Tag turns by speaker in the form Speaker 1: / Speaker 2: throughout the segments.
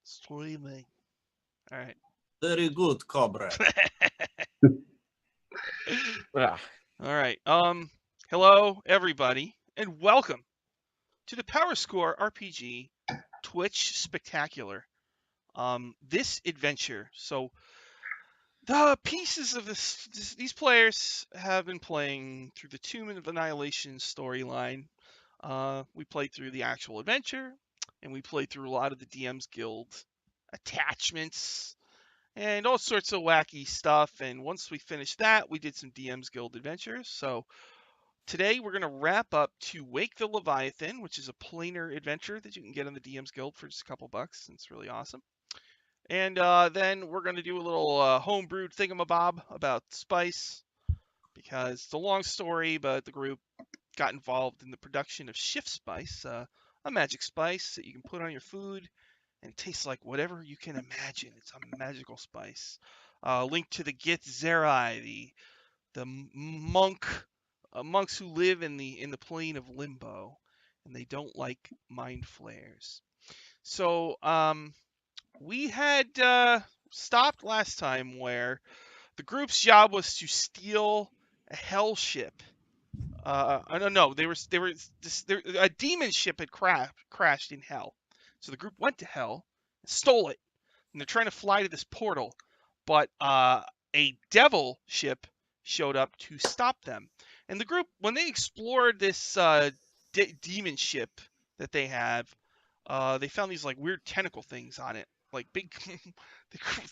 Speaker 1: Streaming. All right.
Speaker 2: Very good, Cobra.
Speaker 1: All right. Hello everybody, and welcome to the Power Score RPG Twitch Spectacular. This adventure. So the pieces of these players have been playing through the Tomb of Annihilation storyline. We played through the actual adventure, and we played through a lot of the DM's Guild attachments and all sorts of wacky stuff. And once we finished that, we did some DM's Guild adventures. So today we're going to wrap up to Wake the Leviathan, which is a planar adventure that you can get on the DM's Guild for just a couple bucks. And it's really awesome. And then we're going to do a little homebrewed thingamabob about spice, because it's a long story, but the group got involved in the production of shift spice, a magic spice that you can put on your food, and it tastes like whatever you can imagine. It's a magical spice. Link to the Gith Zerai, the monks who live in the plane of limbo, and they don't like mind flares. So we had stopped last time where the group's job was to steal a hell ship. No, a demon ship had crashed in hell. So the group went to hell, stole it, and they're trying to fly to this portal, but a devil ship showed up to stop them. And the group, when they explored this demon ship that they have, they found these like weird tentacle things on it, like big.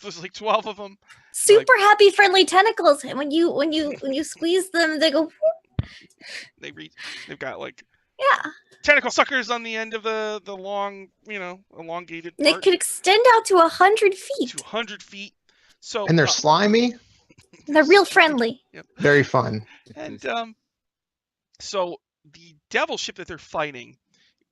Speaker 1: There's like 12 of them.
Speaker 3: Super happy, friendly tentacles, and when you squeeze them, they go.
Speaker 1: They've got like
Speaker 3: yeah
Speaker 1: tentacle suckers on the end of the long, elongated part.
Speaker 3: They could extend out to 100 feet.
Speaker 1: 100 feet. So
Speaker 4: and they're slimy.
Speaker 3: They're real friendly.
Speaker 1: Yep.
Speaker 4: Very fun.
Speaker 1: And so the devil ship that they're fighting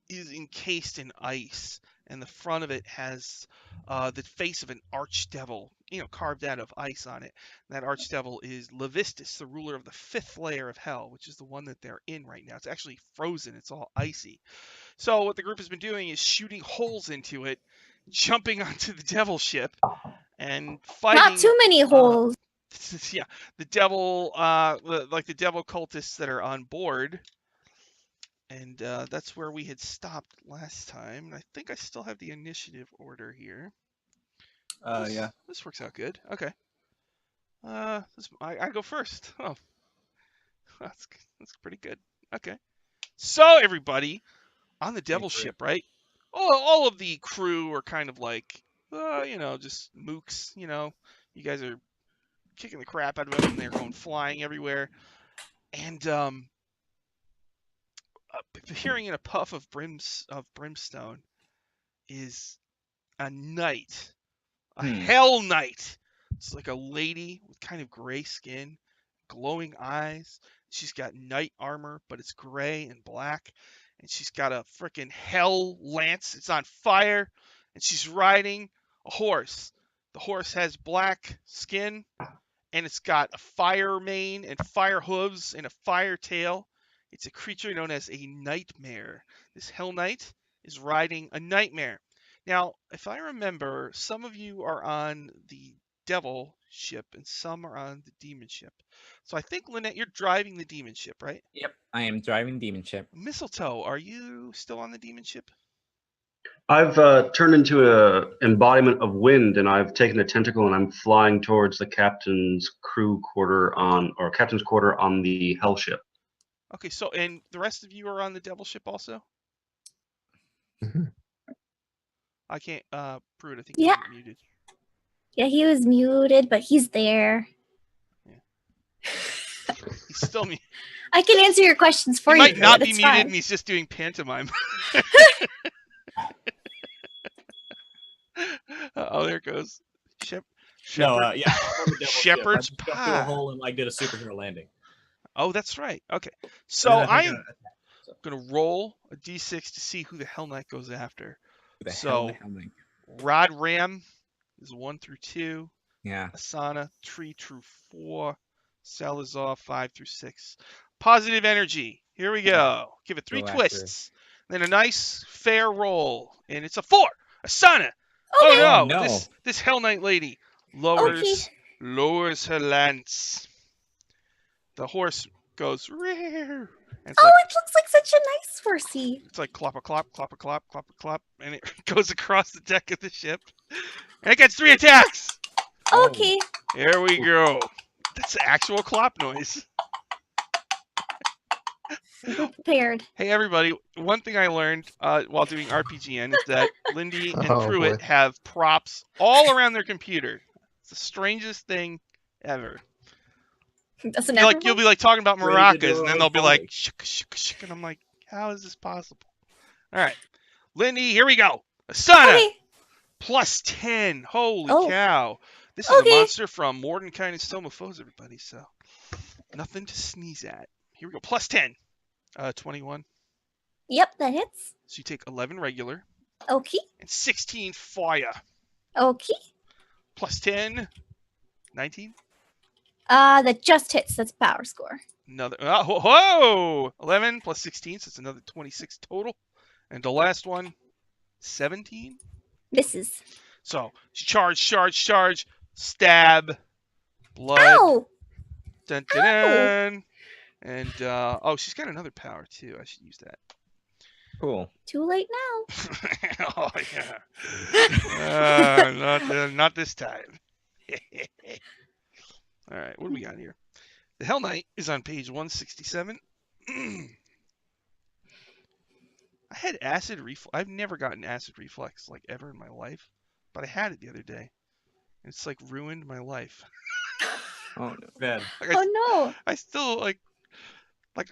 Speaker 1: is encased in ice, and the front of it has the face of an archdevil, carved out of ice on it. And that archdevil is Levistus, the ruler of the 5th layer of hell, which is the one that they're in right now. It's actually frozen. It's all icy. So what the group has been doing is shooting holes into it, jumping onto the devil ship, and fighting.
Speaker 3: Not too many holes.
Speaker 1: Yeah, the devil, like the devil cultists that are on board. And that's where we had stopped last time. And I think I still have the initiative order here.
Speaker 2: Yeah.
Speaker 1: This works out good. Okay. I go first. Oh, that's pretty good. Okay. So everybody on the devil ship, right? All of the crew are kind of like, just mooks. You guys are kicking the crap out of them, and they're going flying everywhere. And appearing in a puff of brimstone is a knight, a hell knight. It's like a lady with kind of gray skin, glowing eyes. She's got knight armor, but it's gray and black, and she's got a freaking hell lance. It's on fire, and she's riding a horse. The horse has black skin, and it's got a fire mane and fire hooves and a fire tail. It's a creature known as a nightmare. This hell knight is riding a nightmare. Now, if I remember, some of you are on the devil ship and some are on the demon ship. So I think, Lynette, you're driving the demon ship, right?
Speaker 2: Yep, I am driving demon ship.
Speaker 1: Mistletoe, are you still on the demon ship?
Speaker 5: I've turned into an embodiment of wind, and I've taken a tentacle, and I'm flying towards the captain's quarter on the hell ship.
Speaker 1: Okay, so, and the rest of you are on the devil ship also?
Speaker 4: Mm-hmm.
Speaker 1: I can't, Prude, I think
Speaker 3: Yeah.
Speaker 1: you're muted.
Speaker 3: Yeah, he was muted, but he's there.
Speaker 1: Yeah. He's still muted.
Speaker 3: I can answer your questions for
Speaker 1: he
Speaker 3: you.
Speaker 1: Might not be
Speaker 3: it's
Speaker 1: muted,
Speaker 3: fine.
Speaker 1: and he's just doing pantomime. Oh, there it goes.
Speaker 2: No, yeah.
Speaker 1: Shepherd's
Speaker 2: pie. Through a hole and did a superhero landing.
Speaker 1: Oh, that's right. Okay, so I'm gonna roll a d6 to see who the Hell Knight goes after. So Rod Ram is 1 through 2.
Speaker 2: Yeah.
Speaker 1: Asana 3 through 4. Salazar 5 through 6. Positive energy. Here we go. Give it 3 twists. Then a nice fair roll, and it's a 4. Asana, Oh
Speaker 3: Okay.
Speaker 1: no!
Speaker 2: no.
Speaker 1: This Hell Knight lady
Speaker 3: Okay.
Speaker 1: lowers her lance. The horse goes rear. And
Speaker 3: Oh, it looks like such a nice horsey.
Speaker 1: it's like clop a clop, clop a clop, clop a clop, and it goes across the deck of the ship. And it gets 3 attacks.
Speaker 2: Oh.
Speaker 3: Okay.
Speaker 1: Here we go. That's actual clop noise.
Speaker 3: We're prepared.
Speaker 1: Hey everybody, one thing I learned while doing RPGN is that Lindy and
Speaker 4: Oh,
Speaker 1: Pruitt
Speaker 4: boy.
Speaker 1: have props all around their computer. It's the strangest thing ever.
Speaker 3: Doesn't
Speaker 1: You'll be like talking about
Speaker 2: Ready to
Speaker 1: maracas,
Speaker 2: do
Speaker 1: and
Speaker 2: our
Speaker 1: then they'll
Speaker 2: own
Speaker 1: be like,
Speaker 2: folly.
Speaker 1: shuk, shuk, shuk, and I'm like, how is this possible? All right, Lindy, here we go. Asana,
Speaker 3: Okay.
Speaker 1: plus 10. Holy
Speaker 3: Oh.
Speaker 1: cow. This is
Speaker 3: Okay.
Speaker 1: a monster from Mordenkainen Stomophoes, everybody, so nothing to sneeze at. Here we go, plus 10. 21.
Speaker 3: Yep, that hits.
Speaker 1: So you take 11 regular
Speaker 3: Okay.
Speaker 1: and 16 fire.
Speaker 3: Okay.
Speaker 1: Plus 10, 19.
Speaker 3: That just hits. That's power score.
Speaker 1: Another, whoa! 11 plus 16, so it's another 26 total. And the last one, 17.
Speaker 3: Misses.
Speaker 1: So charge, stab, blood.
Speaker 3: Ow!
Speaker 1: Dun, dun, dun. And oh, she's got another power too. I should use that.
Speaker 2: Cool.
Speaker 3: Too late now.
Speaker 1: Oh yeah. Not this time. All right, what do we got here? The Hell Knight is on page 167. I had acid reflux. I've never gotten acid reflux like ever in my life, but I had it the other day. It's like ruined my life.
Speaker 2: Oh, no. Bad.
Speaker 1: Like
Speaker 3: Oh
Speaker 1: I still like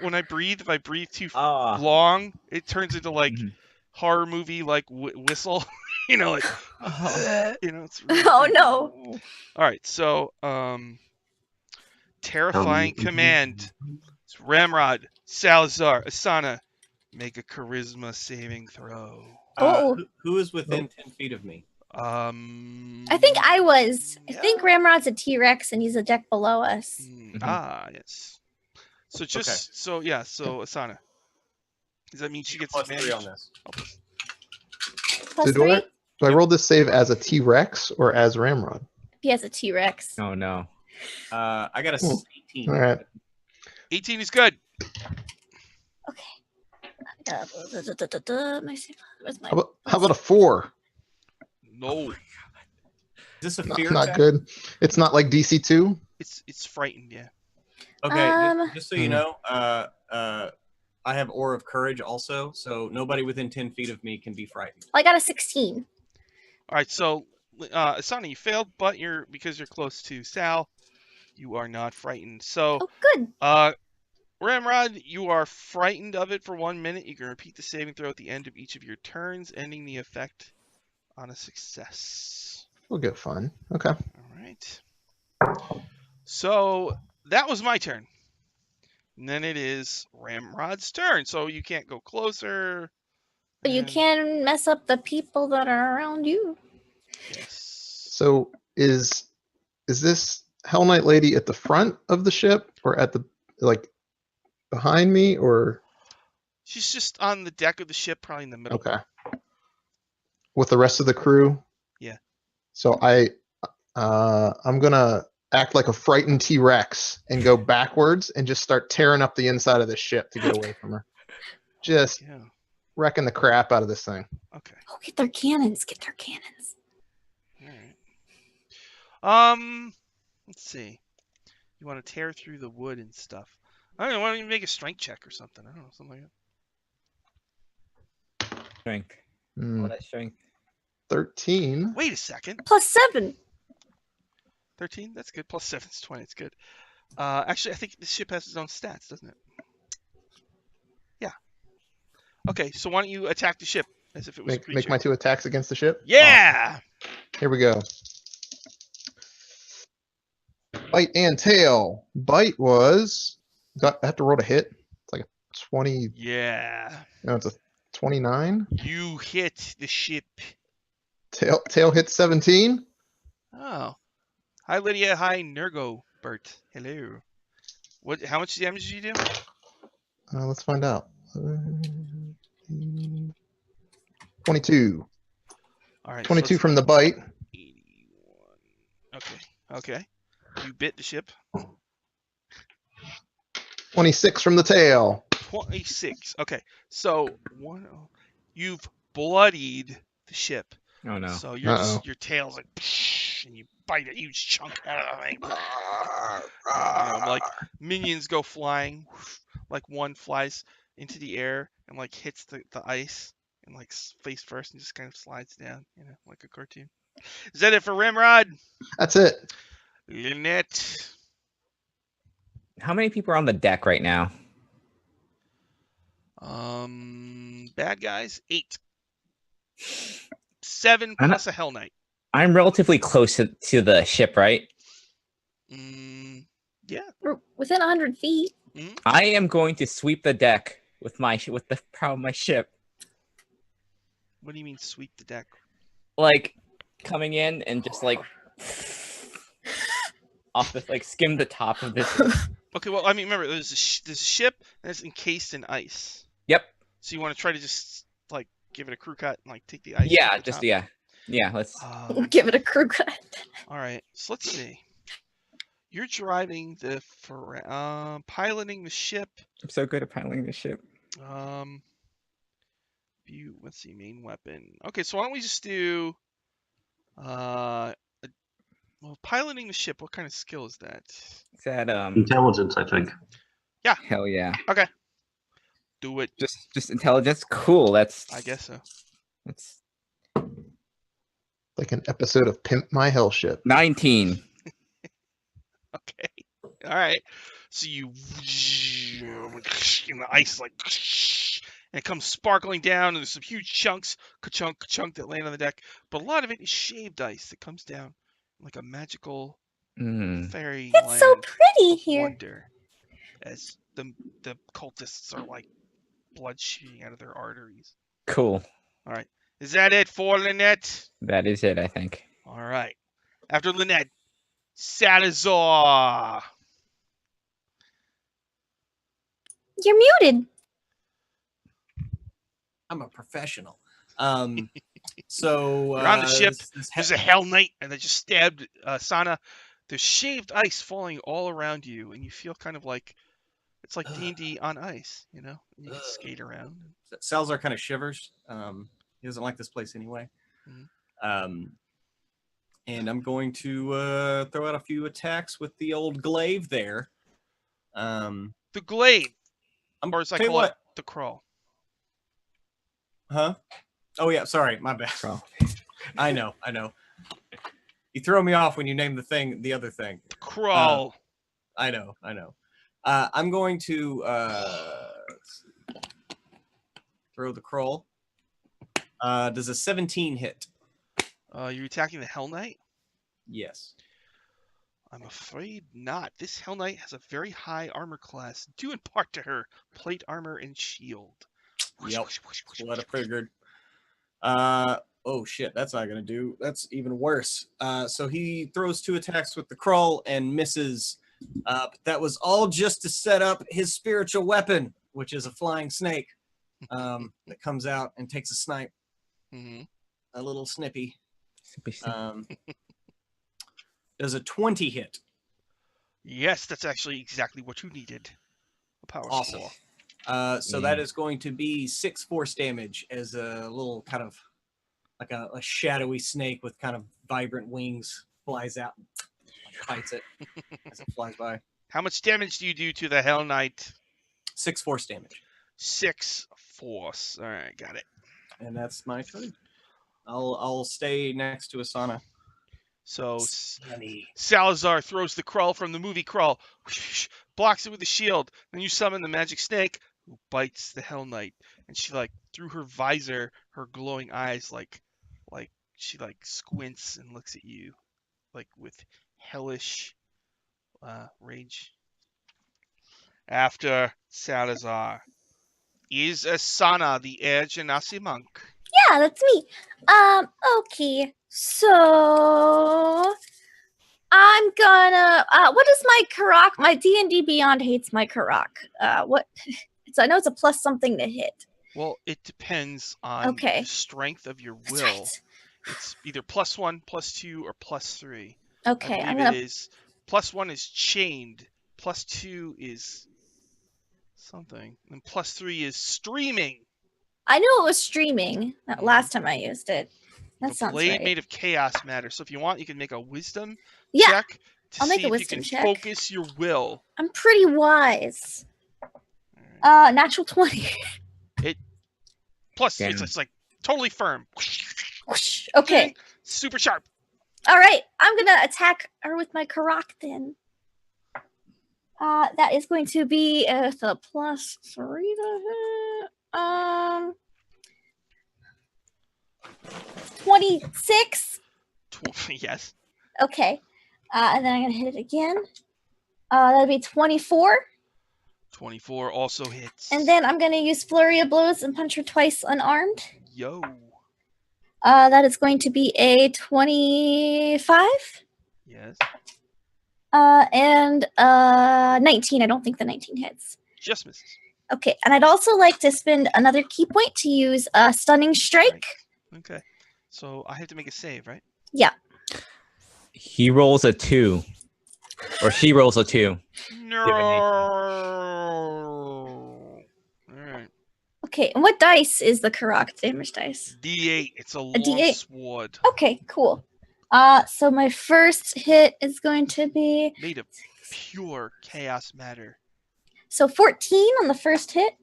Speaker 1: when I breathe. If I breathe too
Speaker 2: Ah.
Speaker 1: long, it turns into like
Speaker 2: Mhm.
Speaker 1: horror movie like whistle. You know, like you know. It's
Speaker 3: no.
Speaker 1: really
Speaker 3: Oh
Speaker 1: creepy.
Speaker 3: no.
Speaker 1: All right, so terrifying command. It's Ramrod, Salazar, Asana. Make a charisma saving throw.
Speaker 3: Oh.
Speaker 2: Who is within 10 feet of me?
Speaker 3: I think I was. I think Ramrod's a T-Rex and he's a deck below us.
Speaker 1: Yes. So just so Asana. Does that mean she gets
Speaker 2: plus 3
Speaker 1: advantage?
Speaker 2: on this.
Speaker 3: Plus
Speaker 4: So
Speaker 3: three.
Speaker 4: do I roll this save as a T-Rex or as Ramrod?
Speaker 3: He has a T-Rex.
Speaker 2: Oh no. I got a
Speaker 4: Cool.
Speaker 2: 18.
Speaker 4: All right.
Speaker 1: 18 is good.
Speaker 3: Okay. Where's my?
Speaker 4: How about a 4?
Speaker 1: No,
Speaker 2: Is this a
Speaker 4: Not,
Speaker 2: fear
Speaker 4: not
Speaker 2: check?
Speaker 4: good. It's not like DC2.
Speaker 1: it's frightened. Yeah.
Speaker 2: Okay,
Speaker 3: Um,
Speaker 2: just so you know, I have Aura of Courage also, so nobody within 10 feet of me can be frightened.
Speaker 3: I got a 16.
Speaker 1: All right. So Asana, you failed, but because you're close to Sal, you are not frightened. So
Speaker 3: Oh, good.
Speaker 1: Ramrod, you are frightened of it for 1 minute. You can repeat the saving throw at the end of each of your turns, ending the effect on a success.
Speaker 4: We'll get fun. Okay.
Speaker 1: All right. So that was my turn. And then it is Ramrod's turn. So you can't go closer.
Speaker 3: But you
Speaker 1: and-
Speaker 3: can mess up the people that are around you.
Speaker 1: Yes.
Speaker 4: So is this Hell Knight lady at the front of the ship or at the behind me or
Speaker 1: She's just on the deck of the ship, probably in the middle.
Speaker 4: okay? With the rest of the crew?
Speaker 1: Yeah.
Speaker 4: So I'm gonna act like a frightened T-Rex and go backwards and just start tearing up the inside of the ship to get away from her. Just
Speaker 1: Yeah.
Speaker 4: wrecking the crap out of this thing.
Speaker 1: Okay.
Speaker 3: Oh, get their cannons. Get their cannons.
Speaker 1: All right. Let's see. You want to tear through the wood and stuff. I don't know. Why don't you make a strength check or something? I don't know, something like that.
Speaker 2: Strength.
Speaker 4: Hmm,
Speaker 2: All that strength.
Speaker 4: 13.
Speaker 1: Wait a second.
Speaker 3: Plus 7.
Speaker 1: 13. That's good. Plus 7 is 20. It's good. Actually, I think the ship has its own stats, doesn't it? Yeah. Okay. So why don't you attack the ship as if it was a
Speaker 4: Make
Speaker 1: creature?
Speaker 4: my 2 attacks against the ship.
Speaker 1: Yeah.
Speaker 4: Here we go. Bite and tail. Bite was. I have to roll a hit. It's like a 20.
Speaker 1: Yeah.
Speaker 4: No, it's a 29.
Speaker 1: You hit the ship.
Speaker 4: Tail hit 17.
Speaker 1: Oh. Hi, Lydia. Hi, Nergo. Bert. Hello. What? How much damage did you do?
Speaker 4: Let's find out. 22.
Speaker 1: All right.
Speaker 4: 22 from the bite.
Speaker 1: 81. Okay. You bit the ship.
Speaker 4: 26 from the tail.
Speaker 1: 26. Okay. So you've bloodied the ship.
Speaker 6: Oh no.
Speaker 1: So you're
Speaker 4: Uh-oh.
Speaker 1: your tail's like, and you bite a huge chunk out of the thing. And, like minions go flying, like one flies into the air and like hits the ice and like face first and just kind of slides down, like a cartoon. Is that it for Ramrod?
Speaker 4: That's it.
Speaker 1: Lynette.
Speaker 6: How many people are on the deck right now?
Speaker 1: Bad guys 8. 7
Speaker 6: I'm
Speaker 1: plus a Hell Knight.
Speaker 6: I'm relatively close to the ship, right?
Speaker 1: Yeah.
Speaker 3: We're within 100 feet.
Speaker 6: I am going to sweep the deck with the prow of my ship.
Speaker 1: What do you mean sweep the deck?
Speaker 6: Like coming in and just like off the skim the top of this.
Speaker 1: Okay, well, I mean, remember, there's a ship that's encased in ice.
Speaker 6: Yep.
Speaker 1: So you want to try to just like give it a crew cut and like take the ice.
Speaker 6: Yeah,
Speaker 1: off the
Speaker 6: just
Speaker 1: top?
Speaker 6: yeah. Let's.
Speaker 3: Give it a crew cut.
Speaker 1: All right, so let's see. You're driving the piloting the ship.
Speaker 6: I'm so good at piloting the ship.
Speaker 1: Let's see, main weapon. Okay, so why don't we just do piloting the ship. What kind of skill is that?
Speaker 6: Is that
Speaker 5: Intelligence, I think.
Speaker 1: Yeah.
Speaker 6: Hell yeah.
Speaker 1: Okay. Do it.
Speaker 6: Just intelligence. Cool. That's.
Speaker 1: I guess so.
Speaker 6: That's
Speaker 4: Like an episode of Pimp My Hell Ship.
Speaker 6: 19.
Speaker 1: Okay. All right. So you in the ice like, and it comes sparkling down, and there's some huge chunks, ka-chunk that land on the deck. But a lot of it is shaved ice that comes down like a magical fairy.
Speaker 3: It's so pretty here.
Speaker 1: Wonder, as the cultists are like blood shooting out of their arteries.
Speaker 6: Cool.
Speaker 1: All right. Is that it for Lynette?
Speaker 6: That is it, I think.
Speaker 1: All right. After Lynette, Salazar.
Speaker 3: You're muted.
Speaker 2: I'm a professional. So
Speaker 1: You're on the ship.
Speaker 2: this
Speaker 1: There's a Hell Knight, and they just stabbed Sana. There's shaved ice falling all around you, and you feel kind of like it's like D&D on ice, and you can skate around.
Speaker 2: Salazar kind of shivers. He doesn't like this place anyway. And I'm going to throw out a few attacks with the old glaive there.
Speaker 1: The glaive, or as I call it, the crawl.
Speaker 2: Huh? Oh yeah, sorry, my bad.
Speaker 6: Crawl.
Speaker 2: I know. You throw me off when you name the other thing.
Speaker 1: The crawl.
Speaker 2: I know. I'm going to throw the crawl. Does a 17 hit?
Speaker 1: You're attacking the Hell Knight?
Speaker 2: Yes.
Speaker 1: I'm afraid not. This Hell Knight has a very high armor class, due in part to her plate armor and shield.
Speaker 2: Yep. What I figured. Oh shit, that's not gonna do. That's even worse. So he throws 2 attacks with the crawl and misses. But that was all just to set up his spiritual weapon, which is a flying snake that comes out and takes a snipe. A little snippy. Does a 20 hit?
Speaker 1: Yes, that's actually exactly what you needed. A power
Speaker 2: Awesome.
Speaker 1: score.
Speaker 2: So that is going to be 6 force damage as a little kind of like a shadowy snake with kind of vibrant wings flies out and bites it as it flies by.
Speaker 1: How much damage do you do to the Hell Knight?
Speaker 2: 6 force damage.
Speaker 1: 6 force. All right, got it.
Speaker 2: And that's my turn. I'll stay next to Asana.
Speaker 1: So Salazar throws the crawl from the movie Crawl, blocks it with the shield. Then you summon the magic snake, who bites the Hell Knight. And she through her visor, her glowing eyes, she squints and looks at you, with hellish rage. After Salazar is Asana, the Air Genasi monk.
Speaker 3: Yeah, that's me. Okay. So I'm gonna what is my Karak? My D&D Beyond hates my Karak. What so I know it's a plus something to hit.
Speaker 1: Well, it depends on the strength of your will. It's either +1, +2, or +3.
Speaker 3: Okay,
Speaker 1: I
Speaker 3: I'm
Speaker 1: believe
Speaker 3: gonna.
Speaker 1: it is +1 is chained, +2 is something, and +3 is streaming.
Speaker 3: I knew it was streaming that
Speaker 1: Mhm.
Speaker 3: last time I used it. That
Speaker 1: A
Speaker 3: sounds
Speaker 1: blade
Speaker 3: right.
Speaker 1: made of chaos matter. So if you want, you can make a wisdom
Speaker 3: Yeah,
Speaker 1: check to
Speaker 3: I'll make
Speaker 1: see
Speaker 3: a
Speaker 1: if you
Speaker 3: wisdom
Speaker 1: can
Speaker 3: check.
Speaker 1: focus your will.
Speaker 3: I'm pretty wise.
Speaker 1: Alright.
Speaker 3: Natural 20.
Speaker 1: Plus,
Speaker 6: Damn.
Speaker 1: it's like totally firm.
Speaker 3: Whoosh. Okay.
Speaker 1: Super sharp.
Speaker 3: All right. I'm gonna attack her with my Karak then. That is going to be with a +3 to hit. 26.
Speaker 1: Yes.
Speaker 3: Okay. And then I'm gonna hit it again. That'll be 24.
Speaker 1: 24 also hits.
Speaker 3: And then I'm gonna use Flurry of Blows and punch her twice unarmed.
Speaker 1: Yo.
Speaker 3: That is going to be a 25.
Speaker 1: Yes.
Speaker 3: And 19. I don't think the 19 hits.
Speaker 1: Just misses.
Speaker 3: Okay, and I'd also like to spend another key point to use a Stunning Strike.
Speaker 1: Okay. So I have to make a save, right?
Speaker 3: Yeah.
Speaker 6: He rolls a 2. Or she rolls a 2.
Speaker 1: No. Alright.
Speaker 3: Okay, and what dice is the Karak damage dice?
Speaker 1: D8. It's a long
Speaker 3: D8?
Speaker 1: sword.
Speaker 3: Okay, cool. So my first hit is going to be
Speaker 1: Made of pure chaos matter.
Speaker 3: so 14 on the first hit,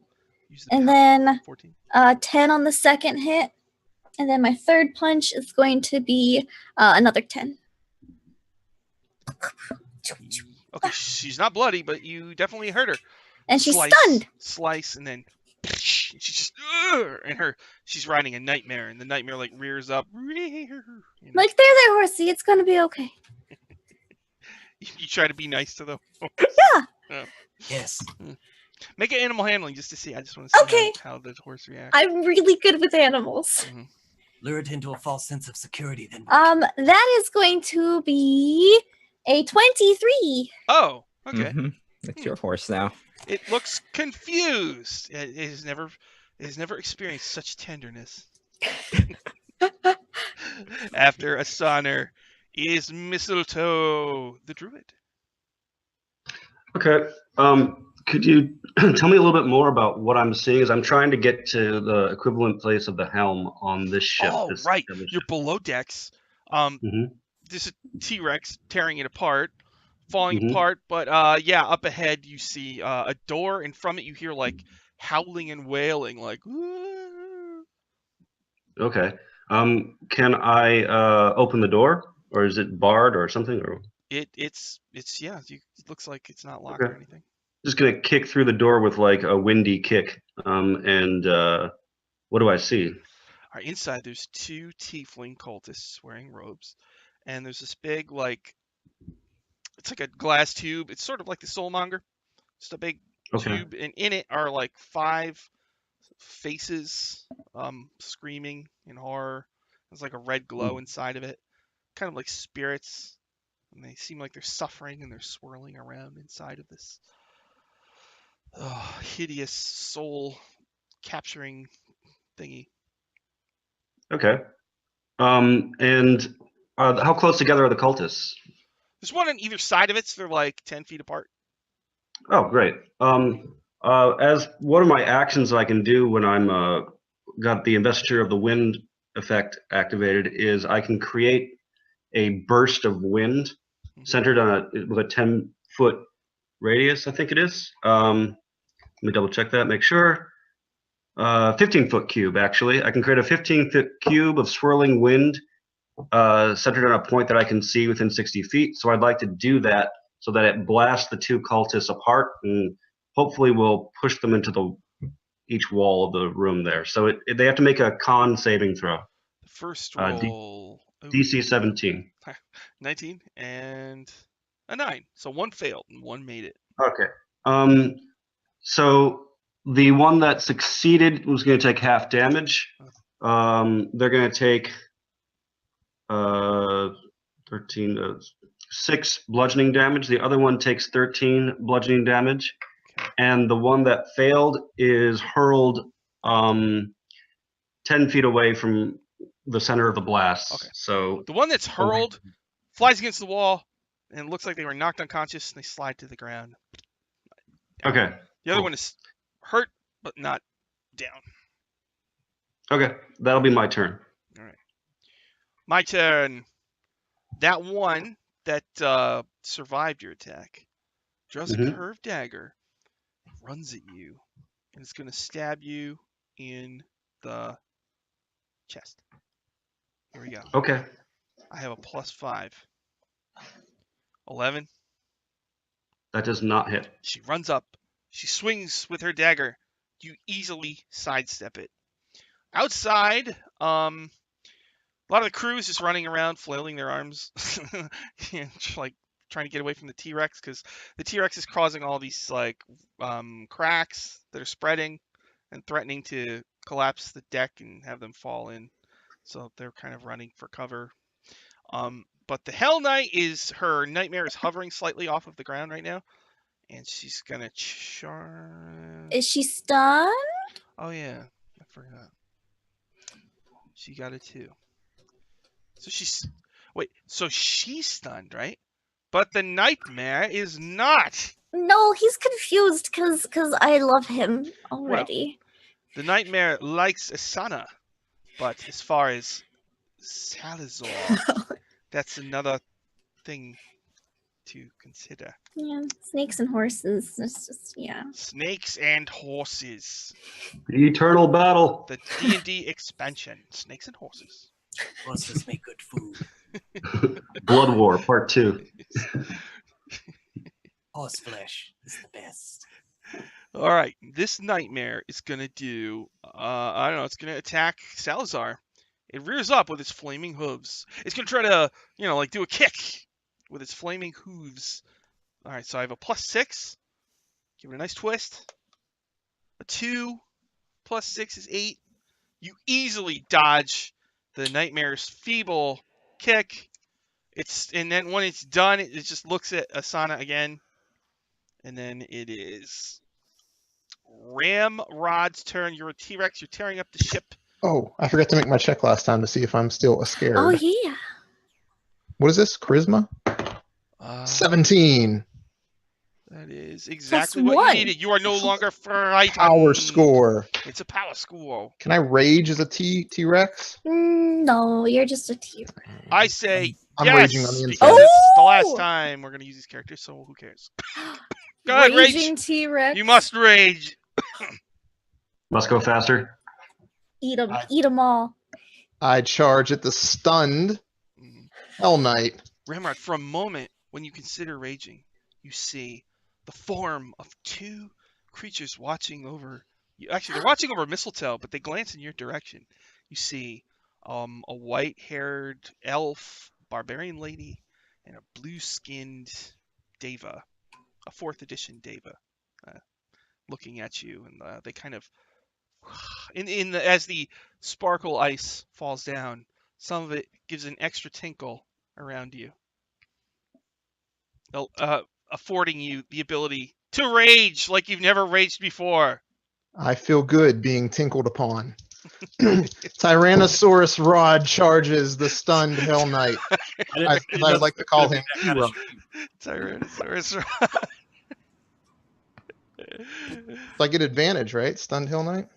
Speaker 1: Use the
Speaker 3: and
Speaker 1: power.
Speaker 3: then
Speaker 1: 14.
Speaker 3: 10 on the second hit, and then my third punch is going to be another 10.
Speaker 1: Okay, she's not bloody, but you definitely hurt her.
Speaker 3: And she's
Speaker 1: Slice,
Speaker 3: stunned.
Speaker 1: Slice, and then she's just and she's riding a nightmare, and the nightmare like rears up. You know?
Speaker 3: Like, there, horsey. It's gonna be okay.
Speaker 1: You try to be nice to them.
Speaker 3: Yeah.
Speaker 2: Yes.
Speaker 1: Make it animal handling just to see. I just want to see
Speaker 3: Okay.
Speaker 1: how the horse reacts.
Speaker 3: I'm really good with animals.
Speaker 2: Lure it into a false sense of security, then.
Speaker 3: That is going to be a 23.
Speaker 1: Oh, okay.
Speaker 6: Mm-hmm. It's your horse now.
Speaker 1: It looks confused. It has never experienced such tenderness. After Asaner is Mistletoe, the druid.
Speaker 5: Okay. Could you tell me a little bit more about what I'm seeing? As I'm trying to get to the equivalent place of the helm on this ship.
Speaker 1: Oh,
Speaker 5: this
Speaker 1: right.
Speaker 5: other
Speaker 1: You're
Speaker 5: ship.
Speaker 1: below decks.
Speaker 5: Mhm.
Speaker 1: There's a T-Rex tearing it apart, falling
Speaker 5: Mhm.
Speaker 1: apart. But yeah, up ahead you see a door, and from it you hear like howling and wailing, like. "Woo."
Speaker 5: Okay. Can I open the door, or is it barred or something? Or
Speaker 1: It's yeah. It looks like it's not locked
Speaker 5: Okay.
Speaker 1: or anything.
Speaker 5: just gonna kick through the door with like a windy kick. And what do I see?
Speaker 1: All right, inside there's two tiefling cultists wearing robes, and there's this big like it's like a glass tube. It's sort of like the soulmonger, just a big
Speaker 5: Okay.
Speaker 1: tube, and in it are like 5 faces, screaming in horror. There's like a red glow inside of it, kind of like spirits, and they seem like they're suffering and they're swirling around inside of this hideous soul capturing thingy.
Speaker 5: Okay. And how close together are the cultists?
Speaker 1: There's one on either side of it, so they're like 10 feet apart.
Speaker 5: Oh, great. As one of my actions I can do when I'm got the investiture of the wind effect activated is I can create a burst of wind centered on with a 10-foot radius, I think it is. Let me double check that, make sure. 15-foot cube, actually. I can create a 15-foot cube of swirling wind centered on a point that I can see within 60 feet. So I'd like to do that so that it blasts the two cultists apart and hopefully will push them into each wall of the room there. So they have to make a con saving throw.
Speaker 1: The first roll.
Speaker 5: DC 17.
Speaker 1: 19 and a 9. So one failed and one made it.
Speaker 5: Okay. So the one that succeeded was going to take half damage. They're going to take 6 bludgeoning damage. The other one takes 13 bludgeoning damage.
Speaker 1: Okay.
Speaker 5: And the one that failed is hurled 10 feet away from the center of the blast.
Speaker 1: Okay.
Speaker 5: So
Speaker 1: The one that's hurled flies against the wall, and it looks like they were knocked unconscious, and they slide to the ground.
Speaker 5: okay,
Speaker 1: The other
Speaker 5: cool.
Speaker 1: one is hurt, but not down.
Speaker 5: Okay, that'll be my turn.
Speaker 1: All right. My turn. That one that survived your attack draws a
Speaker 5: Mhm.
Speaker 1: curved dagger, runs at you, and it's going to stab you in the chest. Here we go.
Speaker 5: Okay.
Speaker 1: I have a +5. 11.
Speaker 5: That does not hit.
Speaker 1: She runs up. She swings with her dagger. You easily sidestep it. Outside, a lot of the crew is just running around, flailing their arms, and like trying to get away from the T-Rex, because the T-Rex is causing all these like cracks that are spreading and threatening to collapse the deck and have them fall in. So they're kind of running for cover. But the Hell Knight her nightmare is hovering slightly off of the ground right now, and she's gonna charge.
Speaker 3: Is she stunned?
Speaker 1: Oh yeah, I forgot. She got it too. So she's stunned, right? But the nightmare is not.
Speaker 3: No, he's confused because I love him already.
Speaker 1: The nightmare likes Asana, but as far as Salazar, that's another thing to consider.
Speaker 3: Yeah, snakes and horses. It's just
Speaker 1: Snakes and horses.
Speaker 5: The eternal battle.
Speaker 1: The D&D expansion. Snakes and horses.
Speaker 2: Horses make good food.
Speaker 5: Blood War Part 2.
Speaker 2: Horse flesh is the best.
Speaker 1: All right, this nightmare is gonna do. I don't know. It's gonna attack Salazar. It rears up with its flaming hooves. It's gonna try to, like do a kick with its flaming hooves. All right, so I have a +6. Give it a nice twist. A 2 + 6 is 8. You easily dodge the nightmare's feeble kick. And then when it's done, it just looks at Asana again, and then it is Ramrod's turn. You're a T-Rex. You're tearing up the ship.
Speaker 4: Oh, I forgot to make my check last time to see if I'm still scared.
Speaker 3: Oh yeah.
Speaker 4: What is this? Charisma? 17.
Speaker 1: That is exactly
Speaker 3: Plus
Speaker 1: what
Speaker 3: one.
Speaker 1: you needed. You are no longer frightened.
Speaker 4: Power score.
Speaker 1: It's a power score.
Speaker 4: Can I rage as a T-Rex?
Speaker 3: No, you're just a T-Rex.
Speaker 1: I say
Speaker 4: I'm
Speaker 1: yes,
Speaker 4: raging on the
Speaker 1: because
Speaker 4: inside.
Speaker 1: it's the last
Speaker 3: Oh!
Speaker 1: time we're going to use these characters, so who cares? Go ahead,
Speaker 3: Raging
Speaker 1: rage.
Speaker 3: T-Rex.
Speaker 1: You must rage.
Speaker 5: Must go faster.
Speaker 3: Eat them all.
Speaker 4: I charge at the stunned Hell Knight.
Speaker 1: Ramrod, for a moment, when you consider raging, you see the form of 2 creatures watching over you. Actually, they're watching over Mistletoe, but they glance in your direction. You see a white-haired elf, barbarian lady, and a blue-skinned Deva, a 4th edition Deva, looking at you, and they kind of, as the sparkle ice falls down, some of it gives an extra tinkle around you, affording you the ability to rage like you've never raged before.
Speaker 4: I feel good being tinkled upon. Tyrannosaurus Rod charges the stunned Hell Knight. I like to call him Hero.
Speaker 1: Tyrannosaurus.
Speaker 4: So I get advantage, right? Stunned Hell Knight?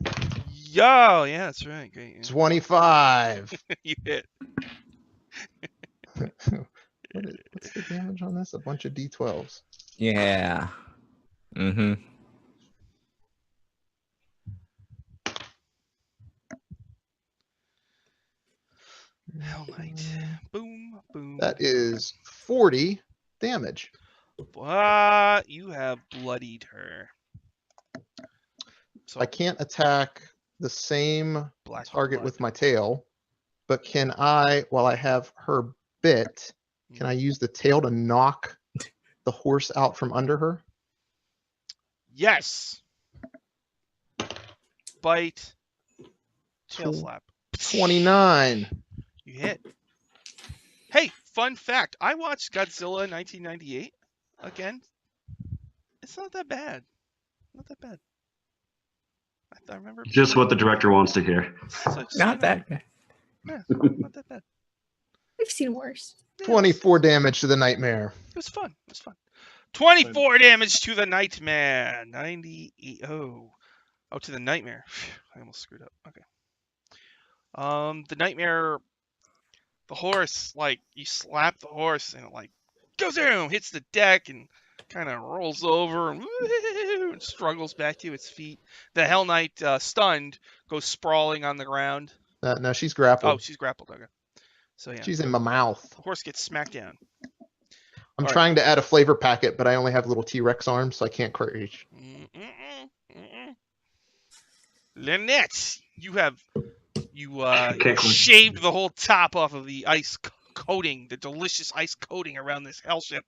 Speaker 1: Yo, yeah, that's right. Great. Yeah.
Speaker 4: 25.
Speaker 1: You hit.
Speaker 4: What's the damage on this? A bunch of D12s.
Speaker 6: Yeah. Mm-hmm.
Speaker 1: Hell Knight. Boom, boom.
Speaker 4: That is 40 damage.
Speaker 1: But you have bloodied her. So
Speaker 4: I can't attack the same
Speaker 1: black
Speaker 4: target
Speaker 1: blood.
Speaker 4: with my tail, but can I, while I have her bit, can I use the tail to knock the horse out from under her?
Speaker 1: Yes. Bite. Tail slap.
Speaker 4: 29.
Speaker 1: You hit. Hey, fun fact. I watched Godzilla 1998 again. It's not that bad. Not that bad. I remember.
Speaker 5: Just what the director wants to hear.
Speaker 1: So
Speaker 6: Not that bad.
Speaker 1: Yeah, not that bad.
Speaker 3: We've seen worse.
Speaker 1: Yeah,
Speaker 4: 24 damage to the nightmare.
Speaker 1: It was fun. It was fun. 24 damage to the nightmare. 98. Oh, to the nightmare. I almost screwed up. Okay. The nightmare. The horse, like you slap the horse and it like goes down, hits the deck and kind of rolls over and struggles back to its feet. The Hell Knight, stunned, goes sprawling on the ground.
Speaker 4: No, she's grappled.
Speaker 1: Oh, she's grappled. Okay. So yeah,
Speaker 4: She's in my mouth.
Speaker 1: the horse gets smacked down.
Speaker 4: I'm
Speaker 1: All right.
Speaker 4: trying to add a flavor packet, but I only have little T-Rex arms, so I can't quite reach.
Speaker 1: Lynette, you
Speaker 5: Can't
Speaker 1: shaved the whole top off of the ice coating, the delicious ice coating around this hell ship.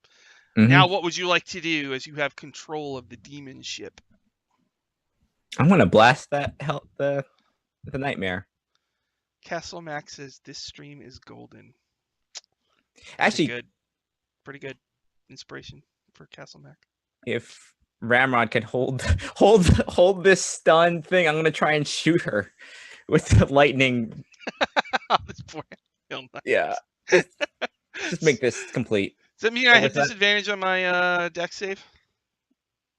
Speaker 6: Mhm.
Speaker 1: Now, what would you like to do as you have control of the demon ship?
Speaker 6: I'm gonna blast the nightmare.
Speaker 1: Castle Mac says this stream is golden.
Speaker 6: Actually,
Speaker 1: Pretty good inspiration for Castle Mac.
Speaker 6: if Ramrod can hold this stun thing, I'm gonna try and shoot her with the lightning.
Speaker 1: This poor Hell Knight.
Speaker 6: Yeah. Just make this complete.
Speaker 1: Does that mean I have
Speaker 6: What's that?
Speaker 1: disadvantage on my deck save?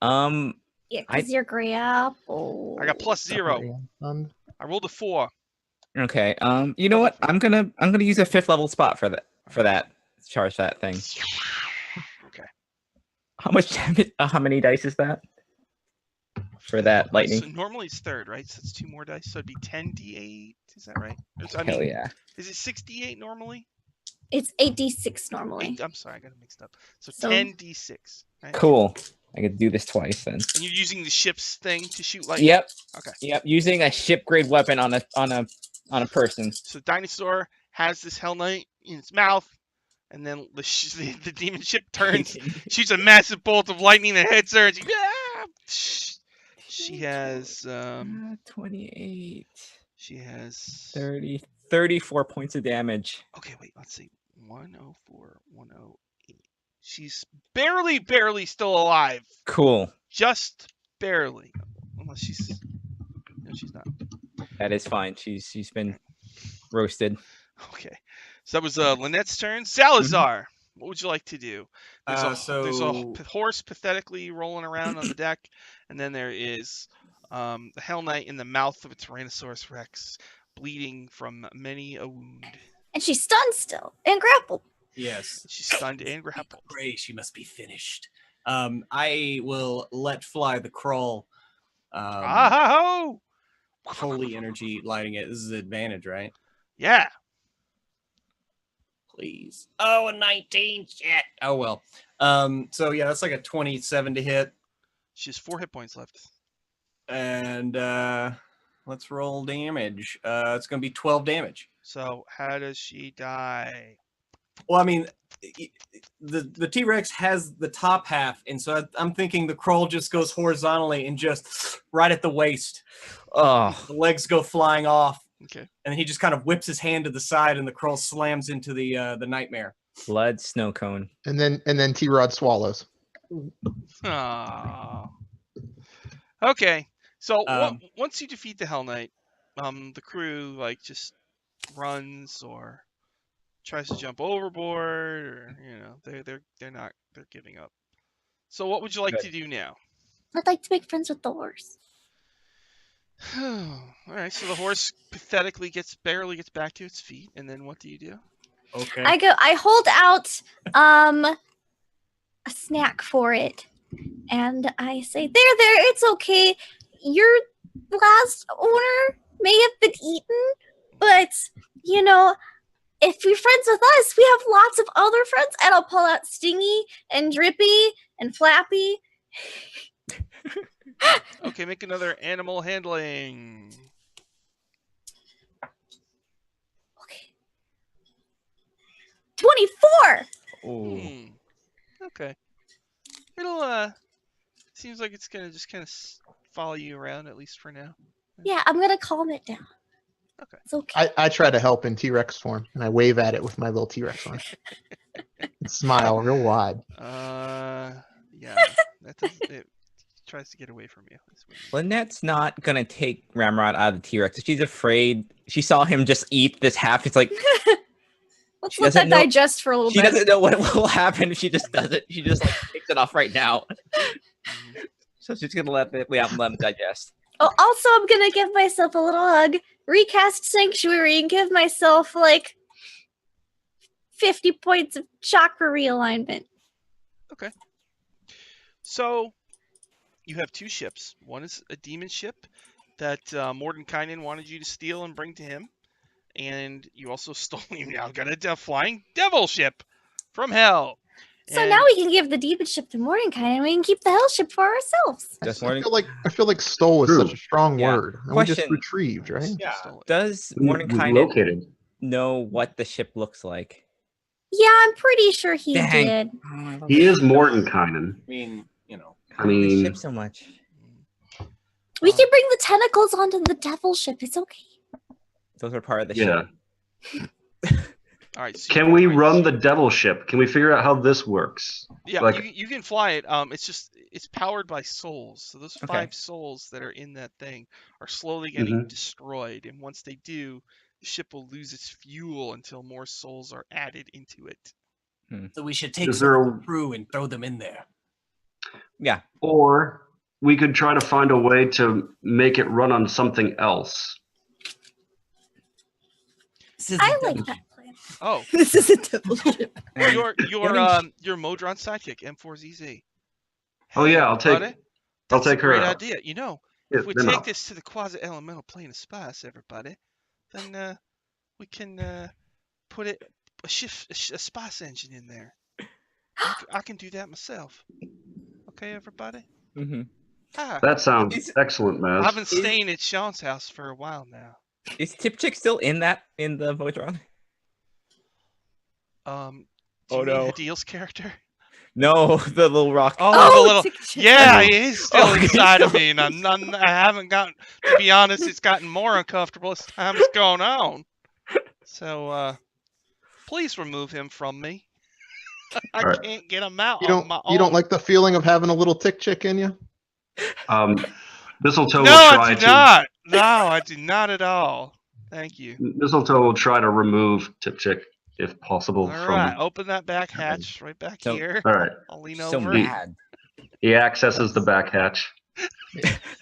Speaker 6: Um,
Speaker 3: Yeah, because you're grappled.
Speaker 1: I got +0. I rolled a 4.
Speaker 6: okay. You know what? I'm gonna use a 5th level spot for that. Charge that thing.
Speaker 1: Okay.
Speaker 6: How much damage? How many dice is that? For that lightning?
Speaker 1: So normally it's 3rd, right? So it's 2 more dice. So it'd be 10d8. Is that right?
Speaker 6: Hell yeah.
Speaker 1: Is it 6d8 normally?
Speaker 3: It's 8d6 normally.
Speaker 1: I'm sorry, I got it mixed up. So
Speaker 3: So-
Speaker 1: 10d6. Right?
Speaker 6: Cool. I could do this twice then.
Speaker 1: And you're using the ship's thing to shoot lightning?
Speaker 6: Yep.
Speaker 1: Okay.
Speaker 6: Yep. Using a ship grade weapon on a person.
Speaker 1: So Dinosaur has this Hell Knight in its mouth, and then the demon ship turns, shoots a massive bolt of lightning that hits her, and she has
Speaker 6: 28.
Speaker 1: she has
Speaker 6: 34 points of damage.
Speaker 1: Okay, wait, let's see. 104, 108. She's barely still alive.
Speaker 6: Cool.
Speaker 1: Just barely. Unless she's no, she's not.
Speaker 6: That is fine. She's been roasted.
Speaker 1: Okay. So that was Lynette's turn. Salazar, what would you like to do? There's a horse pathetically rolling around on the deck, and then there is the Hell Knight in the mouth of a Tyrannosaurus Rex, bleeding from many a wound.
Speaker 3: And she's stunned still and grappled.
Speaker 2: Yes.
Speaker 1: She's stunned and grappled.
Speaker 2: Pray she must be finished. I will let fly the crawl.
Speaker 1: Oh!
Speaker 2: Holy energy lighting it. This is an advantage, right?
Speaker 1: Yeah.
Speaker 2: Please. Oh, a 19. Shit. Oh well. So yeah, that's like a 27 to hit.
Speaker 1: She has 4 hit points left.
Speaker 2: And let's roll damage. It's gonna be 12 damage.
Speaker 1: So how does she die?
Speaker 2: Well, I mean, the T-Rex has the top half, and so I'm thinking the crawl just goes horizontally and just right at the waist.
Speaker 6: Oh,
Speaker 2: The legs go flying off,
Speaker 1: Okay.
Speaker 2: and then he just kind of whips his hand to the side, and the crawl slams into the nightmare.
Speaker 6: blood snow cone.
Speaker 4: And then T-Rod swallows.
Speaker 1: Oh. Okay. So once you defeat the Hell Knight, the crew like just runs or tries to jump overboard, or they're giving up. So what would you like
Speaker 6: Good.
Speaker 1: to do now?
Speaker 3: I'd like to make friends with the horse.
Speaker 1: All right. So the horse pathetically barely gets back to its feet, and then what do you do?
Speaker 2: Okay.
Speaker 3: I hold out a snack for it, and I say, there, it's okay. Your last owner may have been eaten, but you know, if you're friends with us, we have lots of other friends. And I'll pull out Stingy and Drippy and Flappy.
Speaker 1: Okay, make another animal handling.
Speaker 3: Okay. 24.
Speaker 6: Oh,
Speaker 1: Okay. It'll seems like it's gonna just kind of follow you around at least for now.
Speaker 3: Yeah, I'm gonna calm it down.
Speaker 1: Okay.
Speaker 3: It's okay.
Speaker 4: I try to help in T-Rex form, and I wave at it with my little T-Rex arm. And smile real wide.
Speaker 1: Yeah. That doesn't. tries to get away from you.
Speaker 6: Lynette's not gonna take Ramrod out of the T-Rex. She's afraid. She saw him just eat this half. It's like
Speaker 3: Let's
Speaker 6: She
Speaker 3: let that
Speaker 6: doesn't know-
Speaker 3: digest for a little
Speaker 6: she
Speaker 3: bit.
Speaker 6: doesn't know what will happen if she just does it. She just like takes it off right now. So she's gonna let him digest.
Speaker 3: Oh, also, I'm gonna give myself a little hug, recast Sanctuary, and give myself like 50 points of chakra realignment.
Speaker 1: So you have two ships. One is a demon ship that Mordenkainen wanted you to steal and bring to him, and you also stole. You now got a flying devil ship from hell.
Speaker 3: So
Speaker 1: And
Speaker 3: now we can give the demon ship to Mordecai, and we can keep the hell ship for ourselves.
Speaker 6: Just
Speaker 4: I
Speaker 6: Morden-
Speaker 4: feel like stole is
Speaker 5: True.
Speaker 4: such a strong
Speaker 6: Yeah.
Speaker 4: word. And we just
Speaker 6: Question.
Speaker 4: retrieved, right?
Speaker 2: Yeah.
Speaker 1: stole it.
Speaker 6: Does
Speaker 5: We
Speaker 6: Mordenkainen
Speaker 5: located.
Speaker 6: know what the ship looks like?
Speaker 3: Yeah, I'm pretty sure he
Speaker 6: Dang.
Speaker 3: did.
Speaker 5: He is Mordenkainen.
Speaker 2: I mean, you know.
Speaker 6: I love this
Speaker 5: mean-
Speaker 6: ship so much.
Speaker 3: We can bring the tentacles onto the devil ship. It's okay.
Speaker 6: Those are part of the
Speaker 5: Yeah.
Speaker 6: ship.
Speaker 1: All right. So
Speaker 5: Can we run the devil ship? Can we figure out how this works?
Speaker 1: Yeah,
Speaker 5: like-
Speaker 1: you can fly it. It's powered by souls. So those
Speaker 6: Okay.
Speaker 1: 5 souls that are in that thing are slowly getting
Speaker 5: Mhm.
Speaker 1: destroyed, and once they do, the ship will lose its fuel until more souls are added into it.
Speaker 2: So we should take
Speaker 5: Is
Speaker 2: some
Speaker 5: there
Speaker 2: of
Speaker 5: a-
Speaker 2: the crew and throw them in there.
Speaker 6: Yeah.
Speaker 5: Or we could try to find a way to make it run on something else.
Speaker 2: This is
Speaker 3: I
Speaker 2: a
Speaker 3: like
Speaker 2: devil
Speaker 3: that
Speaker 2: ship.
Speaker 3: plan.
Speaker 1: Oh,
Speaker 3: This is a devil ship.
Speaker 6: And
Speaker 1: your Modron sidekick M4ZZ.
Speaker 5: Oh, yeah, I'll take-
Speaker 1: everybody,
Speaker 5: I'll
Speaker 1: that's
Speaker 5: take
Speaker 1: a
Speaker 5: her
Speaker 1: great
Speaker 5: out.
Speaker 1: idea. You know,
Speaker 5: Yeah,
Speaker 1: if we
Speaker 5: no,
Speaker 1: take
Speaker 5: no.
Speaker 1: this to the quasi-elemental plane of space, everybody, then we can put a spice engine in there. I can do that myself. Okay, everybody.
Speaker 6: Mhm.
Speaker 1: Hi.
Speaker 5: That sounds
Speaker 6: Is-
Speaker 5: excellent, Maz.
Speaker 1: I've been staying at Sean's house for a while now.
Speaker 6: Is Tipchick still in the Modron?
Speaker 1: Do
Speaker 6: Oh,
Speaker 1: you mean
Speaker 6: no.
Speaker 1: Hadil's character?
Speaker 6: No, the little rock.
Speaker 1: Oh, the little.
Speaker 3: tick check.
Speaker 1: Yeah, he is still
Speaker 6: Oh, he's
Speaker 1: inside of
Speaker 6: still-
Speaker 1: me, and I haven't gotten. To be honest, it's gotten more uncomfortable as time has gone on. So, please remove him from me. I
Speaker 5: Alright.
Speaker 1: can't get him out
Speaker 4: You
Speaker 1: on my own.
Speaker 4: don't like the feeling of having a little tick chick in you?
Speaker 5: Mistletoe
Speaker 1: No,
Speaker 5: will
Speaker 1: I
Speaker 5: try
Speaker 1: do
Speaker 5: to.
Speaker 1: not. No, I do not at all. Thank you.
Speaker 5: Mistletoe will try to remove Tipchick if possible
Speaker 1: All
Speaker 5: from.
Speaker 1: right, open that back hatch right back
Speaker 6: So-
Speaker 1: here.
Speaker 5: All right.
Speaker 1: I'll lean
Speaker 6: So
Speaker 1: over.
Speaker 6: mad.
Speaker 5: He accesses the back hatch.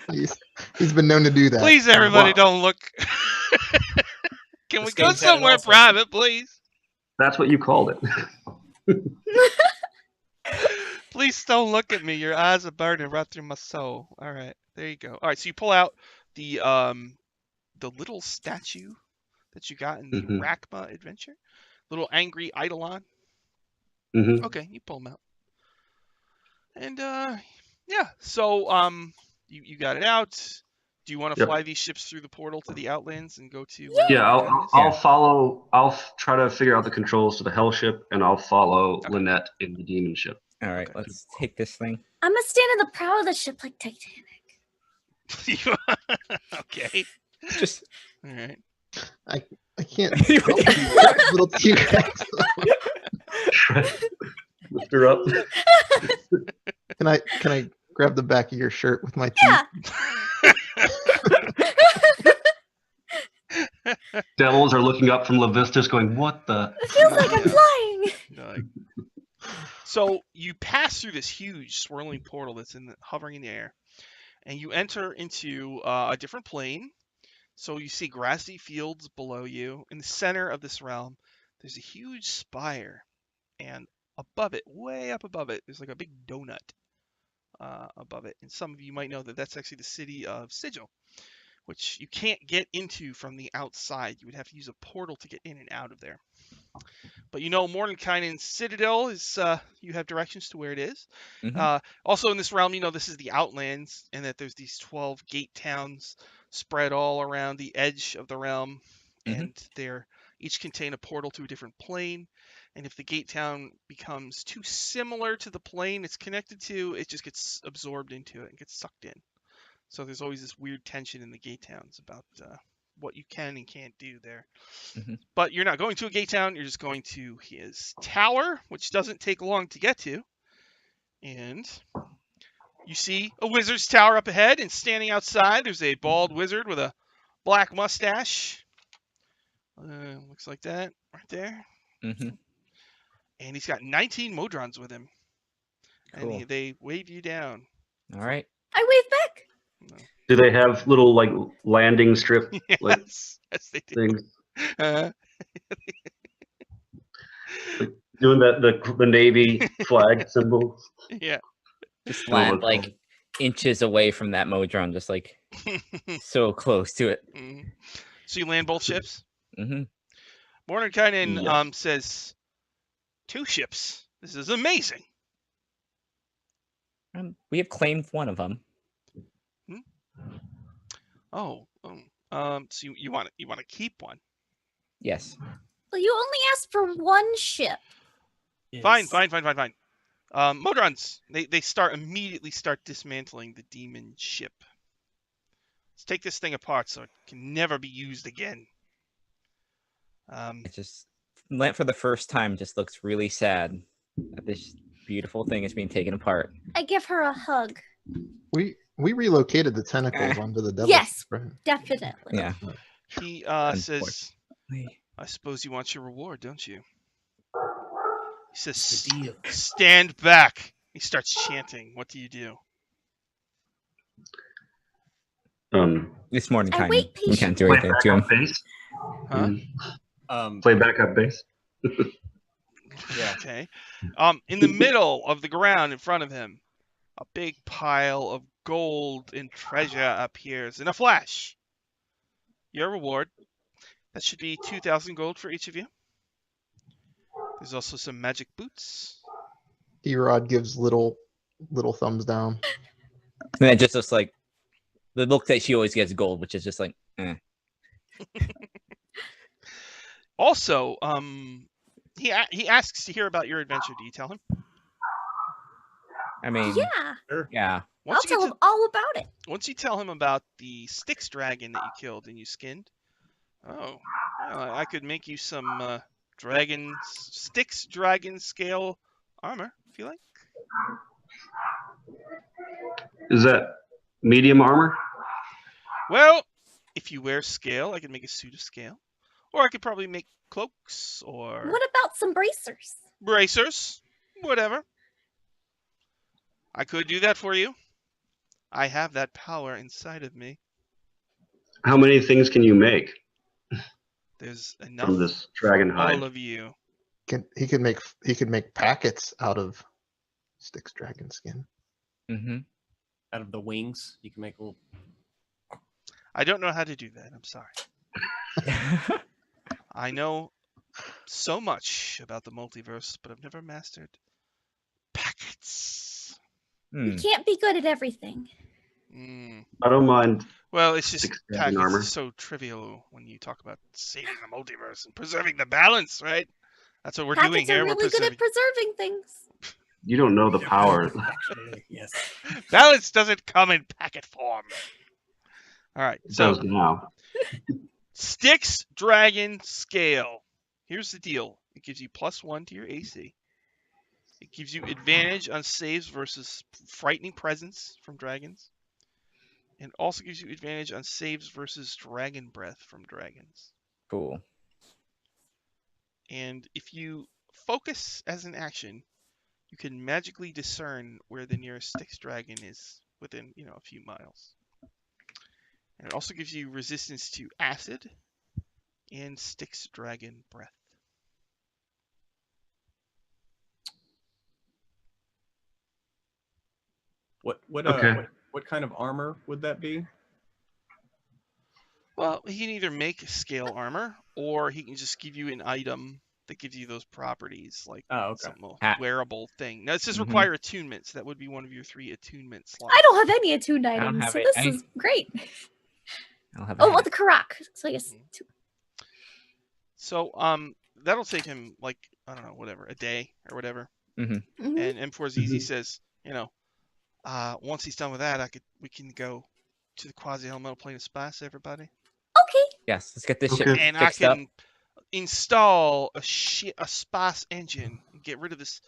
Speaker 4: He's been known to do that.
Speaker 1: Please, everybody,
Speaker 5: What?
Speaker 1: don't look. Can we
Speaker 2: This
Speaker 1: go
Speaker 2: game's had it
Speaker 1: somewhere
Speaker 2: all sorts of-
Speaker 1: private, please?
Speaker 5: That's what you called it.
Speaker 1: Please don't look at me. Your eyes are burning right through my soul. All right, there you go. All right, so you pull out the little statue that you got in the
Speaker 5: Mhm.
Speaker 1: Rakma adventure, little angry Eidolon.
Speaker 5: Mhm.
Speaker 1: Okay, you pull them out, and yeah. So you got it out. Do you want to
Speaker 5: Yep.
Speaker 1: fly these ships through the portal to the Outlands and go to?
Speaker 5: Yeah,
Speaker 1: Madness?
Speaker 5: I'll follow. I'll try to figure out the controls to the Hell ship, and I'll follow
Speaker 1: Okay.
Speaker 5: Lynette in the Demon ship.
Speaker 6: All right,
Speaker 1: Okay.
Speaker 6: let's take this thing.
Speaker 3: I'm gonna stand in the prow of the ship like Titanic.
Speaker 1: Okay.
Speaker 6: Just
Speaker 1: All right.
Speaker 4: I can't help you, little T-Rex.
Speaker 5: Lift her up.
Speaker 4: Can I grab the back of your shirt with my teeth?
Speaker 3: Yeah.
Speaker 5: Devils are looking up from Levistus, going, "What the?"
Speaker 3: It feels like I'm
Speaker 1: Yeah.
Speaker 3: flying.
Speaker 1: So you pass through this huge swirling portal that's hovering in the air, and you enter into a different plane. So you see grassy fields below you. In the center of this realm, there's a huge spire, and above it, way up above it, there's like a big donut above it. And some of you might know that that's actually the city of Sigil, which you can't get into from the outside. You would have to use a portal to get in and out of there. But you know, Mordenkainen's Citadel is, you have directions to where it is.
Speaker 6: Mhm.
Speaker 1: Also in this realm, you know, this is the Outlands, and that there's these 12 gate towns spread all around the edge of the realm,
Speaker 6: Mhm.
Speaker 1: and they're each contain a portal to a different plane. And if the gate town becomes too similar to the plane it's connected to, it just gets absorbed into it and gets sucked in. So there's always this weird tension in the gate towns about what you can and can't do there.
Speaker 6: Mhm.
Speaker 1: But you're not going to a gate town, you're just going to his tower, which doesn't take long to get to. And You see a wizard's tower up ahead, and standing outside, there's a bald wizard with a black mustache. Looks like that right there.
Speaker 6: Mm-hmm.
Speaker 1: And he's got 19 Modrons with him.
Speaker 6: Cool.
Speaker 1: And they wave you down.
Speaker 6: All right.
Speaker 3: I wave back.
Speaker 5: Do they have little like landing strip like
Speaker 1: Yes, they do.
Speaker 5: things?
Speaker 1: Uh,
Speaker 5: Doing the Navy flag symbol.
Speaker 1: yeah.
Speaker 6: Just
Speaker 5: Oh,
Speaker 6: land
Speaker 5: that's
Speaker 6: like
Speaker 5: cool.
Speaker 6: inches away from that Modron, just like so close to it.
Speaker 1: Mhm. So you land both ships?
Speaker 6: Mm-hmm.
Speaker 1: Mordenkainen
Speaker 5: Yes.
Speaker 1: says, 2 ships. This is amazing.
Speaker 6: We have claimed one of them.
Speaker 1: So you want to keep one?
Speaker 6: Yes.
Speaker 3: Well, you only asked for one ship.
Speaker 1: Fine. Modrons, they immediately start dismantling the demon ship. Let's take this thing apart so it can never be used again.
Speaker 6: It just Lent for the first time just looks really sad that this beautiful thing is being taken apart.
Speaker 3: I give her a hug.
Speaker 4: We relocated the tentacles onto the devil.
Speaker 3: Yes.
Speaker 4: Right?
Speaker 3: Definitely.
Speaker 6: Yeah.
Speaker 1: He says, I suppose you want your reward, don't you? He says,
Speaker 2: The deal.
Speaker 1: stand back. He starts chanting. What do you do?
Speaker 6: This morning
Speaker 3: I
Speaker 6: time,
Speaker 3: wait
Speaker 6: we can't do
Speaker 5: Play
Speaker 6: anything to him.
Speaker 5: backup base.
Speaker 1: Huh?
Speaker 5: Play backup base.
Speaker 2: Yeah.
Speaker 1: Okay. In the middle of the ground in front of him, a big pile of gold and treasure appears in a flash. Your reward. That should be 2,000 gold for each of you. There's also some magic boots.
Speaker 4: Erod gives little thumbs down.
Speaker 6: And it just looks like the look that she always gets gold, which is just like, eh.
Speaker 1: Also, he asks to hear about your adventure. Do you tell him?
Speaker 6: I mean,
Speaker 3: Yeah.
Speaker 6: yeah.
Speaker 3: I'll tell him all about it.
Speaker 1: Once you tell him about the Styx dragon that you killed and you skinned, well, I could make you some Styx dragon scale armor, if you like.
Speaker 5: Is that medium armor?
Speaker 1: Well, if you wear scale, I could make a suit of scale. Or I could probably make cloaks or
Speaker 3: What about some bracers?
Speaker 1: bracers, whatever. I could do that for you. I have that power inside of me.
Speaker 5: How many things can you make
Speaker 1: There's enough
Speaker 5: from this dragon
Speaker 1: for
Speaker 5: hide?
Speaker 1: all of you.
Speaker 4: He could make packets out of Styx dragon skin.
Speaker 6: Mm-hmm.
Speaker 2: Out of the wings, you can make a little.
Speaker 1: I don't know how to do that. I'm sorry. I know so much about the multiverse, but I've never mastered packets.
Speaker 3: You can't be good at everything.
Speaker 5: I don't mind.
Speaker 1: Well, it's just
Speaker 5: Styx dragon
Speaker 1: packets
Speaker 5: armor.
Speaker 1: is so trivial when you talk about saving the multiverse and preserving the balance, right? That's what we're doing
Speaker 3: Packets are
Speaker 1: here. We're
Speaker 3: really good
Speaker 1: preserving.
Speaker 3: at preserving things.
Speaker 5: You don't know the power.
Speaker 2: Actually, yes.
Speaker 1: Balance doesn't come in packet form. All right,
Speaker 5: It
Speaker 1: so
Speaker 5: does now.
Speaker 1: Styx Dragon Scale. Here's the deal. It gives you +1 to your AC. It gives you advantage on saves versus frightening presence from dragons. And also gives you advantage on saves versus dragon breath from dragons.
Speaker 6: Cool.
Speaker 1: And if you focus as an action, you can magically discern where the nearest Styx dragon is within, a few miles. And it also gives you resistance to acid and Styx dragon breath.
Speaker 2: What kind of armor would that be?
Speaker 1: Well, he can either make scale armor, or he can just give you an item that gives you those properties, like some wearable thing. Now, it says require attunement, so that would be one of your 3 attunement slots.
Speaker 3: I don't have any attuned
Speaker 6: I don't
Speaker 3: items,
Speaker 6: have
Speaker 3: so
Speaker 6: it.
Speaker 3: this is great.
Speaker 6: I don't have
Speaker 3: Oh, well, the Karak. So I guess 2.
Speaker 1: So, that'll take him, like, I don't know, whatever, a day or whatever.
Speaker 6: Mm-hmm.
Speaker 3: Mhm.
Speaker 1: And M4ZZ says, once he's done with that, we can go to the quasi-elemental plane of space, everybody.
Speaker 3: Okay.
Speaker 6: Yes, let's get this shit
Speaker 5: Okay.
Speaker 1: And I
Speaker 6: fixed up.
Speaker 1: can install a space engine and get rid of this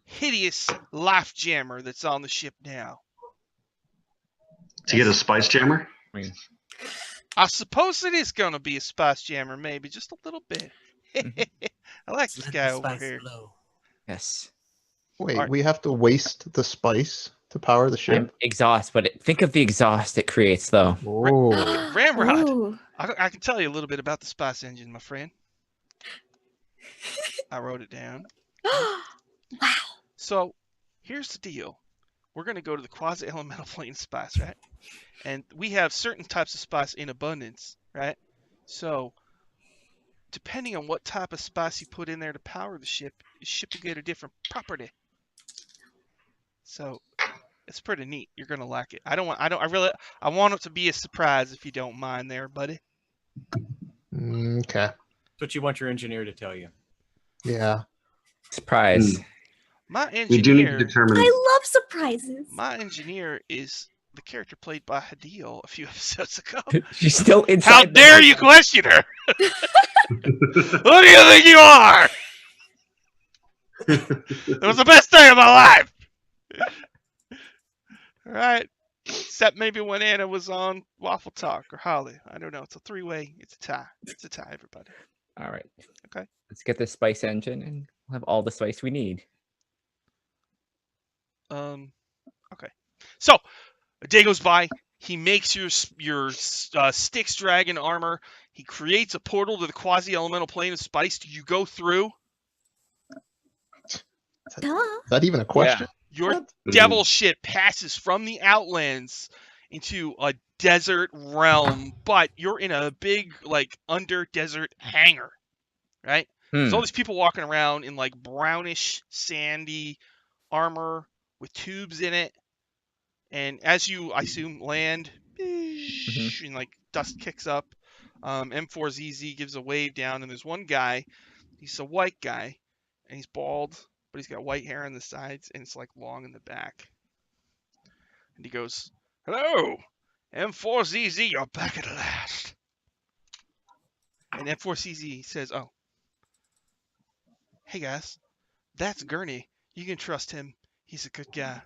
Speaker 1: hideous life jammer that's on the ship now.
Speaker 5: To get a spice jammer?
Speaker 6: I mean,
Speaker 1: I suppose it is gonna be a spice jammer, maybe just a little bit. I like this guy over here.
Speaker 6: yes.
Speaker 4: Wait,
Speaker 1: Alright.
Speaker 4: we have to waste the spice to power the
Speaker 6: I'm
Speaker 4: ship?
Speaker 6: exhaust, but think of the exhaust it creates, though.
Speaker 4: Oh.
Speaker 1: Ramrod,
Speaker 3: Ooh.
Speaker 1: I can tell you a little bit about the spice engine, my friend. I wrote it down.
Speaker 3: Wow.
Speaker 1: So, here's the deal. We're going to go to the quasi-elemental plane of spice, right? And we have certain types of spice in abundance, right? So, depending on what type of spice you put in there to power the ship will get a different property. So, it's pretty neat. You're going to like it. I want it to be a surprise if you don't mind there, buddy.
Speaker 4: Okay.
Speaker 2: That's what you want your engineer to tell you.
Speaker 4: Yeah.
Speaker 6: Surprise.
Speaker 1: My
Speaker 5: We do need to
Speaker 1: engineer,
Speaker 5: determine.
Speaker 3: I love surprises.
Speaker 1: my engineer is the character played by Hadil a few episodes ago.
Speaker 6: She's still inside.
Speaker 1: How
Speaker 6: the
Speaker 1: dare you
Speaker 6: hotel.
Speaker 1: question her? Who do you think you are? It was the best day of my life. All right. Except maybe when Anna was on Waffle Talk or Holly. I don't know. It's a three-way. It's a tie. It's a tie, everybody.
Speaker 6: All right.
Speaker 1: Okay.
Speaker 6: Let's get this spice engine, and we'll have all the spice we need.
Speaker 1: Okay. So a day goes by. He makes your Styx dragon armor. He creates a portal to the quasi-elemental plane of spice. Do you go through?
Speaker 3: Duh.
Speaker 4: Is that even a question?
Speaker 1: Your
Speaker 4: What?
Speaker 1: devil ship passes from the Outlands into a desert realm, but you're in a big, like, under desert hangar, right? There's all these people walking around in, like, brownish, sandy armor with tubes in it. And as you, I assume, land, and, like, dust kicks up, M4ZZ gives a wave down, and there's one guy. He's a white guy, and he's bald, but he's got white hair on the sides, and it's, like, long in the back. And he goes, "Hello, M4ZZ, you're back at last." And M4ZZ says, "Oh, hey guys, that's Gurney. You can trust him. He's a good guy.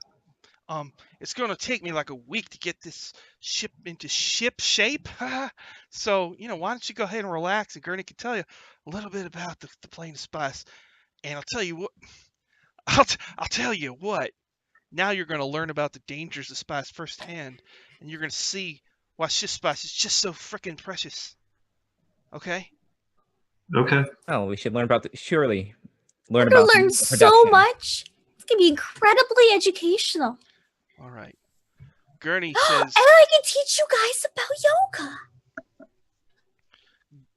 Speaker 1: It's gonna take me like a week to get this ship into ship shape. So, why don't you go ahead and relax, and Gurney can tell you a little bit about the plane of spice. And I'll tell you what, I'll tell you what. Now you're gonna learn about the dangers of spice firsthand, and you're gonna see why ship spice is just so freaking precious. Okay?
Speaker 5: Okay.
Speaker 6: Oh, we should learn about the. Surely,
Speaker 3: We're
Speaker 6: learn
Speaker 3: gonna
Speaker 6: about
Speaker 3: learn
Speaker 6: the
Speaker 3: so
Speaker 6: production.
Speaker 3: much. It's gonna be incredibly educational.
Speaker 1: All right. Gurney
Speaker 3: And
Speaker 1: says.
Speaker 3: I can teach you guys about yoga.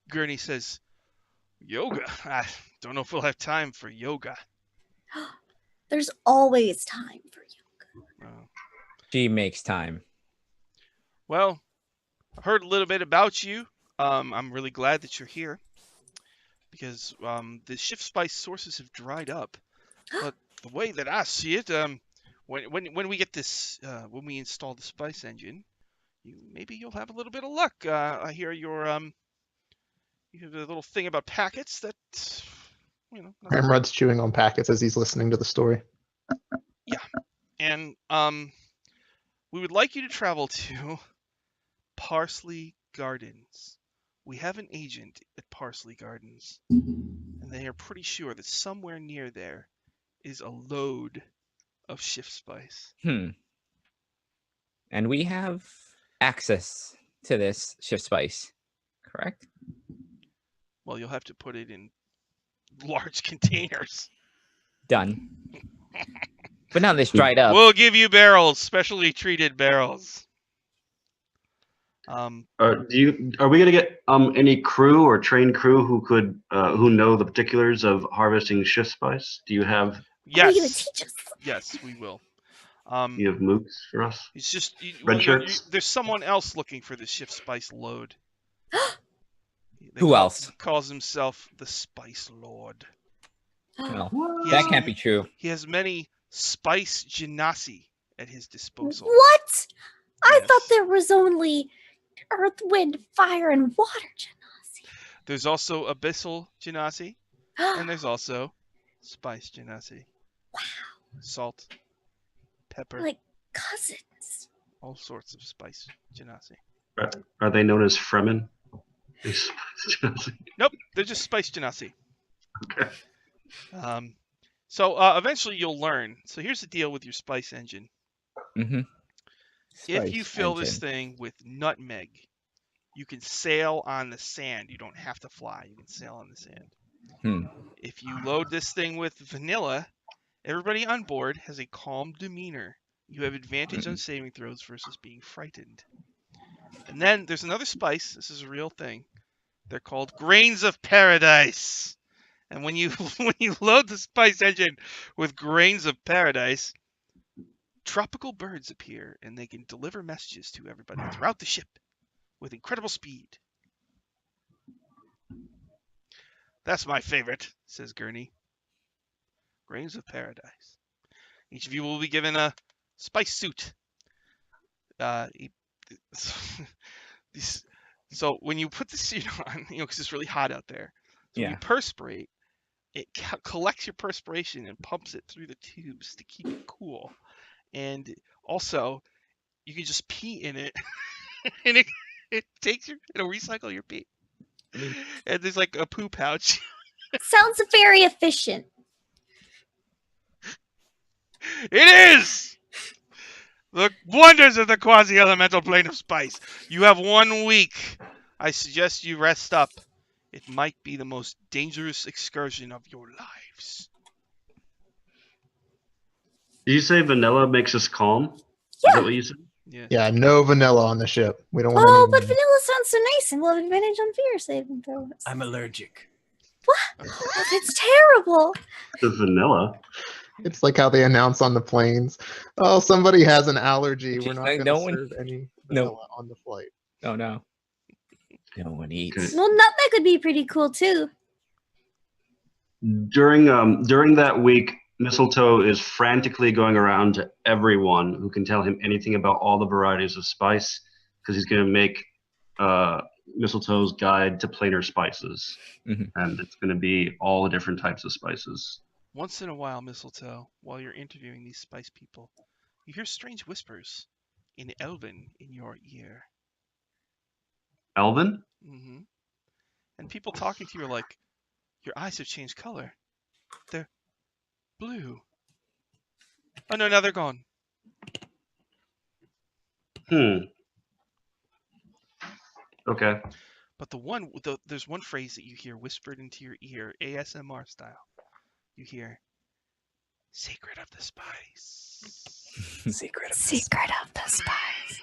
Speaker 1: Gurney says, "Yoga? I don't know if we'll have time for yoga."
Speaker 3: There's always time for yoga.
Speaker 6: She makes time.
Speaker 1: Well, I've heard a little bit about you. I'm really glad that you're here because the shift spice sources have dried up. But the way that I see it, when we get this, when we install the spice engine, maybe you'll have a little bit of luck. I hear you have a little thing about packets that, nothing-
Speaker 4: Ramrod's chewing on packets as he's listening to the story.
Speaker 1: and we would like you to travel to Parsley Gardens. We have an agent at Parsley Gardens, and they are pretty sure that somewhere near there is a load of shift spice.
Speaker 6: And we have access to this shift spice, correct?
Speaker 1: Well, you'll have to put it in large containers.
Speaker 6: Done. But now this dried up.
Speaker 1: We'll give you barrels, specially treated barrels.
Speaker 5: Are we gonna get any crew or trained crew who know the particulars of harvesting shift spice? Do you have?
Speaker 3: Are you gonna
Speaker 1: Yes,
Speaker 3: teach us?
Speaker 1: yes, we will.
Speaker 5: You have mooks for us?
Speaker 1: It's just
Speaker 5: Red shirts?
Speaker 1: there's someone else looking for the shift spice load.
Speaker 6: Who else?
Speaker 1: He calls himself the Spice Lord.
Speaker 6: No,
Speaker 1: He
Speaker 6: that
Speaker 1: has-
Speaker 6: can't be true.
Speaker 1: He has many spice genasi at his disposal.
Speaker 3: What? I
Speaker 1: Yes.
Speaker 3: thought there was only earth, wind, fire, and water genasi.
Speaker 1: There's also abyssal genasi, and there's also spice genasi.
Speaker 3: Wow.
Speaker 1: Salt, pepper.
Speaker 3: Like cousins.
Speaker 1: All sorts of spice genasi.
Speaker 5: Are they known as Fremen?
Speaker 1: Nope, they're just spice genasi.
Speaker 5: Okay.
Speaker 1: So eventually you'll learn. So here's the deal with your spice engine.
Speaker 6: Mm-hmm.
Speaker 1: If you fill this thing with nutmeg, you can sail on the sand. You don't have to fly. You can sail on the sand. If you load this thing with vanilla, everybody on board has a calm demeanor. You have advantage on saving throws versus being frightened. And then there's another spice. This is a real thing. They're called grains of paradise. And when you load the spice engine with grains of paradise, tropical birds appear and they can deliver messages to everybody throughout the ship with incredible speed. That's my favorite, says Gurney. Grains of paradise. Each of you will be given a spice suit. So when you put the suit on, because it's really hot out there, so when you perspirate, it collects your perspiration and pumps it through the tubes to keep it cool. And also, you can just pee in it, and it takes it'll recycle your pee. And there's like a poo pouch.
Speaker 3: Sounds very efficient.
Speaker 1: It is! The wonders of the quasi-elemental plane of spice. You have 1 week. I suggest you rest up. It might be the most dangerous excursion of your lives.
Speaker 5: Did you say vanilla makes us calm?
Speaker 3: Yeah.
Speaker 5: Is that what you said?
Speaker 4: Yeah, no vanilla on the ship. We don't want
Speaker 3: Oh,
Speaker 4: any
Speaker 3: but vanilla sounds so nice, and we'll have advantage on fear saving throws.
Speaker 2: I'm allergic.
Speaker 3: What? That's terrible.
Speaker 5: The vanilla?
Speaker 4: It's like how they announce on the planes. Oh, somebody has an allergy. We're not going to serve any vanilla on the flight.
Speaker 6: Oh, no. No one eats.
Speaker 3: Well, nutmeg would be pretty cool, too.
Speaker 5: During that week, Mistletoe is frantically going around to everyone who can tell him anything about all the varieties of spice, because he's going to make Mistletoe's Guide to Plainer Spices. And it's going to be all the different types of spices.
Speaker 1: Once in a while, Mistletoe, while you're interviewing these spice people, you hear strange whispers in Elven in your ear.
Speaker 5: Elven?
Speaker 1: Mm-hmm. And people talking to you are like, your eyes have changed color. They're blue. Oh no, now they're gone.
Speaker 5: Okay.
Speaker 1: But there's one phrase that you hear whispered into your ear, ASMR style. You hear, "Secret of the spice."
Speaker 3: Secret of the spice.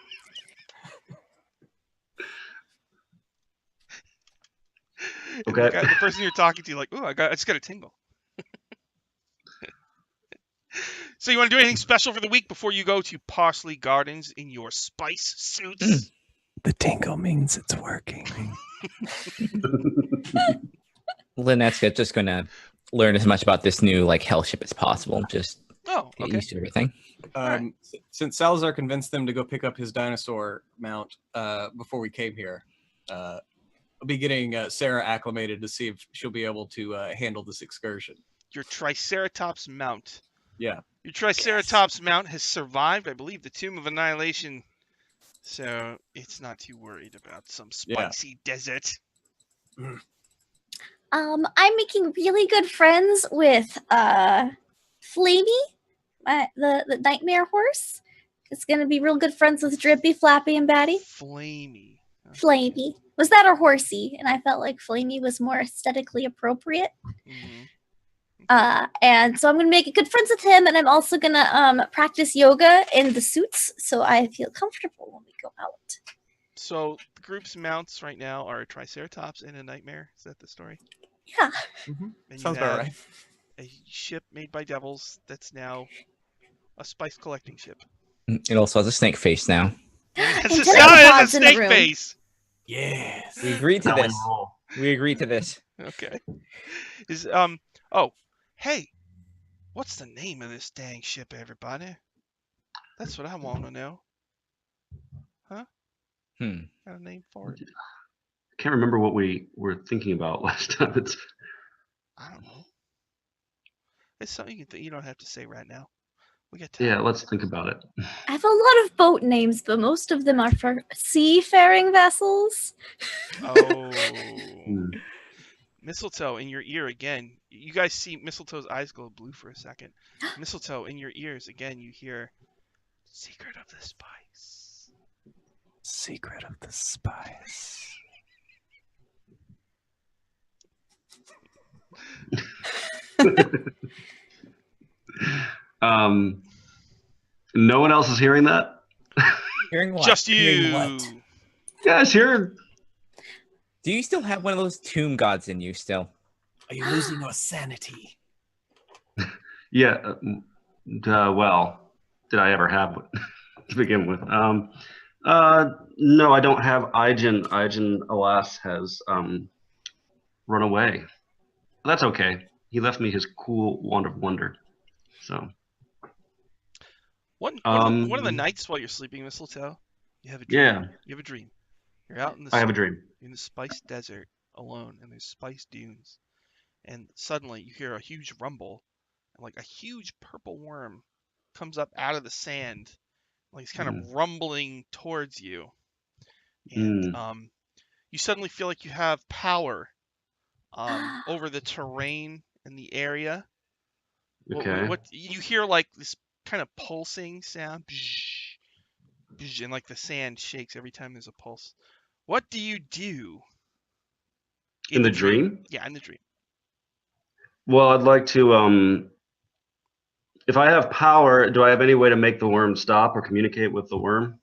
Speaker 5: Okay.
Speaker 1: The person you're talking to, like, ooh, I just got a tingle. So you want to do anything special for the week before you go to Parsley Gardens in your spice suits?
Speaker 2: The tingle means it's working.
Speaker 6: Lynette's just going to learn as much about this new hell ship as possible. Just get used to everything.
Speaker 2: Right. Since Salazar convinced them to go pick up his dinosaur mount before we came here, I'll be getting Sarah acclimated to see if she'll be able to handle this excursion.
Speaker 1: Your Triceratops mount.
Speaker 2: Yeah.
Speaker 1: Your Triceratops mount has survived, I believe, the Tomb of Annihilation. So it's not too worried about some spicy desert.
Speaker 3: I'm making really good friends with Flavey, the nightmare horse. It's gonna be real good friends with Drippy, Flappy, and Batty.
Speaker 1: Flamey. Okay.
Speaker 3: Flamey. Was that or Horsey? And I felt like Flamey was more aesthetically appropriate. And so I'm gonna make good friends with him, and I'm also gonna practice yoga in the suits, so I feel comfortable when we go out.
Speaker 1: So the group's mounts right now are a Triceratops and a Nightmare. Is that the story?
Speaker 3: Yeah.
Speaker 1: And
Speaker 2: sounds about right.
Speaker 1: A ship made by devils that's now a spice collecting ship.
Speaker 6: It also has a snake face now.
Speaker 1: It's a snake face.
Speaker 2: Yes.
Speaker 6: We agreed to this. We agreed to this.
Speaker 1: Okay. Hey, what's the name of this dang ship, everybody? That's what I want to know. Huh? Got a name for it?
Speaker 5: I can't remember what we were thinking about last time.
Speaker 1: I don't know. It's something you don't have to say right now. We got time.
Speaker 5: Yeah, let's think about it.
Speaker 3: I have a lot of boat names, but most of them are for seafaring vessels.
Speaker 1: Oh.
Speaker 5: Hmm.
Speaker 1: Mistletoe in your ear again. You guys see Mistletoe's eyes go blue for a second. Mistletoe in your ears again. You hear "Secret of the Spice."
Speaker 7: Secret of the Spice.
Speaker 5: No one else is hearing that?
Speaker 6: Hearing what?
Speaker 1: Just
Speaker 7: Hearing
Speaker 1: you.
Speaker 7: what?
Speaker 5: You guys hear?
Speaker 6: Do you still have one of those tomb gods in you still?
Speaker 7: Are you losing your sanity?
Speaker 5: Yeah. Well, did I ever have one to begin with? No, I don't have Aigen. Aigen, alas, has run away. That's okay. He left me his cool wand of wonder. So.
Speaker 1: One of the nights while you're sleeping, Mistletoe, you have a dream.
Speaker 5: Yeah.
Speaker 1: You have a dream. You're out in the
Speaker 5: I have a dream.
Speaker 1: in the spice desert alone, and there's spice dunes, and suddenly you hear a huge rumble, and like a huge purple worm comes up out of the sand, like it's kind of rumbling towards you, and you suddenly feel like you have power over the terrain in the area.
Speaker 5: Okay.
Speaker 1: What you hear, like this kind of pulsing sound, and like the sand shakes every time there's a pulse. What do you do?
Speaker 5: In the dream?
Speaker 1: Yeah, in the dream.
Speaker 5: Well, I'd like to, if I have power, do I have any way to make the worm stop or communicate with the worm?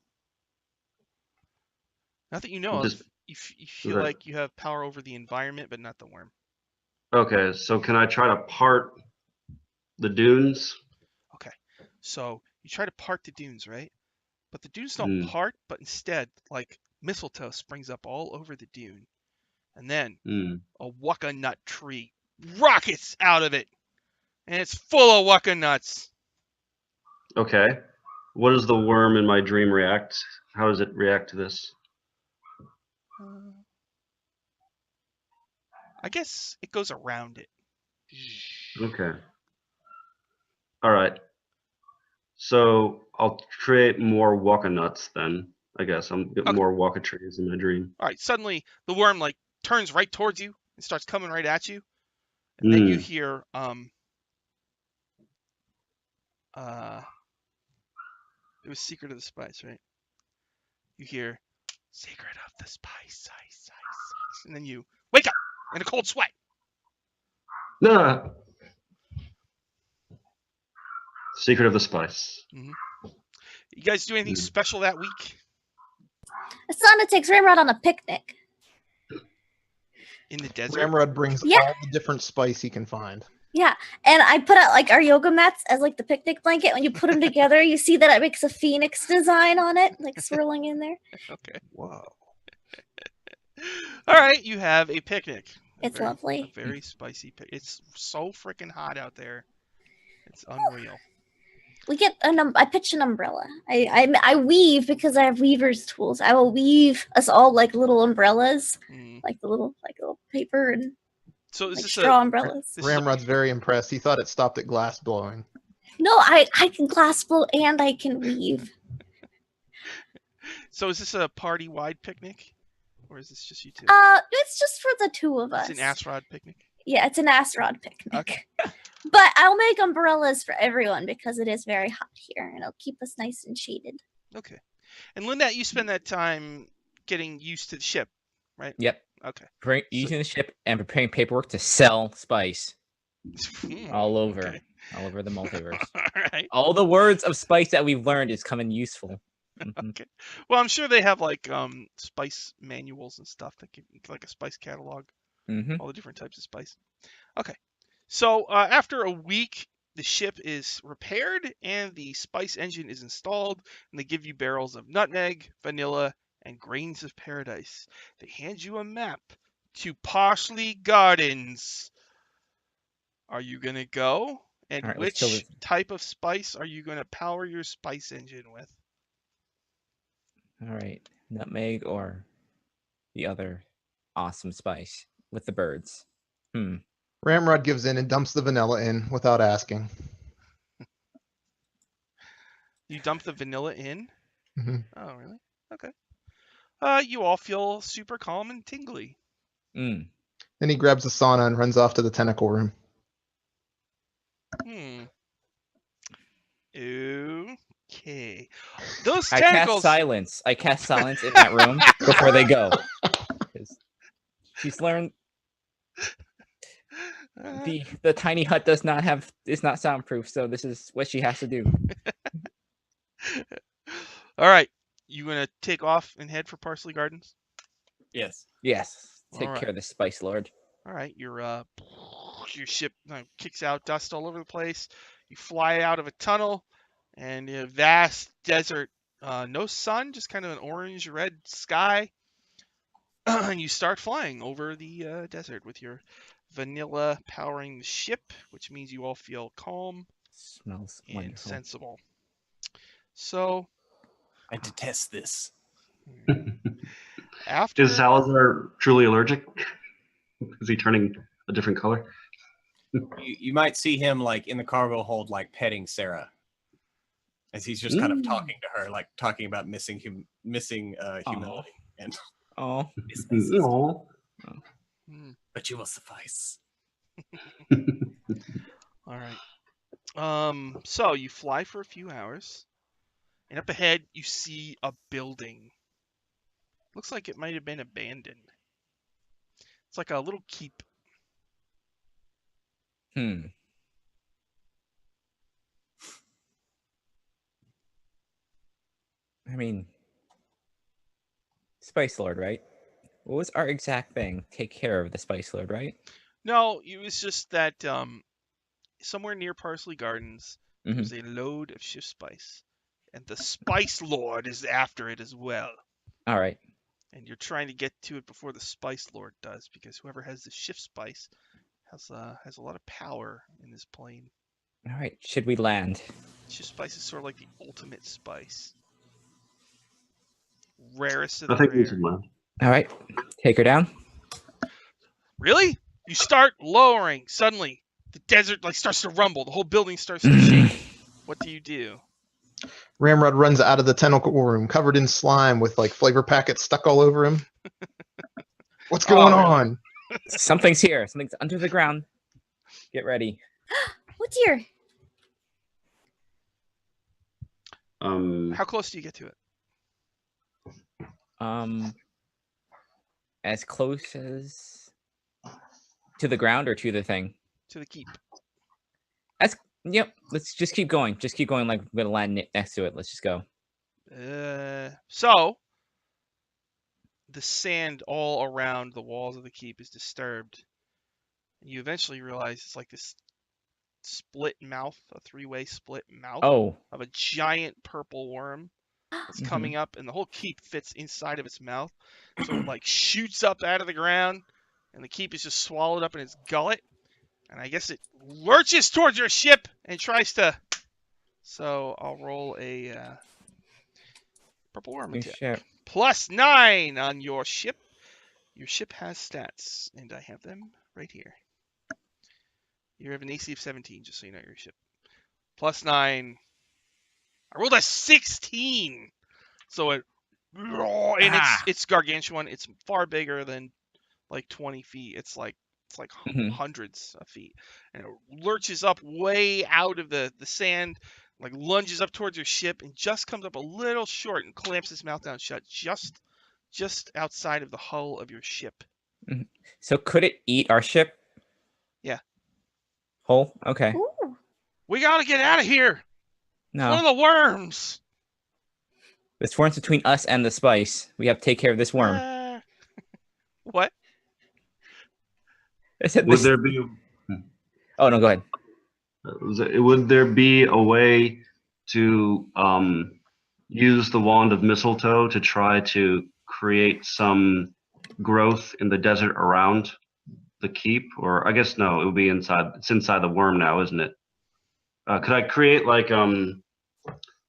Speaker 1: Not that you know
Speaker 5: Just-
Speaker 1: of. You feel
Speaker 5: that-
Speaker 1: like you have power over the environment, but not the worm.
Speaker 5: Okay, so can I try to part the dunes?
Speaker 1: Okay, so you try to part the dunes, right? But the dunes don't part, but instead, like mistletoe springs up all over the dune, and then a waka nut tree rockets out of it, and it's full of waka nuts.
Speaker 5: Okay. What does the worm in my dream react? How does it react to this?
Speaker 1: I guess it goes around it.
Speaker 5: Okay. All right. So I'll create more waka nuts then. I guess I'm getting more waka trees in my dream.
Speaker 1: All right. Suddenly, the worm like turns right towards you and starts coming right at you, and then you hear it was Secret of the Spice, right? You hear Secret of the Spice, and then you wake up in a cold sweat.
Speaker 5: No. Secret of the Spice.
Speaker 1: You guys do anything special that week?
Speaker 3: Asana takes Ramrod on a picnic.
Speaker 1: In the desert?
Speaker 4: Ramrod brings
Speaker 3: Yeah.
Speaker 4: all the different spice he can find.
Speaker 3: Yeah, and I put out like our yoga mats as like the picnic blanket. When you put them together, you see that it makes a phoenix design on it, like swirling in there.
Speaker 1: Okay.
Speaker 4: Whoa.
Speaker 1: All right, you have a picnic.
Speaker 3: It's lovely.
Speaker 1: A very spicy picnic. It's so freaking hot out there. It's unreal.
Speaker 3: We get I pitch an umbrella. I weave because I have weaver's tools. I will weave us all like little umbrellas, like the little paper and
Speaker 1: so is
Speaker 3: like
Speaker 1: this
Speaker 3: straw umbrellas.
Speaker 4: Ramrod's very impressed. He thought it stopped at glass blowing.
Speaker 3: No, I can glass blow and I can weave.
Speaker 1: So is this a party-wide picnic, or is this just you two?
Speaker 3: It's just for the two of us.
Speaker 1: It's an Asrod picnic.
Speaker 3: Yeah, it's an Asrod picnic.
Speaker 1: Okay.
Speaker 3: But I'll make umbrellas for everyone because it is very hot here and it'll keep us nice and shaded.
Speaker 1: Okay. And Lynette, you spend that time getting used to the ship, right?
Speaker 6: Yep.
Speaker 1: Okay.
Speaker 6: Using the ship and preparing paperwork to sell spice all over the multiverse.
Speaker 1: All right.
Speaker 6: All the words of spice that we've learned is coming useful.
Speaker 1: Okay. Well, I'm sure they have like spice manuals and stuff that give like a spice catalog, all the different types of spice. Okay. So after a week, the ship is repaired and the spice engine is installed, and they give you barrels of nutmeg, vanilla, and grains of paradise. They hand you a map to Parsley Gardens. Are you gonna go? And
Speaker 6: right,
Speaker 1: which type of spice are you gonna power your spice engine with?
Speaker 6: All right, nutmeg or the other awesome spice with the birds.
Speaker 4: Ramrod gives in and dumps the vanilla in without asking.
Speaker 1: You dump the vanilla in?
Speaker 4: Mhm.
Speaker 1: Oh, really? Okay. You all feel super calm and tingly.
Speaker 6: Mm.
Speaker 4: Then he grabs the sauna and runs off to the tentacle room.
Speaker 1: Okay. Those
Speaker 6: I cast
Speaker 1: tentacles.
Speaker 6: silence. I cast silence in that room before they go. 'Cause she's learned the tiny hut is not soundproof, so this is what she has to do.
Speaker 1: All right. You gonna take off and head for Parsley Gardens?
Speaker 2: Yes.
Speaker 6: Yes. Take
Speaker 1: Alright.
Speaker 6: care of the Spice Lord.
Speaker 1: All right. Your ship kicks out dust all over the place. You fly out of a tunnel, and a vast desert. No sun, just kind of an orange-red sky. And you start flying over the desert with your vanilla powering the ship, which means you all feel calm
Speaker 6: Smells
Speaker 1: and
Speaker 6: wonderful.
Speaker 1: sensible. So
Speaker 2: I detest this.
Speaker 1: after
Speaker 5: Is Salazar truly allergic? Is he turning a different color?
Speaker 2: You might see him like in the cargo hold, like petting Sarah, as he's just kind of talking to her, like talking about missing humility. And
Speaker 6: Oh.
Speaker 2: it's my sister,
Speaker 5: No.
Speaker 2: but you will suffice.
Speaker 1: all right. So you fly for a few hours, and up ahead you see a building. Looks like it might have been abandoned. It's like a little keep.
Speaker 6: I mean, Spice Lord, right? What was our exact thing? Take care of the Spice Lord, right?
Speaker 1: No, it was just that somewhere near Parsley Gardens,
Speaker 6: Mhm.
Speaker 1: there's a load of shift spice, and the Spice Lord is after it as well.
Speaker 6: All right.
Speaker 1: And you're trying to get to it before the Spice Lord does, because whoever has the shift spice has a lot of power in this plane.
Speaker 6: All right. Should we land?
Speaker 1: Shift spice is sort of like the ultimate spice, rarest of
Speaker 5: I
Speaker 1: the
Speaker 5: think we
Speaker 1: rare.
Speaker 5: should land.
Speaker 6: All right. Take her down.
Speaker 1: Really? You start lowering. Suddenly, the desert starts to rumble. The whole building starts to shake. What do you do?
Speaker 4: Ramrod runs out of the tentacle room covered in slime with like flavor packets stuck all over him. What's going
Speaker 1: Oh, really?
Speaker 4: on?
Speaker 6: Something's here. Something's under the ground. Get ready.
Speaker 3: Oh dear.
Speaker 1: How close do you get to it?
Speaker 6: As close as to the ground or to the thing?
Speaker 1: To the keep.
Speaker 6: Yep. Let's just keep going. Just keep going. Like we're gonna land next to it. Let's just go.
Speaker 1: So the sand all around the walls of the keep is disturbed, and you eventually realize it's like this split mouth, a three-way split mouth
Speaker 6: Oh.
Speaker 1: of a giant purple worm that's coming up, and the whole keep fits inside of its mouth. So it shoots up out of the ground, and the keep is just swallowed up in its gullet. And I guess it lurches towards your ship and tries to. So I'll roll a purple worm attack.
Speaker 6: Ship.
Speaker 1: +9 on your ship. Your ship has stats, and I have them right here. You have an AC of 17, just so you know your ship. +9. I rolled a 16. So it, and it's gargantuan. It's far bigger than 20 feet. It's like hundreds of feet, and it lurches up way out of the sand, lunges up towards your ship, and just comes up a little short and clamps its mouth down shut just outside of the hull of your ship.
Speaker 6: So could it eat our ship?
Speaker 1: Yeah.
Speaker 6: Hull? Okay.
Speaker 3: Ooh.
Speaker 1: We gotta get out of here.
Speaker 6: No.
Speaker 1: One of the worms.
Speaker 6: This worm's between us and the spice. We have to take care of this worm.
Speaker 1: What?
Speaker 6: I said
Speaker 5: Would
Speaker 6: this...
Speaker 5: there be?
Speaker 6: Oh no, go ahead.
Speaker 5: Would there be a way to use the wand of mistletoe to try to create some growth in the desert around the keep? Or I guess no, it would be inside. It's inside the worm now, isn't it? Could I create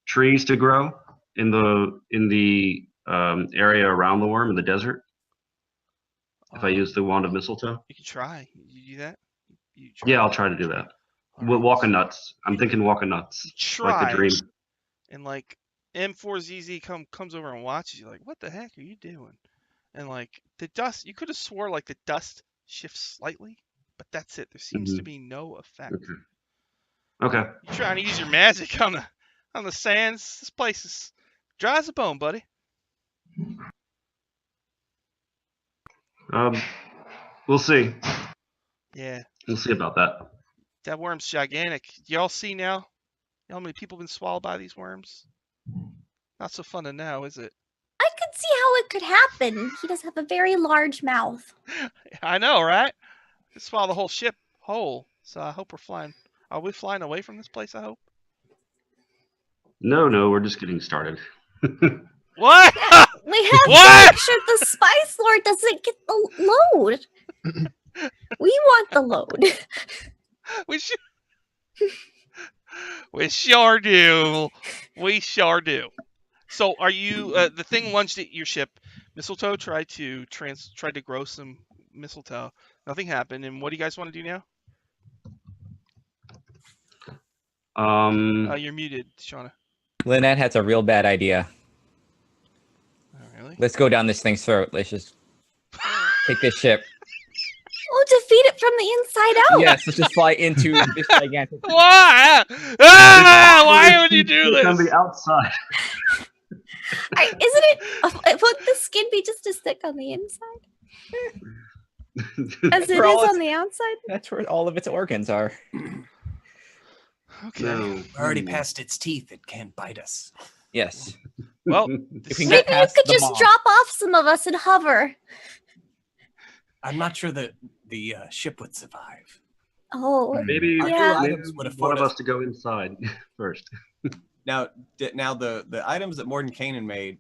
Speaker 5: trees to grow in the area around the worm in the desert? If I use the wand of mistletoe?
Speaker 1: You can try. You do that?
Speaker 5: Yeah, I'll try to do that.
Speaker 1: All right.
Speaker 5: Walking nuts. I'm thinking walking nuts.
Speaker 1: Try.
Speaker 5: Like the dream.
Speaker 1: and like M4ZZ comes over and watches you, like, what the heck are you doing? And like the dust, you could have swore like the dust shifts slightly, but that's it. There seems to be no effect.
Speaker 5: Okay.
Speaker 1: You're trying to use your magic on the sands. This place is dry as a bone, buddy.
Speaker 5: We'll see.
Speaker 1: Yeah,
Speaker 5: We'll see about that.
Speaker 1: that worm's gigantic. Y'all see now? You know how many people have been swallowed by these worms? Not so fun to know, is it?
Speaker 3: I could see how it could happen. He does have a very large mouth.
Speaker 1: I know, right? Could swallow the whole ship whole. So I hope we're flying. Are we flying away from this place? I hope.
Speaker 5: No, we're just getting started.
Speaker 1: What?
Speaker 3: We have
Speaker 1: What?
Speaker 3: to make sure the Spice Lord doesn't get the load. We want the load.
Speaker 1: We should. We sure do. We sure do. So, are you? The thing lunged at your ship. Mistletoe tried to grow some mistletoe. Nothing happened. And what do you guys want to do now? You're muted, Shauna.
Speaker 6: Lynette has a real bad idea.
Speaker 1: Oh, really?
Speaker 6: Let's go down this thing's throat. Let's just take this ship.
Speaker 3: We'll defeat it from the inside out.
Speaker 6: Yes, let's just fly into this gigantic.
Speaker 1: Why? Why would you do this?
Speaker 5: On the outside.
Speaker 3: Isn't it? Would the skin be just as thick on the inside as it
Speaker 6: For all
Speaker 3: is
Speaker 6: its-
Speaker 3: on the outside?
Speaker 6: That's where all of its organs are.
Speaker 1: Okay.
Speaker 5: No.
Speaker 7: We're already past its teeth. It can't bite us.
Speaker 6: Yes.
Speaker 1: Well,
Speaker 6: If we can
Speaker 3: Maybe
Speaker 6: get
Speaker 3: you
Speaker 6: past
Speaker 3: could
Speaker 6: the
Speaker 3: just
Speaker 6: mob.
Speaker 3: drop off some of us and hover.
Speaker 7: I'm not sure that the ship would survive.
Speaker 3: Oh,
Speaker 5: Maybe,
Speaker 3: Yeah.
Speaker 5: maybe
Speaker 7: Items would
Speaker 5: one
Speaker 7: afford
Speaker 5: of
Speaker 7: us-
Speaker 5: us to go inside first.
Speaker 2: Now the items that Morden Kanan made,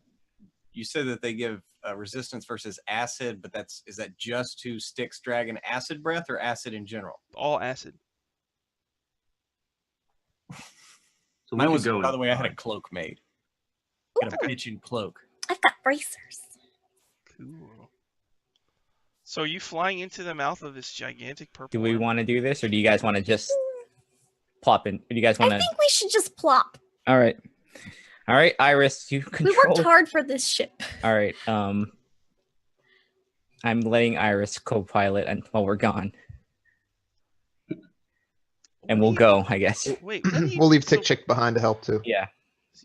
Speaker 2: you said that they give resistance versus acid, but is that just to Styx Dragon acid breath or acid in general?
Speaker 1: all acid.
Speaker 5: So we
Speaker 2: Mine
Speaker 5: could
Speaker 2: was,
Speaker 5: go
Speaker 2: by the way, I had a
Speaker 5: inside.
Speaker 2: cloak made. Got a bitchin' cloak.
Speaker 3: I've got bracers.
Speaker 1: Cool. So are you flying into the mouth of this gigantic purple
Speaker 6: Do we
Speaker 1: worm?
Speaker 6: want to do this, or do you guys want to just plop in? Or do you guys want
Speaker 3: I
Speaker 6: to?
Speaker 3: think we should just plop.
Speaker 6: All right, Iris, you
Speaker 3: We
Speaker 6: control.
Speaker 3: worked hard for this ship.
Speaker 6: All right, I'm letting Iris co-pilot while we're gone, and we'll go. I guess.
Speaker 1: Wait, what do you,
Speaker 4: We'll leave
Speaker 1: so
Speaker 4: Tick Chick behind to help too.
Speaker 6: Yeah.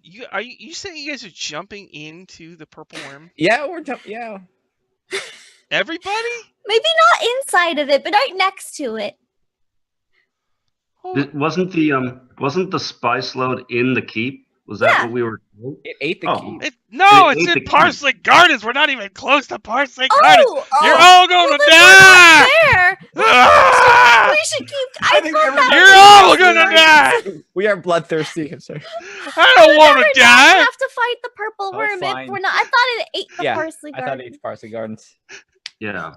Speaker 1: you saying you guys are jumping into the purple worm?
Speaker 6: Yeah, we're yeah.
Speaker 1: Everybody?
Speaker 3: Maybe not inside of it, but right next to it.
Speaker 1: Holy-
Speaker 5: Wasn't the spice load in the keep? Was that
Speaker 3: Yeah.
Speaker 5: what we were told?
Speaker 6: It ate the
Speaker 5: Oh.
Speaker 6: key.
Speaker 1: No,
Speaker 5: They
Speaker 1: it's
Speaker 5: ate
Speaker 1: in
Speaker 5: the key.
Speaker 1: Parsley Gardens. We're not even close to Parsley Gardens.
Speaker 3: Oh,
Speaker 1: You're all going
Speaker 3: well,
Speaker 1: to
Speaker 3: then
Speaker 1: die.
Speaker 3: we're not there.
Speaker 1: Ah!
Speaker 3: We should keep.
Speaker 2: I
Speaker 3: I
Speaker 2: think
Speaker 3: thought that
Speaker 1: You're
Speaker 3: was
Speaker 1: all gonna die.
Speaker 6: We are bloodthirsty. I'm sorry.
Speaker 1: I don't want
Speaker 3: We're
Speaker 1: to
Speaker 3: not
Speaker 1: die.
Speaker 3: have to fight the purple
Speaker 6: Oh,
Speaker 3: worm
Speaker 6: fine.
Speaker 3: if we're not. I thought it ate the
Speaker 6: Yeah,
Speaker 3: parsley
Speaker 6: I thought
Speaker 3: garden.
Speaker 6: it ate Parsley Gardens.
Speaker 5: Yeah.
Speaker 3: Well,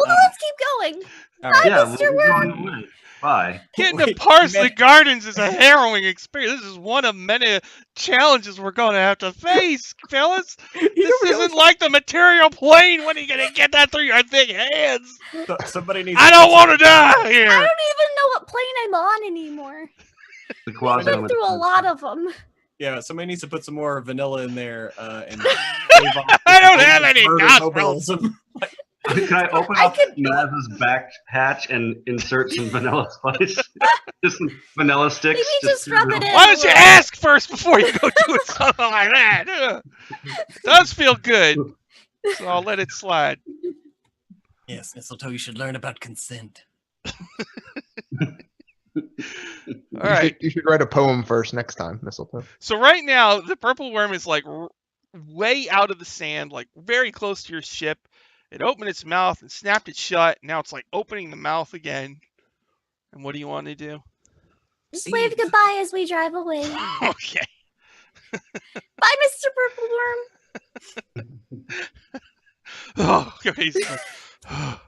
Speaker 3: then let's keep going.
Speaker 6: All right.
Speaker 5: Yeah,
Speaker 3: Mr.
Speaker 5: we're
Speaker 3: Worm.
Speaker 5: going away. Bye.
Speaker 1: Getting to
Speaker 2: Wait,
Speaker 1: Parsley
Speaker 2: man.
Speaker 1: Gardens is a harrowing experience. This is one of many challenges we're going to have to face, fellas. This isn't like the material plane. When are you going to get that through your thick hands?
Speaker 2: Somebody needs.
Speaker 1: I don't want to die here.
Speaker 3: I don't even know what plane I'm on anymore.
Speaker 5: The
Speaker 3: I've
Speaker 5: quasi.
Speaker 3: been through a lot of them.
Speaker 2: Yeah, somebody needs to put some more vanilla in there. And
Speaker 1: I don't have any nostrils.
Speaker 5: Can I open
Speaker 3: I
Speaker 5: up
Speaker 3: could-
Speaker 5: Maz's back hatch and insert some vanilla spice? Just some vanilla sticks.
Speaker 3: Maybe just rub it in.
Speaker 1: Why don't you ask first before you go doing something like that? Does feel good, so I'll let it slide.
Speaker 7: Yes, Mistletoe, you should learn about consent.
Speaker 1: All right.
Speaker 4: You should write a poem first next time, Mistletoe.
Speaker 1: So right now, the purple worm is like way out of the sand, like very close to your ship. It opened its mouth and snapped it shut. Now it's like opening the mouth again. And what do you want to do?
Speaker 3: Just wave goodbye as we drive away.
Speaker 1: Okay.
Speaker 3: Bye, Mr. Purple Worm.
Speaker 1: Oh, crazy. Oh,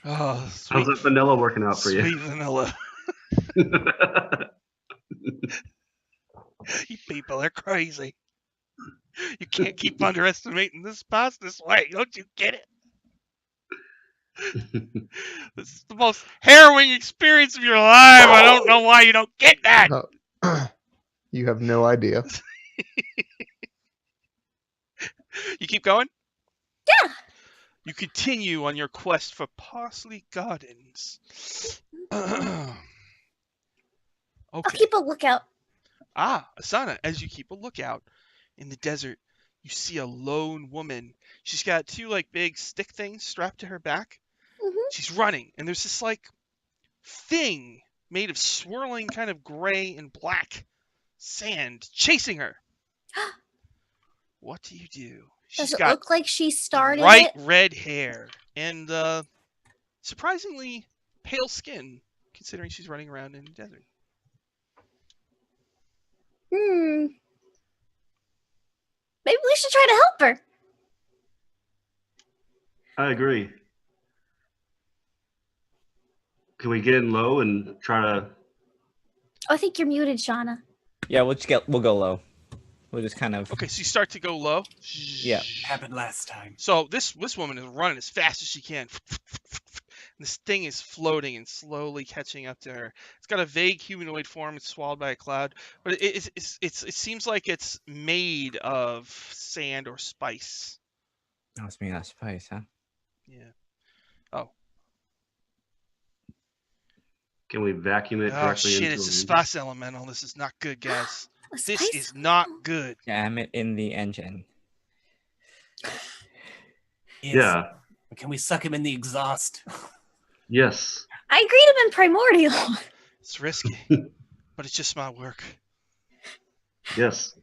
Speaker 5: How's
Speaker 1: sweet,
Speaker 5: that vanilla working out for
Speaker 1: sweet
Speaker 5: you?
Speaker 1: vanilla. You people are crazy. You can't keep underestimating this boss this way. Don't you get it? This is the most harrowing experience of your life. I don't know why you don't get that.
Speaker 4: You have no idea.
Speaker 1: You keep going?
Speaker 3: Yeah.
Speaker 1: You continue on your quest for Parsley Gardens.
Speaker 3: I'll
Speaker 1: Okay.
Speaker 3: keep a lookout.
Speaker 1: Asana, as you keep a lookout in the desert, you see a lone woman. She's got two like big stick things strapped to her back.
Speaker 3: Mhm.
Speaker 1: She's running, and there's this like thing made of swirling kind of gray and black sand chasing her. What do you do?
Speaker 3: Does
Speaker 1: She's
Speaker 3: it
Speaker 1: got
Speaker 3: look like she started
Speaker 1: bright
Speaker 3: it?
Speaker 1: red hair and surprisingly pale skin, considering she's running around in the desert.
Speaker 3: Maybe we should try to help her.
Speaker 5: I agree. Can we get in low and try to?
Speaker 3: Oh, I think you're muted, Shauna.
Speaker 6: Yeah, we'll go low. We'll just kind of.
Speaker 1: Okay, so you start to go low.
Speaker 6: Yeah.
Speaker 7: Happened last time.
Speaker 1: So this woman is running as fast as she can. This thing is floating and slowly catching up to her. It's got a vague humanoid form. It's swallowed by a cloud, but it seems like it's made of sand or spice.
Speaker 6: Oh, it's made of spice, huh?
Speaker 1: Yeah. Oh.
Speaker 5: Can we vacuum it
Speaker 1: Oh
Speaker 5: directly
Speaker 1: shit!
Speaker 5: into
Speaker 1: It's a
Speaker 5: engine?
Speaker 1: spice elemental. This is not good, guys.
Speaker 3: A
Speaker 1: This
Speaker 3: spice
Speaker 1: is not
Speaker 3: elemental?
Speaker 1: good.
Speaker 6: Jam it in the engine.
Speaker 7: Yes.
Speaker 5: Yeah.
Speaker 7: Can we suck him in the exhaust?
Speaker 5: Yes.
Speaker 3: I agreed him in primordial.
Speaker 1: It's risky, but it's just my work.
Speaker 5: Yes.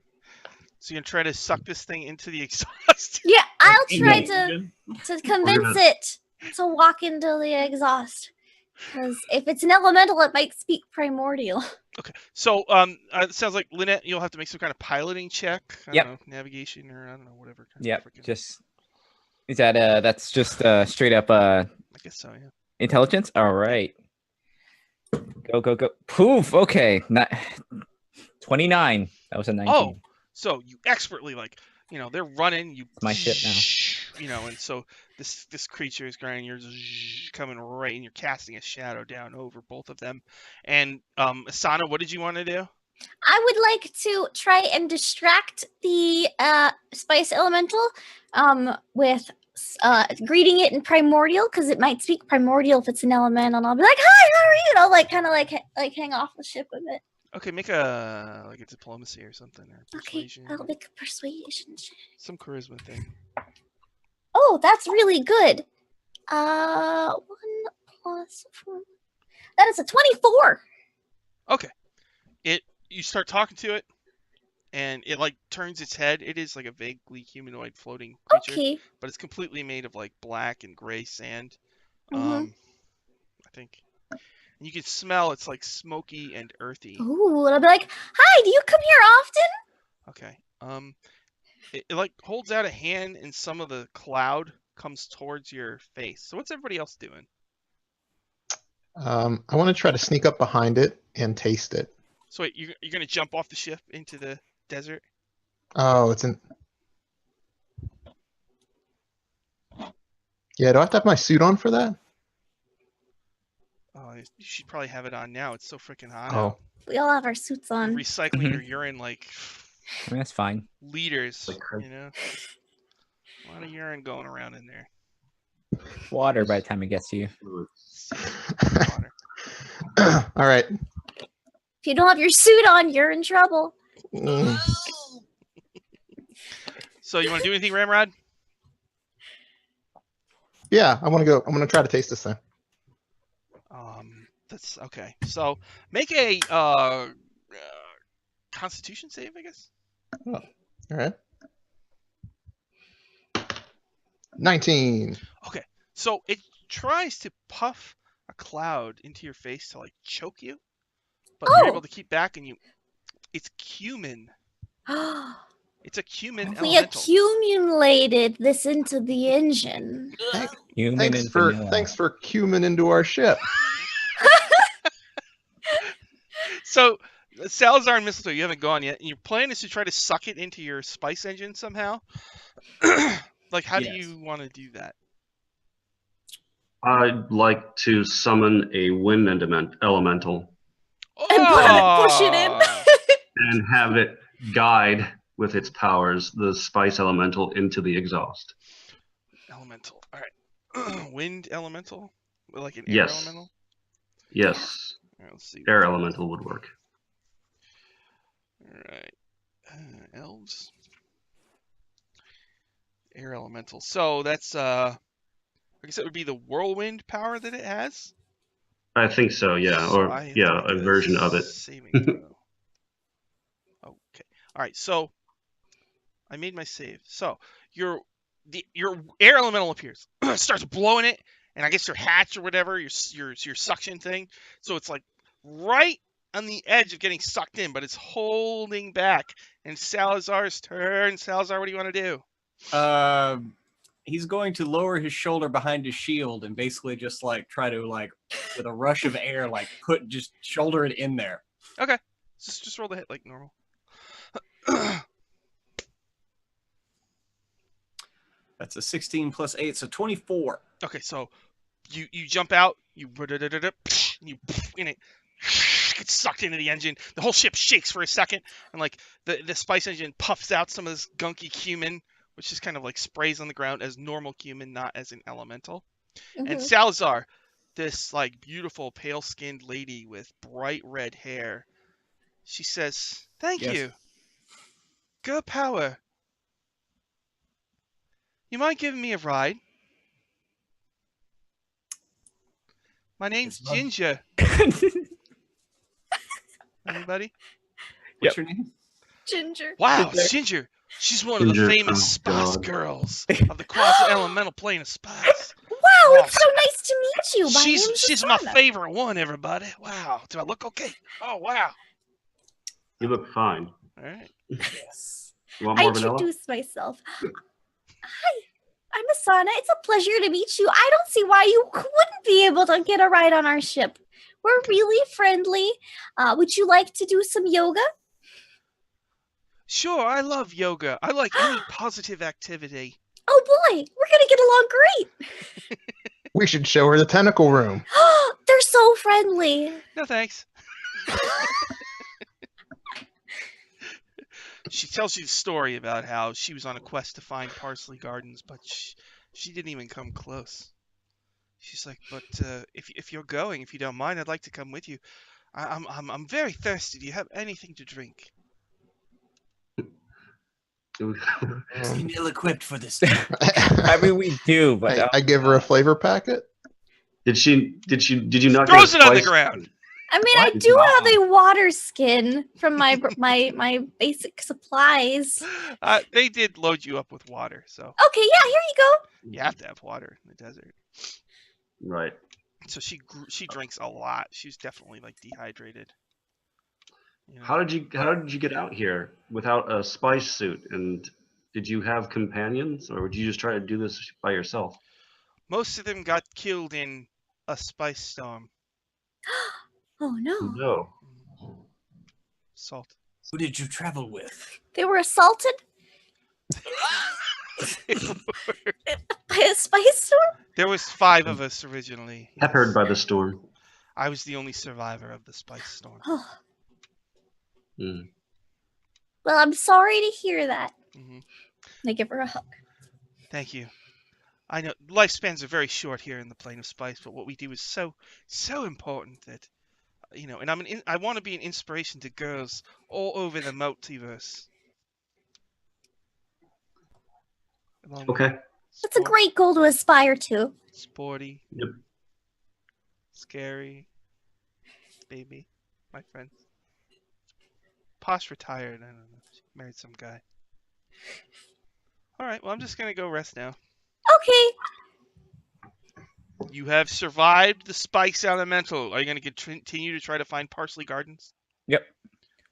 Speaker 1: So you're gonna try to suck this thing into the exhaust?
Speaker 3: Yeah, I'll
Speaker 7: In
Speaker 3: try
Speaker 7: the
Speaker 3: to
Speaker 7: engine?
Speaker 3: convince it to walk into the exhaust. Because if it's an elemental, it might speak primordial.
Speaker 1: Okay, so it sounds like Lynette, you'll have to make some kind of piloting check. I
Speaker 6: Yep.
Speaker 1: don't know, navigation or I don't know, whatever. Kind
Speaker 6: Yep.
Speaker 1: of frickin-
Speaker 6: Just is that that's just straight up
Speaker 1: I guess so, yeah.
Speaker 6: intelligence. All right. Go. Poof. Okay. Not 29. That was a 19.
Speaker 1: Oh, so you expertly they're running. You
Speaker 6: my ship
Speaker 1: now. And so this creature is going. You're coming right, and you're casting a shadow down over both of them. And Asana, what did you want to do?
Speaker 3: I would like to try and distract the spice elemental with greeting it in primordial, because it might speak primordial if it's an elemental. And I'll be like, "Hi, how are you?" And I'll kind of hang off the ship with it.
Speaker 1: Okay, make a diplomacy or something, or
Speaker 3: Okay,
Speaker 1: persuasion,
Speaker 3: I'll make a persuasion check.
Speaker 1: some charisma thing.
Speaker 3: Oh, that's really good. 1 plus 4. That is a 24.
Speaker 1: Okay, you start talking to it, and it turns its head. It is like a vaguely humanoid floating creature,
Speaker 3: Okay.
Speaker 1: but it's completely made of black and gray sand.
Speaker 3: Mhm.
Speaker 1: I think. And you can smell it's smoky and earthy.
Speaker 3: Ooh, and I'll be like, "Hi, do you come here often?"
Speaker 1: Okay. It holds out a hand, and some of the cloud comes towards your face. So what's everybody else doing?
Speaker 4: I want to try to sneak up behind it and taste it.
Speaker 1: So wait, you're gonna jump off the ship into the desert?
Speaker 4: Oh, it's in. Yeah, do I have to have my suit on for that?
Speaker 1: Oh, you should probably have it on now. It's so freaking hot
Speaker 4: Oh.
Speaker 1: out.
Speaker 3: We all have our suits
Speaker 1: You're
Speaker 3: on.
Speaker 1: recycling your urine
Speaker 6: I mean, that's fine.
Speaker 1: liters.
Speaker 5: Like crazy.
Speaker 1: You know, a lot of urine going around in there.
Speaker 6: Water by the time it gets to you.
Speaker 1: Water.
Speaker 4: All right.
Speaker 3: If you don't have your suit on, you're in trouble.
Speaker 4: Mm.
Speaker 1: So you want to do anything, Ramrod?
Speaker 4: Yeah, I want to go. I'm going to try to taste this thing.
Speaker 1: That's okay. So make a Constitution save, I guess.
Speaker 4: All right. 19.
Speaker 1: Okay. So it tries to puff a cloud into your face to choke you, but you're able to keep back, and it's cumin. It's a cumin
Speaker 3: We
Speaker 1: elemental.
Speaker 3: accumulated this into the engine.
Speaker 6: Human
Speaker 4: Thanks
Speaker 6: and
Speaker 4: for
Speaker 6: vanilla.
Speaker 4: cumin into our ship.
Speaker 1: So Salazar and Mistletoe, you haven't gone yet, and your plan is to try to suck it into your spice engine somehow. How do
Speaker 7: Yes.
Speaker 1: you want to do that?
Speaker 5: I'd like to summon a wind elemental
Speaker 3: And push it in.
Speaker 5: and have it guide with its powers the spice elemental into the exhaust.
Speaker 1: Elemental. All right. Wind elemental? Like an air
Speaker 5: Yes.
Speaker 1: elemental?
Speaker 5: Yes.
Speaker 1: All right, let's see.
Speaker 5: Air elemental would work.
Speaker 1: All right. Elves. Air elemental. So that's I guess it would be the whirlwind power that it has.
Speaker 5: I think so, yeah.
Speaker 1: So
Speaker 5: Or
Speaker 1: I have to
Speaker 5: yeah,
Speaker 1: make
Speaker 5: a version of it.
Speaker 1: Saving throw. Okay. All right. So I made my save. So your air elemental appears, starts blowing it, and I guess your hatch or whatever, your suction thing. So it's like right on the edge of getting sucked in, but it's holding back. And Salazar's turn. Salazar, what do you want to do?
Speaker 2: He's going to lower his shoulder behind his shield and basically just like try to like with a rush of air like just shoulder it in there.
Speaker 1: Okay. Just roll the hit like normal.
Speaker 2: That's a 16 plus 8, so 24.
Speaker 1: Okay, so you jump out, you in it gets sucked into the engine. The whole ship shakes for a second, and like the spice engine puffs out some of this gunky cumin, which just kind of like sprays on the ground as normal cumin, not as an elemental. And Salazar, this like beautiful pale-skinned lady with bright red hair, she says, "Thank you. Good power. You mind giving me a ride? My name's Ginger." Anybody?
Speaker 2: What's your name?
Speaker 3: Ginger.
Speaker 1: Wow, Ginger. She's one of the
Speaker 5: Ginger,
Speaker 1: famous
Speaker 5: oh,
Speaker 1: spice
Speaker 5: God.
Speaker 1: girls of the quasi-elemental plane of spice.
Speaker 3: Wow, it's so nice to meet you. My name's
Speaker 1: She's my
Speaker 3: Asana.
Speaker 1: favorite one, everybody. Wow. Do I look okay? Oh, wow.
Speaker 5: You look fine.
Speaker 1: All right.
Speaker 2: Yes.
Speaker 5: You want
Speaker 3: I
Speaker 5: more vanilla?
Speaker 3: introduced myself. Hi, I'm Asana. It's a pleasure to meet you. I don't see why you wouldn't be able to get a ride on our ship. We're really friendly. Would you like to do some yoga?
Speaker 1: Sure, I love yoga. I like any positive activity.
Speaker 3: Oh boy, we're gonna get along great.
Speaker 4: We should show her the tentacle room.
Speaker 3: They're so friendly.
Speaker 1: No thanks. She tells you the story about how she was on a quest to find parsley gardens, but she didn't even come close. She's like, but if you're going, if you don't mind, I'd like to come with you. I'm very thirsty. Do you have anything to drink?
Speaker 7: Seem ill-equipped for this.
Speaker 6: I mean, we do, but
Speaker 4: I give her a flavor packet.
Speaker 5: Did you not
Speaker 1: Throws
Speaker 5: get
Speaker 1: it on the
Speaker 5: spice-
Speaker 1: ground.
Speaker 3: I mean,
Speaker 5: What?
Speaker 3: I do have a water skin from my basic supplies.
Speaker 1: They did load you up with water, so
Speaker 3: Okay, yeah, here you go.
Speaker 1: you have to have water in the desert.
Speaker 5: Right.
Speaker 1: So she drinks a lot. She's definitely like dehydrated. You know?
Speaker 5: How did you get out here without a spice suit? And did you have companions, or would you just try to do this by yourself?
Speaker 1: Most of them got killed in a spice storm.
Speaker 3: Oh no,
Speaker 5: No.
Speaker 1: Salt.
Speaker 7: Who did you travel with?
Speaker 3: they were assaulted by a spice storm.
Speaker 1: There was 5 of us originally.
Speaker 5: Peppered by the storm.
Speaker 1: I was the only survivor of the spice storm.
Speaker 3: Oh,
Speaker 5: Mm.
Speaker 3: well, I'm sorry to hear that.
Speaker 1: Hmm.
Speaker 3: I give her a hug.
Speaker 1: Thank you. I know lifespans are very short here in the plane of spice, but what we do is so important that, you know. And I want to be an inspiration to girls all over the multiverse. Along with
Speaker 5: Okay.
Speaker 3: That's a great goal to aspire to.
Speaker 1: Sporty.
Speaker 5: Yep.
Speaker 1: Scary. Baby. My friend. Posh retired. I don't know. She married some guy. Alright, well, I'm just going to go rest now.
Speaker 3: Okay.
Speaker 1: You have survived the Spice Elemental. Are you going to continue to try to find parsley gardens?
Speaker 6: Yep.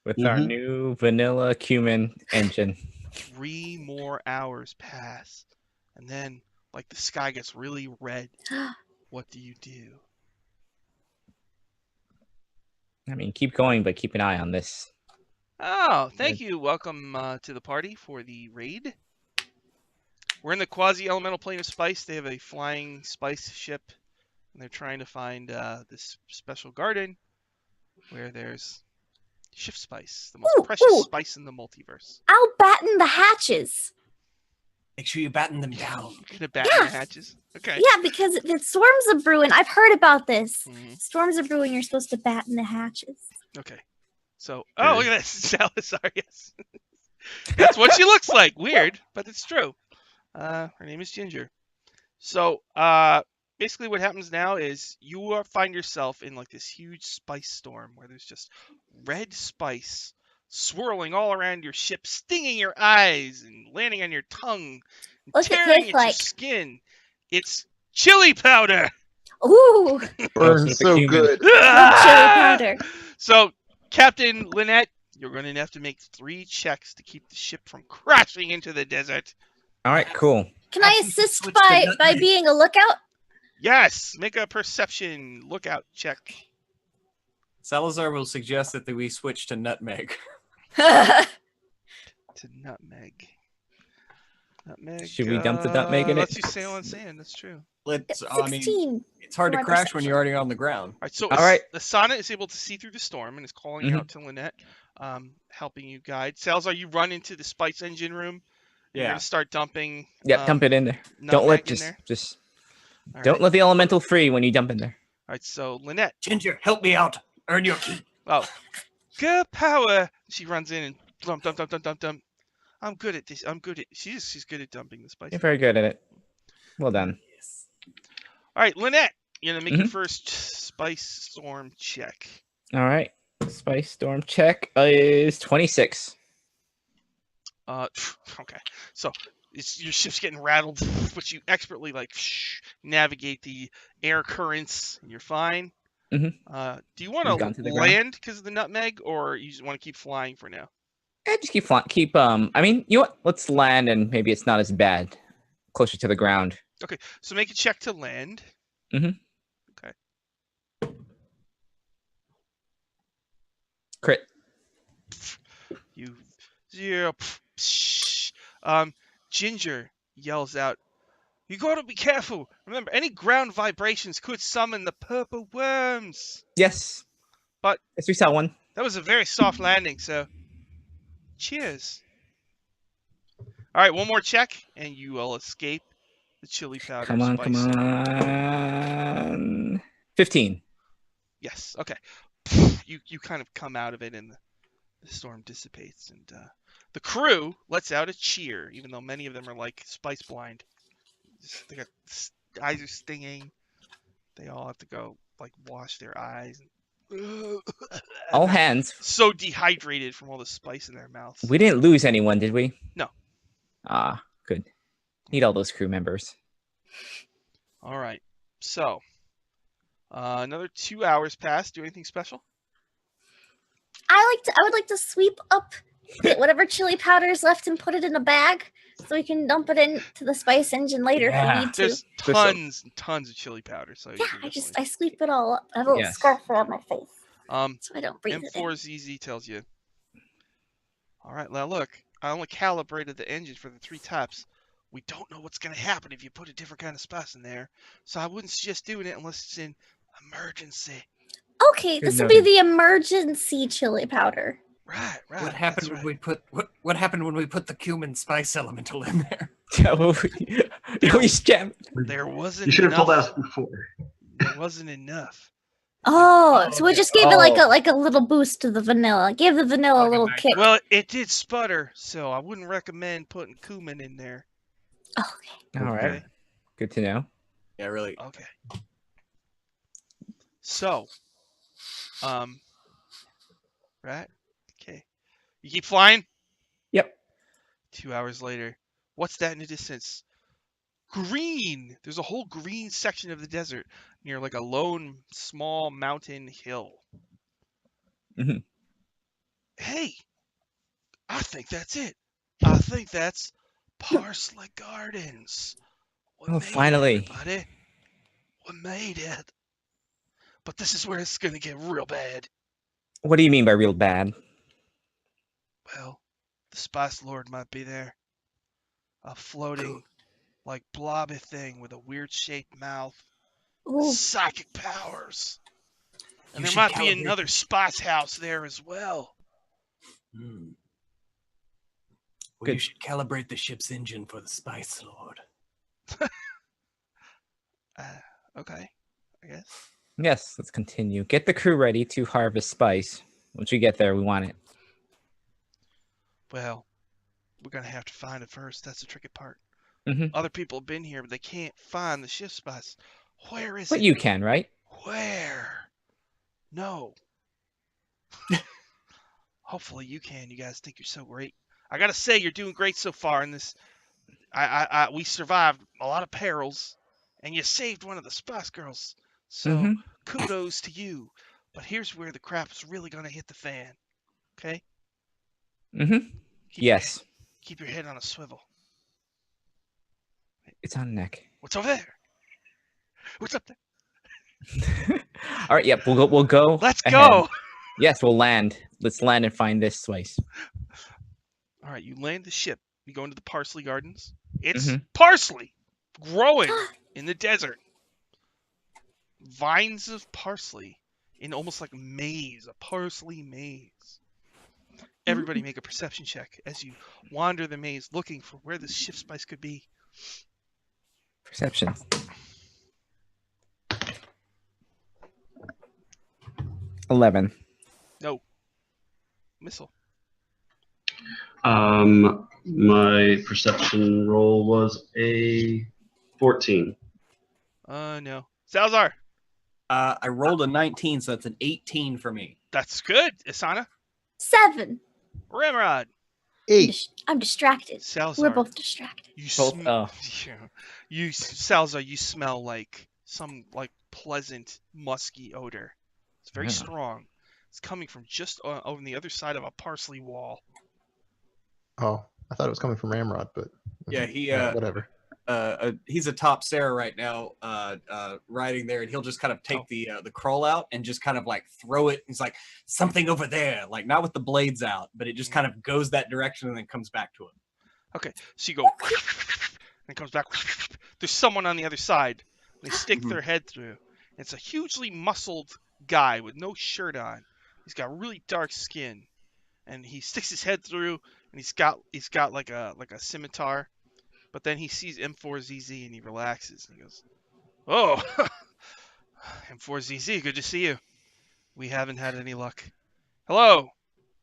Speaker 6: With our
Speaker 5: Mhm.
Speaker 6: new vanilla cumin engine.
Speaker 1: 3 more hours pass. And then, like, the sky gets really red. What do you do?
Speaker 6: I mean, keep going, but keep an eye on this.
Speaker 1: Oh, thank you. Welcome to the party for the raid. We're in the quasi-elemental plane of spice. They have a flying spice ship and they're trying to find this special garden where there's shift spice, the most precious spice in the multiverse.
Speaker 3: I'll batten the hatches.
Speaker 7: Make sure you batten them down.
Speaker 1: You're gonna batten the hatches. Okay.
Speaker 3: Yeah, because if it's storms are brewing, I've heard about this.
Speaker 1: Mhm.
Speaker 3: Storms are brewing, you're supposed to batten the hatches.
Speaker 1: Okay. So, oh, look at that, Salazar. Yes, that's what she looks like. Weird, but it's true. Her name is Ginger. So, basically, what happens now is you find yourself in like this huge spice storm where there's just red spice swirling all around your ship, stinging your eyes and landing on your tongue, and
Speaker 3: What's it
Speaker 1: tearing
Speaker 3: taste
Speaker 1: at your
Speaker 3: like?
Speaker 1: skin. It's chili powder.
Speaker 3: Ooh,
Speaker 4: Burns so
Speaker 6: human.
Speaker 4: good.
Speaker 3: chili powder.
Speaker 1: So, Captain Lynette, you're going to have to make 3 checks to keep the ship from crashing into the desert.
Speaker 6: All right, cool.
Speaker 3: Can I
Speaker 7: Have some
Speaker 3: assist
Speaker 7: switch to
Speaker 3: by
Speaker 7: nutmeg.
Speaker 3: being a lookout?
Speaker 1: Yes, make a perception lookout check.
Speaker 7: Salazar will suggest that we switch to nutmeg.
Speaker 1: To nutmeg. Nutmeg.
Speaker 6: Should we dump the nutmeg in it?
Speaker 1: Let's use sail on sand. That's true.
Speaker 7: I mean,
Speaker 3: 16.
Speaker 7: it's hard to
Speaker 3: My
Speaker 7: crash when
Speaker 3: perception.
Speaker 7: you're already on the ground.
Speaker 1: All right. So
Speaker 6: All right.
Speaker 1: Asana is able to see through the storm and is calling
Speaker 6: Mhm.
Speaker 1: out to Lynette, helping you guide. Salazar, you run into the spice engine room. You're
Speaker 7: Yeah.
Speaker 1: gonna start dumping.
Speaker 6: Yep, dump it in there. Don't
Speaker 1: nutmeg
Speaker 6: let
Speaker 1: in there.
Speaker 6: just
Speaker 1: All
Speaker 6: don't
Speaker 1: right.
Speaker 6: let the elemental free when you dump in there.
Speaker 1: All right. So Lynette.
Speaker 7: Ginger, help me out. Earn your keep.
Speaker 1: Oh, good power. She runs in and dump, dump, dump, dump, dump, dump. I'm good at this. I'm good at. She's good at dumping the spice.
Speaker 6: You're very good at it. Well done.
Speaker 7: Yes.
Speaker 1: All right, Lynette, you're gonna make your
Speaker 6: Mhm.
Speaker 1: first spice storm check.
Speaker 6: All right. Spice storm check is 26.
Speaker 1: Okay. So your ship's getting rattled, but you expertly navigate the air currents, and you're fine.
Speaker 6: Mhm.
Speaker 1: Do you want
Speaker 6: We've gone
Speaker 1: to
Speaker 6: to the ground.
Speaker 1: land because of the nutmeg, or you just want to keep flying for now?
Speaker 6: Just keep flying. Keep I mean, you know what? Let's land and maybe it's not as bad. Closer to the ground.
Speaker 1: Okay. So make a check to land.
Speaker 6: Crit.
Speaker 1: You 0. Ginger yells out, "You gotta be careful. Remember, any ground vibrations could summon the purple worms."
Speaker 6: Yes.
Speaker 1: But-
Speaker 6: yes, we saw one.
Speaker 1: That was a very soft landing, so cheers. All right, one more check, and you will escape the chili powder.
Speaker 6: Come on,
Speaker 1: spice
Speaker 6: come
Speaker 1: storm.
Speaker 6: on. 15.
Speaker 1: Yes. Okay. You kind of come out of it, and the storm dissipates, and the crew lets out a cheer, even though many of them are like spice blind. They got eyes are stinging. They all have to go like wash their eyes.
Speaker 6: All hands.
Speaker 1: So dehydrated from all the spice in their mouths.
Speaker 6: We didn't lose anyone, did we?
Speaker 1: No.
Speaker 6: Ah, good. Need all those crew members.
Speaker 1: All right. So another 2 hours pass. Do anything special?
Speaker 3: I would like to sweep up get whatever chili powder is left and put it in a bag so we can dump it into the spice engine later if
Speaker 6: Yeah.
Speaker 3: we need to.
Speaker 1: There's tons and tons of chili powder. So you
Speaker 3: Yeah,
Speaker 1: can
Speaker 3: I
Speaker 1: definitely-
Speaker 3: sweep it all up. I have a little
Speaker 6: Yes.
Speaker 3: scarf around my face
Speaker 1: Um,
Speaker 3: so I don't breathe it in.
Speaker 1: M4ZZ tells you. All right, now look, I only calibrated the engine for the 3 taps. We don't know what's going to happen if you put a different kind of spice in there, so I wouldn't suggest doing it unless it's in emergency.
Speaker 3: Okay,
Speaker 6: Good
Speaker 3: this will be
Speaker 6: noted.
Speaker 3: the emergency chili powder.
Speaker 1: Right.
Speaker 7: What happened when we put what happened when we put the cumin spice elemental in there?
Speaker 6: we jammed.
Speaker 1: There wasn't
Speaker 5: You should have
Speaker 1: enough.
Speaker 5: told us before.
Speaker 1: There wasn't enough.
Speaker 3: Oh, so we
Speaker 7: okay.
Speaker 3: just gave it like a little boost to the vanilla. Give the vanilla a
Speaker 7: Okay,
Speaker 3: little
Speaker 7: nice.
Speaker 3: kick.
Speaker 1: Well, it did sputter, so I wouldn't recommend putting cumin in there.
Speaker 3: Okay.
Speaker 6: All right.
Speaker 1: Okay.
Speaker 6: Good to know.
Speaker 7: Yeah, really.
Speaker 1: Okay. So, right? Okay. You keep flying?
Speaker 6: Yep.
Speaker 1: 2 hours later. What's that in the distance? Green! There's a whole green section of the desert near like a lone small mountain hill.
Speaker 6: Mhm.
Speaker 1: Hey! I think that's it. I think that's Parsley Gardens. We
Speaker 6: Oh,
Speaker 1: made it,
Speaker 6: finally.
Speaker 1: everybody. We made it. But this is where it's gonna get real bad.
Speaker 6: What do you mean by real bad?
Speaker 1: Well, the Spice Lord might be there. A floating, like blobby thing with a weird shaped mouth
Speaker 3: Ooh.
Speaker 1: psychic powers. And
Speaker 7: You
Speaker 1: there
Speaker 7: should
Speaker 1: might be
Speaker 7: calibrate
Speaker 1: another spice house there as well.
Speaker 7: Hmm. Well,
Speaker 6: Good.
Speaker 7: you should calibrate the ship's engine for the Spice Lord.
Speaker 1: Okay, I guess.
Speaker 6: Yes, let's continue. Get the crew ready to harvest spice. Once we get there, we want it.
Speaker 1: Well, we're going to have to find it first. That's the tricky part.
Speaker 6: Mhm.
Speaker 1: Other people have been here, but they can't find the shift spice. Where is
Speaker 6: But
Speaker 1: it?
Speaker 6: you can, right?
Speaker 1: Where? No. Hopefully you can. You guys think you're so great. I gotta say, you're doing great so far in this. We survived a lot of perils, and you saved one of the Spice Girls. So
Speaker 6: Mhm.
Speaker 1: kudos to you. But here's where the crap's really gonna hit the fan. Okay?
Speaker 6: Mhm.
Speaker 1: Keep your
Speaker 6: Yes.
Speaker 1: keep your head on a swivel.
Speaker 6: It's on neck.
Speaker 1: What's over there? What's up there?
Speaker 6: All right. Yep. We'll go.
Speaker 1: Let's
Speaker 6: ahead.
Speaker 1: go.
Speaker 6: Yes, we'll land. Let's land and find this spice.
Speaker 1: All right, you land the ship. You go into the parsley gardens. It's
Speaker 6: Mhm.
Speaker 1: parsley growing in the desert. Vines of parsley in almost like a maze, a parsley maze. Everybody make a perception check as you wander the maze looking for where this shift spice could be.
Speaker 6: Perception. 11.
Speaker 1: No. Missile.
Speaker 5: My perception roll was a 14.
Speaker 1: No. Salazar.
Speaker 2: I rolled a 19, so that's an 18 for me.
Speaker 1: That's good. Isana.
Speaker 3: 7.
Speaker 1: Ramrod.
Speaker 4: 8.
Speaker 3: I'm distracted.
Speaker 1: Salazar.
Speaker 3: We're both distracted.
Speaker 1: You
Speaker 6: Both. Oh.
Speaker 1: Salazar, you smell like some like pleasant musky odor. It's very
Speaker 6: Yeah.
Speaker 1: strong. It's coming from just on the other side of a parsley wall.
Speaker 4: Oh, I thought it was coming from Ramrod, but
Speaker 2: Yeah, he
Speaker 4: whatever.
Speaker 2: he's atop Sarah right now, riding there, and he'll just kind of take the crawl out and just kind of like throw it. He's like, something over there, like not with the blades out, but it just kind of goes that direction and then comes back to him.
Speaker 1: Okay, so you go, and it comes back. There's someone on the other side. They stick their head through. It's a hugely muscled guy with no shirt on. He's got really dark skin, and he sticks his head through, and he's got like a scimitar. But then he sees M4ZZ and he relaxes and he goes, "Oh, M4ZZ, good to see you. We haven't had any luck. Hello,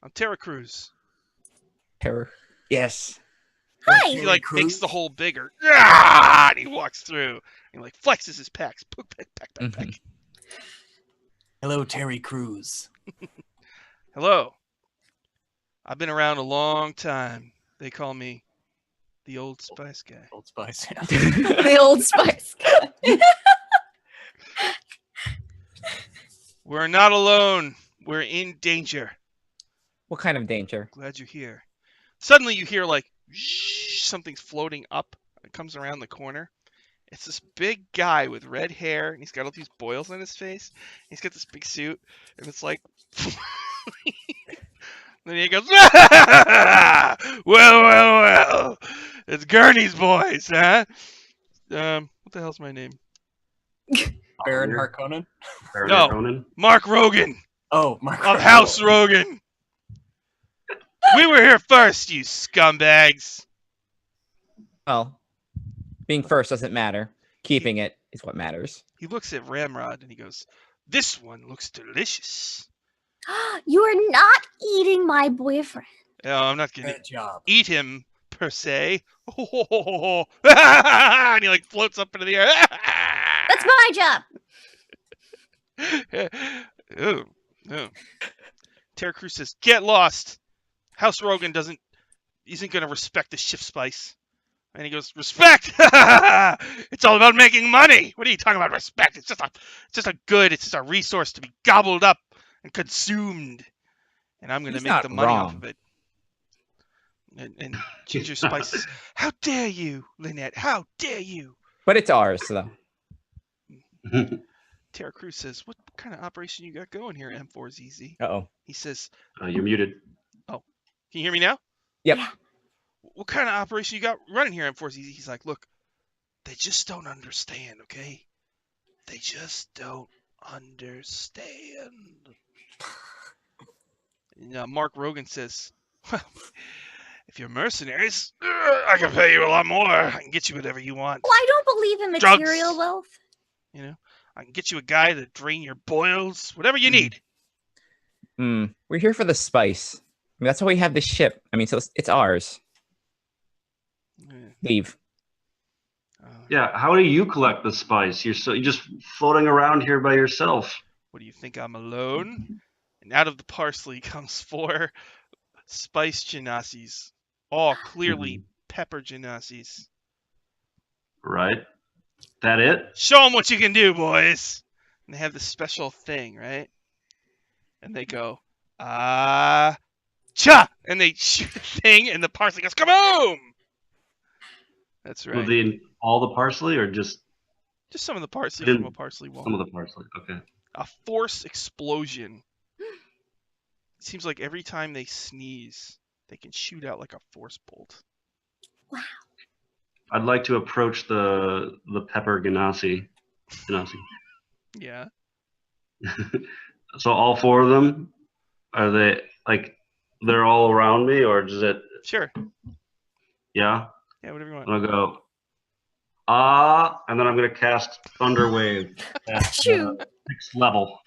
Speaker 1: I'm Terra Cruz."
Speaker 6: Terror. Yes.
Speaker 3: Hi.
Speaker 1: He like makes the hole bigger. Ah! And he walks through. And he like flexes his pecs. Peck.
Speaker 7: Hello, Terry Crews.
Speaker 1: Hello. I've been around a long time. They call me the Old Spice Guy.
Speaker 7: Old Spice.
Speaker 3: The Old Spice.
Speaker 1: We're not alone. We're in danger.
Speaker 6: What kind of danger?
Speaker 1: Glad you're here. Suddenly you hear like something's floating up. It comes around the corner. It's this big guy with red hair, and he's got all these boils on his face. He's got this big suit, and it's like, then he goes, well, it's Gurney's boys, huh? What the hell's my name?
Speaker 2: Baron Harkonnen.
Speaker 5: Baron
Speaker 1: No.
Speaker 5: Harkonnen?
Speaker 1: Mark Rogan
Speaker 2: Oh, Mark.
Speaker 1: of House Rogan. We were here first, you scumbags.
Speaker 6: Well, being first doesn't matter. Keeping it is what matters.
Speaker 1: He looks at Ramrod and he goes, "This one looks delicious."
Speaker 3: You are not eating my boyfriend.
Speaker 1: No, I'm not gonna
Speaker 7: Good job.
Speaker 1: eat him per se. And he like floats up into the air.
Speaker 3: That's my job.
Speaker 1: Ooh. Terra Cruz says, "Get lost. House Rogan isn't gonna respect the shift spice." And he goes, "Respect? It's all about making money. What are you talking about, respect? It's just a resource to be gobbled up and consumed. And I'm gonna
Speaker 6: He's
Speaker 1: make
Speaker 6: not
Speaker 1: the money off
Speaker 6: wrong.
Speaker 1: of it." And Ginger Spice says, "How dare you, Lynette? How dare you?"
Speaker 6: But it's ours, though.
Speaker 1: Terra Cruz says, "What kind of operation you got going here, M4ZZ?"
Speaker 6: Uh-oh.
Speaker 1: He says,
Speaker 5: You're muted.
Speaker 1: "Can you hear me now?"
Speaker 6: Yep.
Speaker 3: Yeah.
Speaker 1: "What kind of operation you got running here, M4ZZ?" He's like, "Look, they just don't understand, okay? They just don't understand. And, Mark Rogan says, well, if you're mercenaries, I can pay you a lot more. I can get you whatever you want.
Speaker 3: Well, I don't believe in material
Speaker 1: Drugs.
Speaker 3: wealth.
Speaker 1: You know, I can get you a guy to drain your boils, whatever you need.
Speaker 6: We're here for the spice. I mean, that's why we have this ship. I mean, so it's ours. Leave.
Speaker 5: Yeah, how do you collect the spice? You're just floating around here by yourself.
Speaker 1: What do you think? I'm alone? And out of the parsley comes 4 spice genasies, all clearly pepper genasies.
Speaker 5: Right. That it?
Speaker 1: Show them what you can do, boys. And they have this special thing, right? And they go, cha! And they shoot the thing, and the parsley goes, kaboom! That's right.
Speaker 5: All the parsley, or just
Speaker 1: some of the parsley from a parsley wall.
Speaker 5: some of the parsley? Okay.
Speaker 1: A force explosion. It seems like every time they sneeze, they can shoot out like a force bolt.
Speaker 3: Wow.
Speaker 5: I'd like to approach the pepper ganassi.
Speaker 1: Yeah.
Speaker 5: So all 4 of them, are they like they're all around me, or does it?
Speaker 1: Sure.
Speaker 5: Yeah.
Speaker 1: Yeah, whatever you want.
Speaker 5: I'll go. And then I'm gonna cast Thunder Wave at 6th level.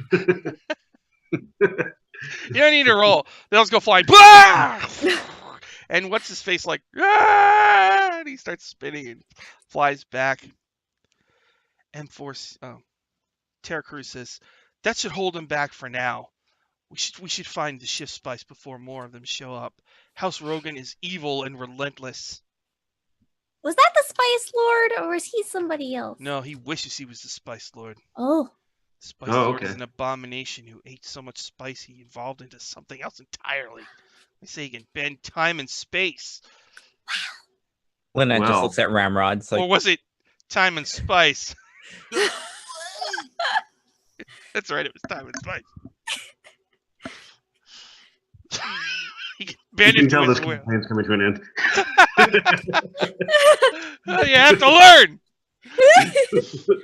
Speaker 1: You don't need to roll. They'll just go flying. Blah! And what's his face like? Ah! And he starts spinning and flies back. M4. Terra Cruz says that should hold him back for now. We should find the shift spice before more of them show up. House Rogan is evil and relentless.
Speaker 3: Was that the Spice Lord, or was he somebody else?
Speaker 1: No, he wishes he was the Spice Lord.
Speaker 3: Oh.
Speaker 1: Spice Lord is an abomination who ate so much spice he evolved into something else entirely. They say he can bend time and space.
Speaker 6: Lynette just looks at Ramrod. It's like,
Speaker 1: or was it time and spice? That's right, it was time and spice. You
Speaker 5: can tell this campaign's coming to an end.
Speaker 1: You have to learn.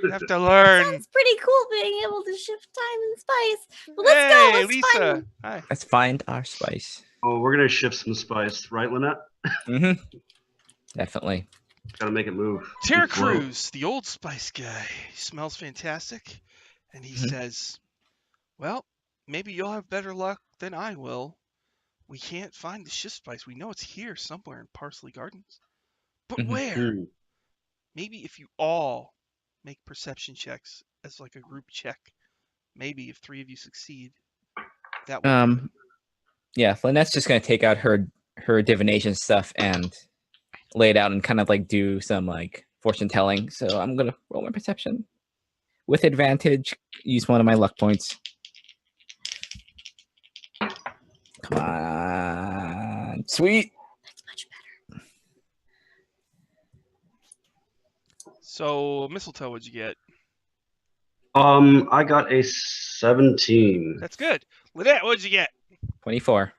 Speaker 1: You have to learn.
Speaker 3: Sounds pretty cool being able to shift time and spice. But
Speaker 1: let's
Speaker 3: go.
Speaker 1: Let's Lisa. Hi.
Speaker 6: Let's find our spice.
Speaker 5: Oh, we're gonna shift some spice, right, Lynette?
Speaker 6: Definitely.
Speaker 5: Gotta make it move.
Speaker 1: Terra Cruz, the old spice guy, he smells fantastic, and he says, "Well, maybe you'll have better luck than I will. We can't find the shift spice. We know it's here somewhere in Parsley Gardens, but where? Maybe if you all make perception checks as like a group check, maybe if 3 of you succeed, that will."
Speaker 6: Yeah, Lynette's just gonna take out her divination stuff and lay it out and kind of like do some like fortune telling. So I'm gonna roll my perception with advantage. Use one of my luck points. Come on, sweet.
Speaker 3: That's much better.
Speaker 1: So, Mistletoe, what'd you get?
Speaker 5: I got a 17.
Speaker 1: That's good. Lynette, what'd you get?
Speaker 6: 24.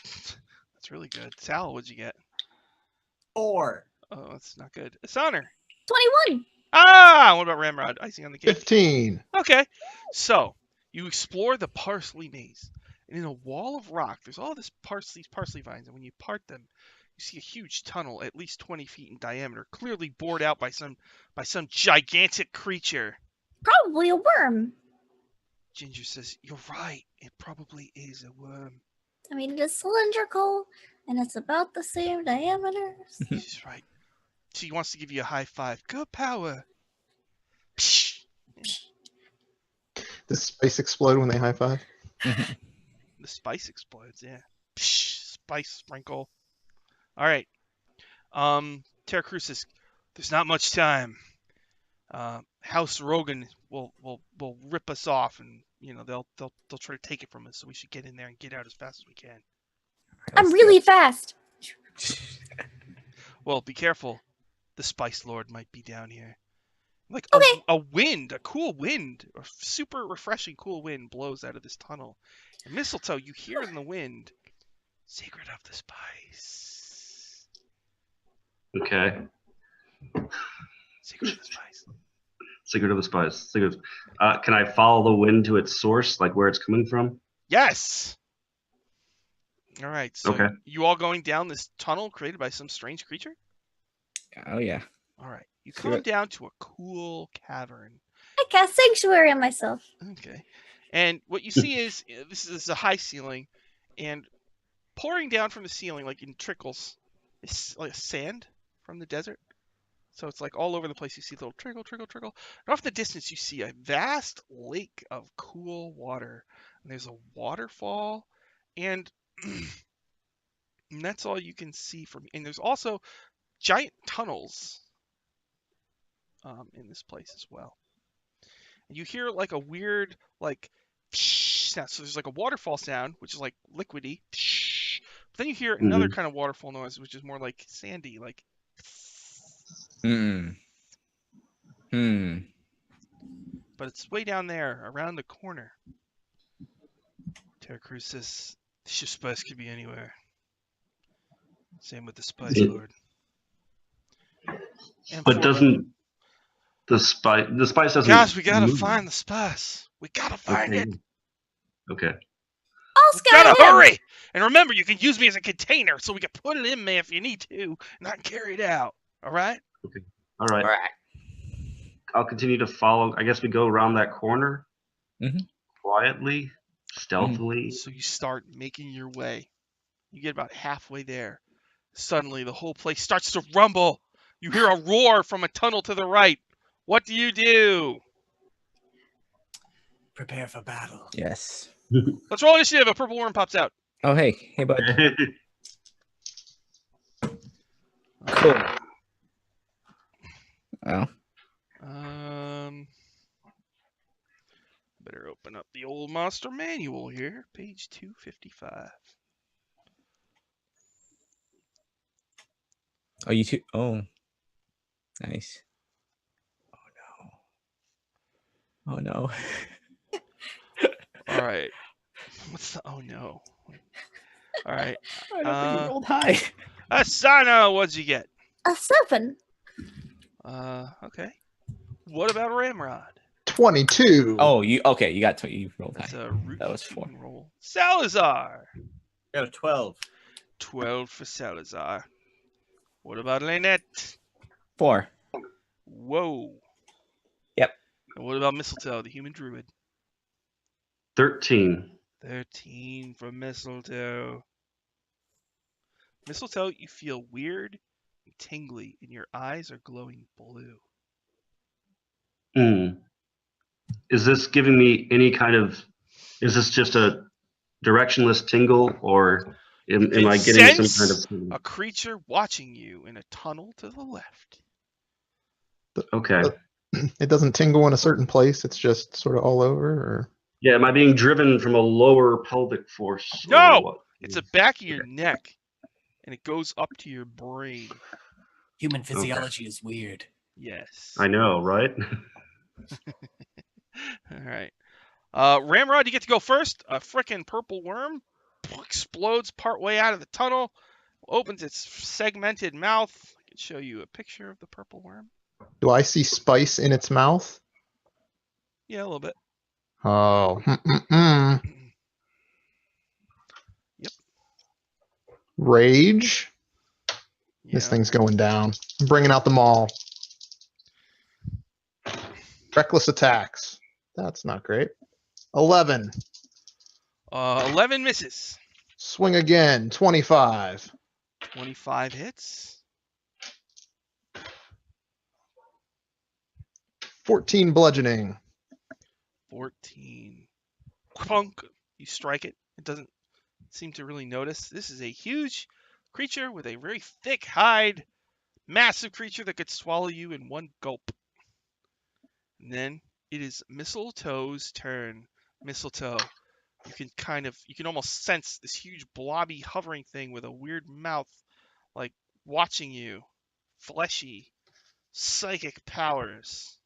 Speaker 1: That's really good. Sal, what'd you get?
Speaker 2: 4.
Speaker 1: Oh, that's not good. Asana.
Speaker 3: 21.
Speaker 1: What about Ramrod? Icing on the cake.
Speaker 4: 15.
Speaker 1: Okay. So, you explore the parsley maze. And in a wall of rock, there's all these parsley vines. And when you part them, you see a huge tunnel, at least 20 feet in diameter, clearly bored out by some gigantic creature.
Speaker 3: Probably a worm.
Speaker 1: Ginger says, "You're right. It probably is a worm."
Speaker 3: I mean, it is cylindrical, and it's about the same diameter.
Speaker 1: She's right. She wants to give you a high five. Good power. Psh.
Speaker 4: Does spice explode when they high five?
Speaker 1: The spice explodes, yeah. Psh, spice sprinkle. All right. Terra Cruz says, "There's not much time. House Rogan will rip us off, and they'll try to take it from us. So we should get in there and get out as fast as we can."
Speaker 3: I'm really fast.
Speaker 1: Well, be careful. The Spice Lord might be down here. Like
Speaker 3: Okay.
Speaker 1: a wind, a cool wind, a super refreshing cool wind blows out of this tunnel. And Mistletoe, you hear in the wind, "Secret of the Spice."
Speaker 5: Okay.
Speaker 1: Secret of the Spice.
Speaker 5: Secret of the spice. Can I follow the wind to its source, like where it's coming from?
Speaker 1: Yes. All right. So
Speaker 5: Okay.
Speaker 1: you all going down this tunnel created by some strange creature?
Speaker 6: Oh yeah.
Speaker 1: All right. You
Speaker 6: See
Speaker 1: come
Speaker 6: what-
Speaker 1: down to a cool cavern.
Speaker 3: I cast sanctuary on myself.
Speaker 1: Okay. And what you see is this is a high ceiling, and pouring down from the ceiling, like in trickles, is like sand from the desert. So it's like all over the place. You see little trickle, trickle, trickle. And off in the distance, you see a vast lake of cool water. And there's a waterfall, and, and that's all you can see from. And there's also giant tunnels in this place as well. And you hear like a weird like sound. So there's like a waterfall sound, which is like liquidy. But then you hear another kind of waterfall noise, which is more like sandy, like.
Speaker 6: Hmm.
Speaker 1: But it's way down there, around the corner. Terra Cruz says, "The ship spice could be anywhere. Same with the Spice Lord." And
Speaker 5: But doesn't the spice doesn't?
Speaker 1: Guys, we gotta
Speaker 5: move.
Speaker 1: find the spice. We gotta find it.
Speaker 5: Okay.
Speaker 3: I'll
Speaker 1: We
Speaker 3: scout
Speaker 1: gotta
Speaker 3: ahead.
Speaker 1: hurry! And remember, you can use me as a container, so we can put it in me if you need to, and I can carry it out. All right?
Speaker 5: All right.
Speaker 6: All right.
Speaker 5: I'll continue to follow. I guess we go around that corner
Speaker 6: Mhm.
Speaker 5: quietly, stealthily.
Speaker 1: So you start making your way. You get about halfway there. Suddenly, the whole place starts to rumble. You hear a roar from a tunnel to the right. What do?
Speaker 7: Prepare for battle.
Speaker 6: Yes.
Speaker 1: Let's roll initiative. A purple worm pops out.
Speaker 6: Oh hey, bud. Cool. Well,
Speaker 1: Better open up the old monster manual here, page 255.
Speaker 6: oh you too. Oh, nice. Oh no.
Speaker 1: All right. What's the? Oh no. All right.
Speaker 6: I don't think you rolled high.
Speaker 1: Asana, what'd you get?
Speaker 3: A 7.
Speaker 1: Okay. What about Ramrod?
Speaker 4: 22.
Speaker 6: Oh, you okay? You got you rolled
Speaker 1: That's
Speaker 6: high.
Speaker 1: a root
Speaker 6: That was 4.
Speaker 1: roll. Salazar.
Speaker 2: Got a 12.
Speaker 1: 12 for Salazar. What about Lynette?
Speaker 6: 4.
Speaker 1: Whoa.
Speaker 6: Yep.
Speaker 1: And what about Mistletoe, the human druid?
Speaker 5: 13.
Speaker 1: 13 for Mistletoe. Mistletoe, you feel weird and tingly, and your eyes are glowing blue.
Speaker 5: Is this giving me any kind of? Is this just a directionless tingle, or am I getting some
Speaker 1: Sense
Speaker 5: kind
Speaker 1: a creature watching you in a tunnel to the left.
Speaker 5: of? Okay.
Speaker 4: It doesn't tingle in a certain place. It's just sort of all over. Or
Speaker 5: Yeah. Am I being driven from a lower pelvic force?
Speaker 1: No!
Speaker 5: Or what?
Speaker 1: It's the back of your neck, and it goes up to your brain.
Speaker 7: Human physiology is weird.
Speaker 1: Yes.
Speaker 5: I know, right?
Speaker 1: All right. Ramrod, you get to go first. A frickin' purple worm explodes partway out of the tunnel, opens its segmented mouth. I can show you a picture of the purple worm.
Speaker 4: do I see spice in its mouth?
Speaker 1: Yeah, a little bit.
Speaker 4: Oh.
Speaker 1: Yep.
Speaker 4: Rage.
Speaker 1: Yeah.
Speaker 4: This thing's going down. I'm bringing out the maul. Reckless attacks. That's not great. 11.
Speaker 1: 11 misses.
Speaker 4: Swing again. 25.
Speaker 1: 25 hits.
Speaker 4: 14 bludgeoning.
Speaker 1: 14. Clunk. You strike it. It doesn't seem to really notice. This is a huge creature with a very thick hide. Massive creature that could swallow you in one gulp. And then it is Mistletoe's turn. Mistletoe. You can almost sense this huge blobby hovering thing with a weird mouth, like watching you. Fleshy. Psychic powers.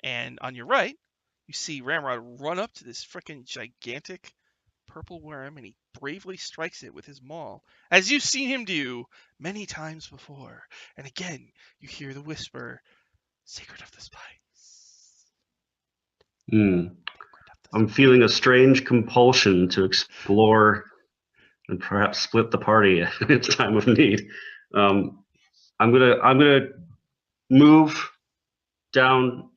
Speaker 1: And on your right, you see Ramrod run up to this frickin' gigantic purple worm, and he bravely strikes it with his maul, as you've seen him do many times before. And again, you hear the whisper, Secret of the spice.
Speaker 5: Hmm. I'm feeling a strange compulsion to explore and perhaps split the party at its time of need. I'm gonna move down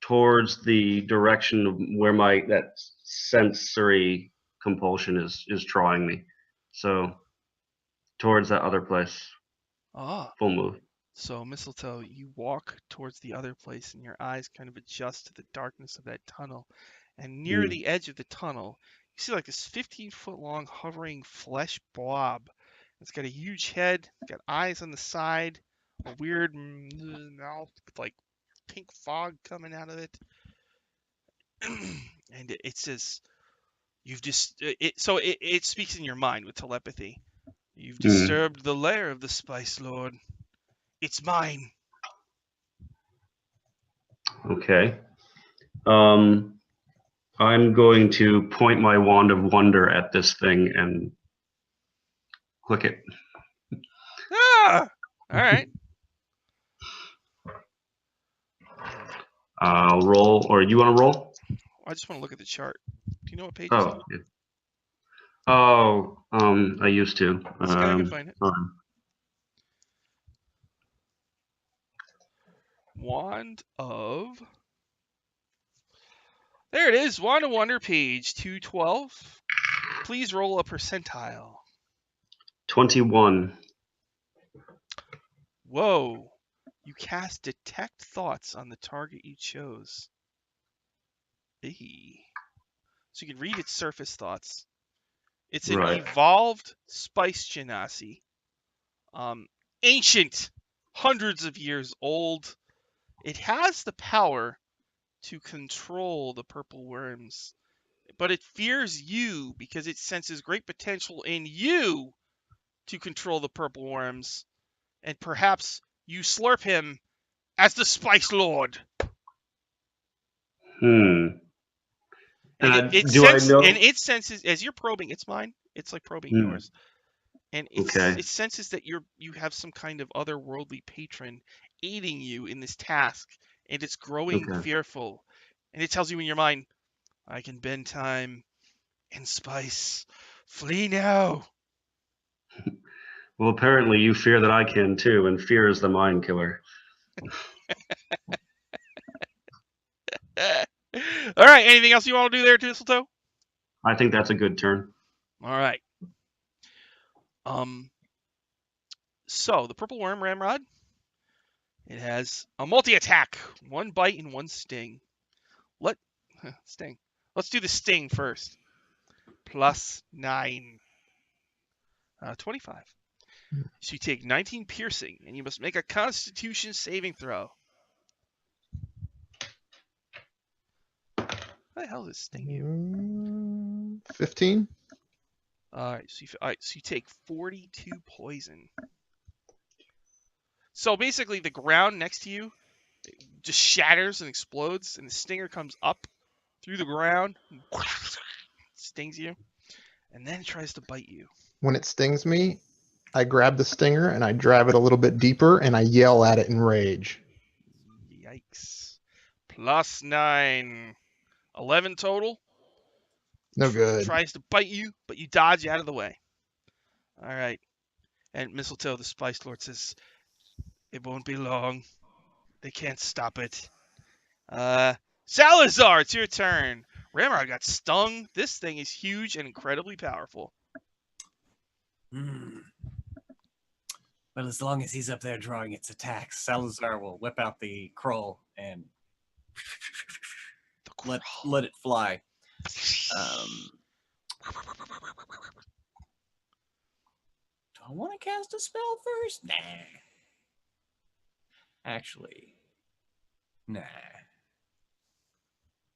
Speaker 5: towards the direction of where that sensory compulsion is drawing me. So towards that other place.
Speaker 1: Ah,
Speaker 5: Full move.
Speaker 1: so Mistletoe, you walk towards the other place, and your eyes kind of adjust to the darkness of that tunnel. And near the edge of the tunnel, you see like this 15-foot long hovering flesh blob. It's got a huge head, it's got eyes on the side, a weird mouth with like pink fog coming out of it. And it says, "You've just it speaks in your mind with telepathy. You've disturbed the lair of the Spice Lord. It's mine."
Speaker 5: Okay. I'm going to point my wand of wonder at this thing and click it.
Speaker 1: Ah! All right.
Speaker 5: I'll roll, or you want to roll?
Speaker 1: I just want to look at the chart. Do you know what page it's
Speaker 5: Oh,
Speaker 1: on?
Speaker 5: yeah. Oh, I used to.
Speaker 1: Let's see if I can find it. Wand of... There it is. Wand of Wonder, page 212. Please roll a percentile.
Speaker 5: 21.
Speaker 1: Whoa. You cast Detect Thoughts on the target you chose. Eee. So you can read its surface thoughts. It's an
Speaker 5: Right.
Speaker 1: evolved spice genasi. Ancient. Hundreds of years old. It has the power to control the purple worms, but it fears you because it senses great potential in you to control the purple worms, and perhaps you slurp him as the Spice Lord.
Speaker 5: And
Speaker 1: it
Speaker 5: do I know?
Speaker 1: senses as you're probing. It's mine. It's like probing
Speaker 5: Hmm.
Speaker 1: yours, and it senses that you have some kind of otherworldly patron aiding you in this task, and it's growing fearful, and it tells you in your mind, "I can bend time and spice. Flee now."
Speaker 5: Well, apparently you fear that I can too, and fear is the mind killer.
Speaker 1: All right. Anything else you want to do there, Mistletoe?
Speaker 5: I think that's a good turn.
Speaker 1: All right. So the purple worm Ramrod, it has a multi-attack, 1 bite and 1 sting. Sting. Let's do the sting first. +9. 25. So you take 19 piercing, and you must make a Constitution saving throw. How the hell does it sting you?
Speaker 4: 15.
Speaker 1: All right, so you take 42 poison. So basically, the ground next to you just shatters and explodes, and the stinger comes up through the ground, stings you, and then tries to bite you.
Speaker 4: When it stings me, I grab the stinger and I drive it a little bit deeper and I yell at it in rage.
Speaker 1: Yikes. +9. 11 total.
Speaker 4: No good.
Speaker 1: Tries to bite you, but you dodge out of the way. All right. And Mistletoe, the Spice Lord, says, "It won't be long. They can't stop it." Salazar, it's your turn. Ramrod got stung. This thing is huge and incredibly powerful.
Speaker 7: Well, as long as he's up there drawing its attacks, Salazar will whip out the Krull and let it fly. Do I want to cast a spell first? Nah. Actually, nah.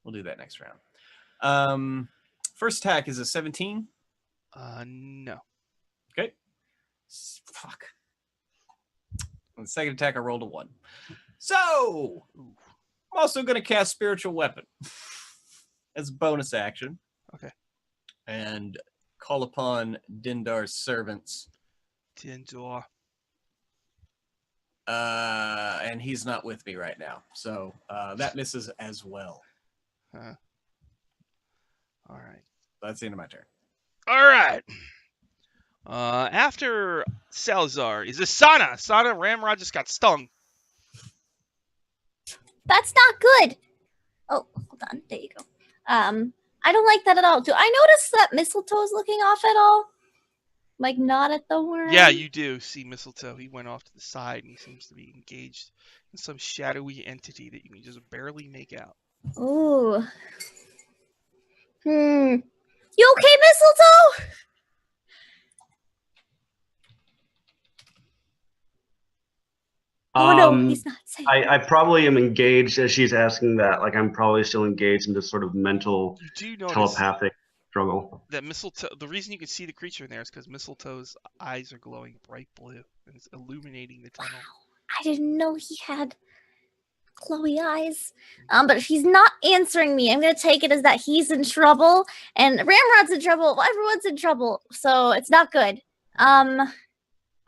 Speaker 7: We'll do that next round. First attack is a 17.
Speaker 1: No.
Speaker 7: Okay. Fuck. On the second attack, I rolled a 1. So, I'm also going to cast Spiritual Weapon as a bonus action.
Speaker 1: Okay.
Speaker 7: And call upon Dindar's servants.
Speaker 1: Dindor.
Speaker 7: And he's not with me right now, so that misses as well.
Speaker 1: All right.
Speaker 7: That's the end of my turn.
Speaker 1: All right. After Salazar is Asana. Asana, Ramrod just got stung.
Speaker 3: That's not good. Oh, hold on. There you go. I don't like that at all. Do I notice that Mistletoe's looking off at all? Like, not at the worm?
Speaker 1: Yeah, you do see Mistletoe. He went off to the side, and he seems to be engaged in some shadowy entity that you can just barely make out.
Speaker 3: Ooh. You okay, Mistletoe? Oh no, he's not safe.
Speaker 5: I probably am engaged as she's asking that. Like I'm probably still engaged in this sort of mental
Speaker 1: You do notice
Speaker 5: telepathic struggle.
Speaker 1: that Mistletoe, the reason you can see the creature in there is because Mistletoe's eyes are glowing bright blue, and it's illuminating the tunnel.
Speaker 3: Wow, I didn't know he had glowy eyes. But if he's not answering me, I'm gonna take it as that he's in trouble, and Ramrod's in trouble. Well, everyone's in trouble, so it's not good. I'm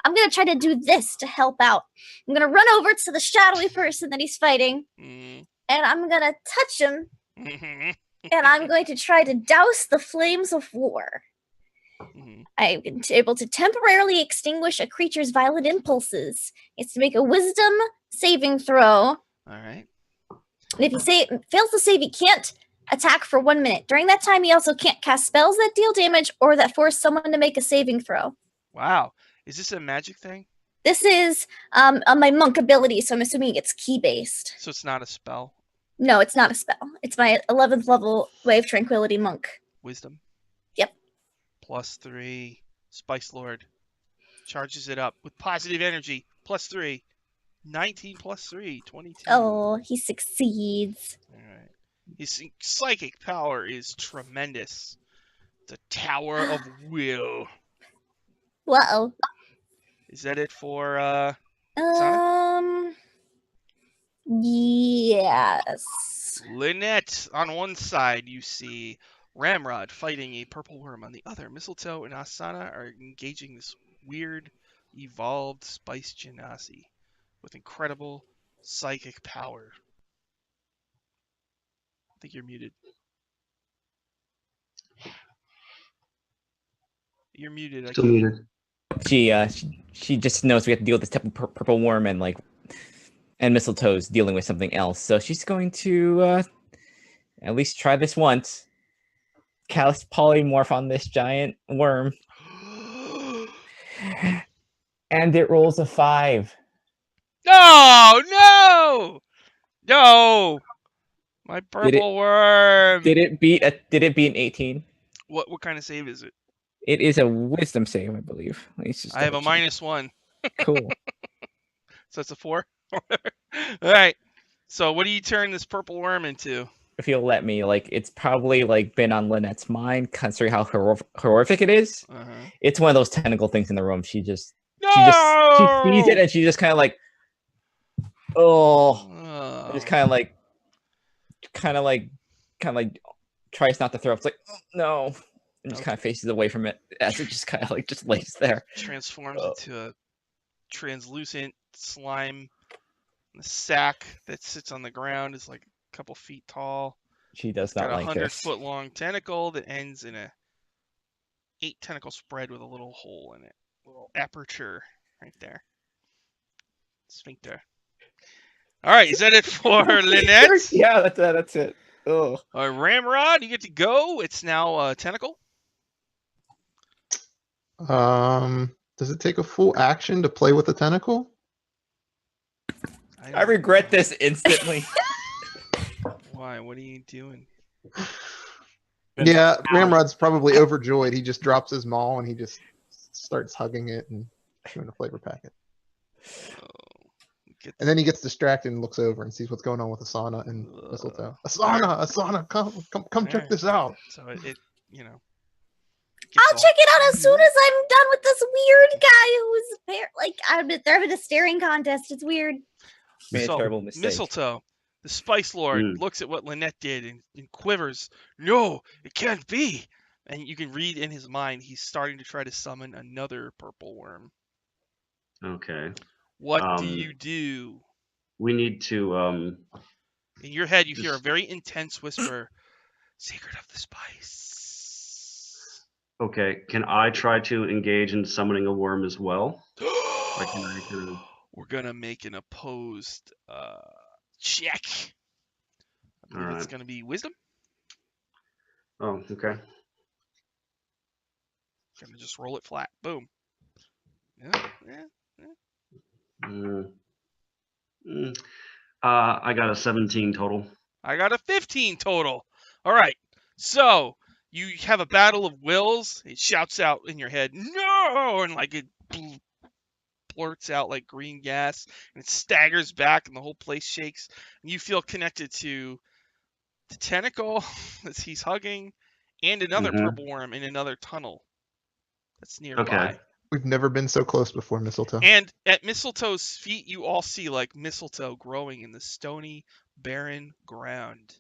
Speaker 3: gonna try to do this to help out. I'm gonna run over to the shadowy person that he's fighting, and I'm gonna touch him, and I'm going to try to douse the flames of war. I'm able to temporarily extinguish a creature's violent impulses. It's to make a wisdom saving throw.
Speaker 1: All right.
Speaker 3: And if he fails to save, he can't attack for 1 minute. During that time, he also can't cast spells that deal damage or that force someone to make a saving throw.
Speaker 1: Wow. Is this a magic thing?
Speaker 3: This is my monk ability, so I'm assuming it's key-based.
Speaker 1: So it's not a spell?
Speaker 3: No, it's not a spell. It's my 11th level Way of Tranquility monk.
Speaker 1: Wisdom?
Speaker 3: Yep.
Speaker 1: +3. Spice Lord. Charges it up with positive energy. +3. 19 +3. 22.
Speaker 3: Oh, he succeeds.
Speaker 1: All right. His psychic power is tremendous. The Tower of Will.
Speaker 3: Whoa.
Speaker 1: Is that it for Sana?
Speaker 3: Yes.
Speaker 1: Lynette. On one side, you see Ramrod fighting a purple worm. On the other, Mistletoe and Asana are engaging this weird, evolved spice genasi with incredible psychic power. I think you're muted. You're muted.
Speaker 5: Still muted.
Speaker 6: She just knows we have to deal with this type of purple worm, and Mistletoe's dealing with something else. So she's going to at least try this once. Cast polymorph on this giant worm, and it rolls a 5.
Speaker 1: No! My purple worm.
Speaker 6: Did it beat an 18?
Speaker 1: What kind of save is it?
Speaker 6: It is a wisdom save, I believe.
Speaker 1: I have a -1.
Speaker 6: Cool.
Speaker 1: So it's a 4. All right. So what do you turn this purple worm into?
Speaker 6: If you'll let me, it's probably been on Lynette's mind, considering how horrific it is. It's one of those tentacle things in the room. She sees it and she just kind of just kind of tries not to throw up. It's oh, no. And just kind of faces away from it as it just kind of just lays there.
Speaker 1: Transforms into a translucent slime sack that sits on the ground. Is a couple feet tall.
Speaker 6: She does not like this.
Speaker 1: Got a 100-foot long tentacle that ends in a 8 tentacle spread with a little hole in it, a little aperture right there. Sphincter. All right, is that it for Lynette?
Speaker 6: Yeah, that's it. Oh.
Speaker 1: All right, Ramrod, you get to go. It's now a tentacle.
Speaker 4: Does it take a full action to play with a tentacle?
Speaker 6: I regret this instantly.
Speaker 1: Why? What are you doing?
Speaker 4: Yeah, Ramrod's probably overjoyed. He just drops his maul and he just starts hugging it and doing a flavor packet. And then he gets distracted and looks over and sees what's going on with Asana and Mistletoe. Asana, come check this out.
Speaker 1: So it
Speaker 3: I'll check it out as soon as I'm done with this weird guy who's they're having a staring contest. It's weird.
Speaker 6: Made a terrible mistake.
Speaker 1: Mistletoe, the Spice Lord, looks at what Lynette did and quivers. No, it can't be. And you can read in his mind he's starting to try to summon another purple worm.
Speaker 5: Okay.
Speaker 1: What do you do?
Speaker 5: We need to.
Speaker 1: In your head, you hear a very intense whisper, "Secret of the spice."
Speaker 5: Okay, can I try to engage in summoning a worm as well? Like, can I kind of-
Speaker 1: We're gonna make an opposed check. I believe it's
Speaker 5: Alright.
Speaker 1: gonna be wisdom.
Speaker 5: Oh, okay.
Speaker 1: Gonna just roll it flat. Boom. Yeah.
Speaker 5: Mm. I got a 17 total.
Speaker 1: I got a 15 total. All right. So you have a battle of wills. It shouts out in your head, "No!" and like it blurts out like green gas, and it staggers back, and the whole place shakes. And you feel connected to the tentacle as he's hugging, and another
Speaker 5: Mhm.
Speaker 1: purple worm in another tunnel that's nearby.
Speaker 5: Okay.
Speaker 4: We've never been so close before, Mistletoe.
Speaker 1: And at Mistletoe's feet, you all see like mistletoe growing in the stony, barren ground.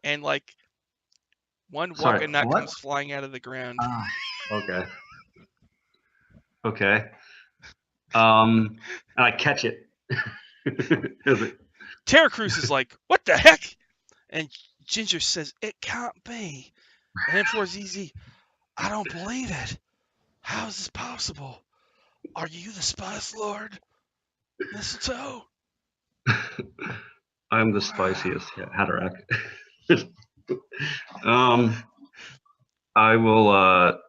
Speaker 1: And like one
Speaker 5: Sorry,
Speaker 1: waka nut
Speaker 5: what?
Speaker 1: comes flying out of the ground.
Speaker 5: Okay. Okay. And I catch it. Is it-
Speaker 1: Terra Cruz is like, "What the heck?" And Ginger says, "It can't be." And M4ZZ, "I don't believe it. How is this possible? Are you the Spice Lord, Mistletoe?"
Speaker 5: I'm the spiciest Hatterack. I will.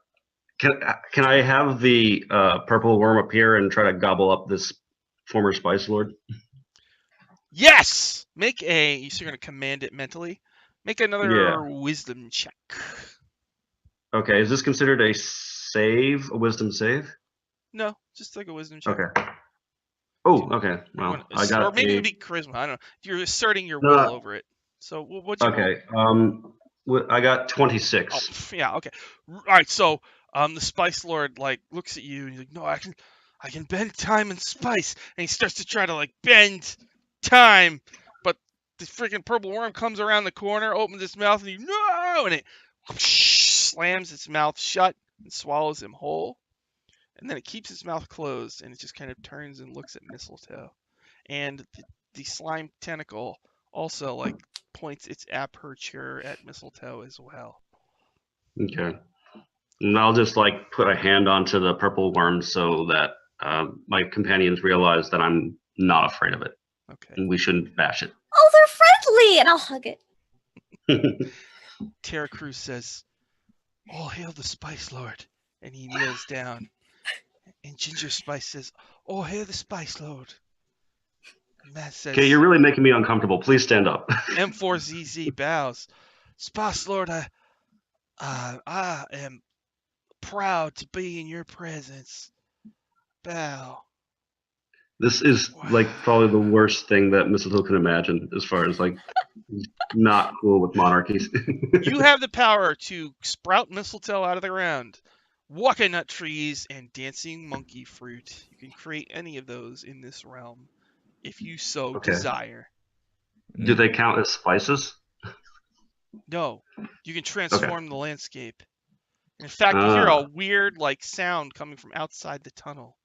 Speaker 5: Can I have the purple worm appear and try to gobble up this former Spice Lord?
Speaker 1: Yes! Make a, you're going to command it mentally. Make another
Speaker 5: Yeah.
Speaker 1: wisdom check.
Speaker 5: Okay, is this considered a save, a wisdom save?
Speaker 1: No, just like a wisdom check.
Speaker 5: Okay. Oh, okay.
Speaker 1: You
Speaker 5: Well,
Speaker 1: wanna
Speaker 5: I got
Speaker 1: or maybe
Speaker 5: a.
Speaker 1: it'd be charisma. I don't know. You're asserting your
Speaker 5: No,
Speaker 1: will over it. So what'd you roll?
Speaker 5: Okay. I got 26.
Speaker 1: Oh, yeah, okay. All right, so the Spice Lord like looks at you and he's like, "No, I can bend time and spice," and he starts to try to like bend time, but the freaking purple worm comes around the corner, opens its mouth, and and it slams its mouth shut and swallows him whole, and then it keeps its mouth closed, and it just kind of turns and looks at Mistletoe, and the slime tentacle also like points its aperture at Mistletoe as well.
Speaker 5: Okay. And I'll just like put a hand onto the purple worm so that my companions realize that I'm not afraid of it.
Speaker 1: Okay.
Speaker 5: And we shouldn't bash it.
Speaker 3: Oh, they're friendly, and I'll hug it.
Speaker 1: Terra Cruz says, "All hail the Spice Lord," and he kneels down. And Ginger Spice says, "All hail the Spice Lord." And Matt says,
Speaker 5: Okay, you're really making me uncomfortable. Please stand up.
Speaker 1: M4ZZ bows. "Spice Lord, I am proud to be in your presence." Bow.
Speaker 5: This is like probably the worst thing that Mistletoe can imagine as far as like not cool with monarchies.
Speaker 1: You have the power to sprout mistletoe out of the ground, waka nut trees, and dancing monkey fruit. You can create any of those in this realm if you so
Speaker 5: Okay.
Speaker 1: desire.
Speaker 5: Do they count as spices?
Speaker 1: No, you can transform the landscape. In fact, you hear a weird like sound coming from outside the tunnel.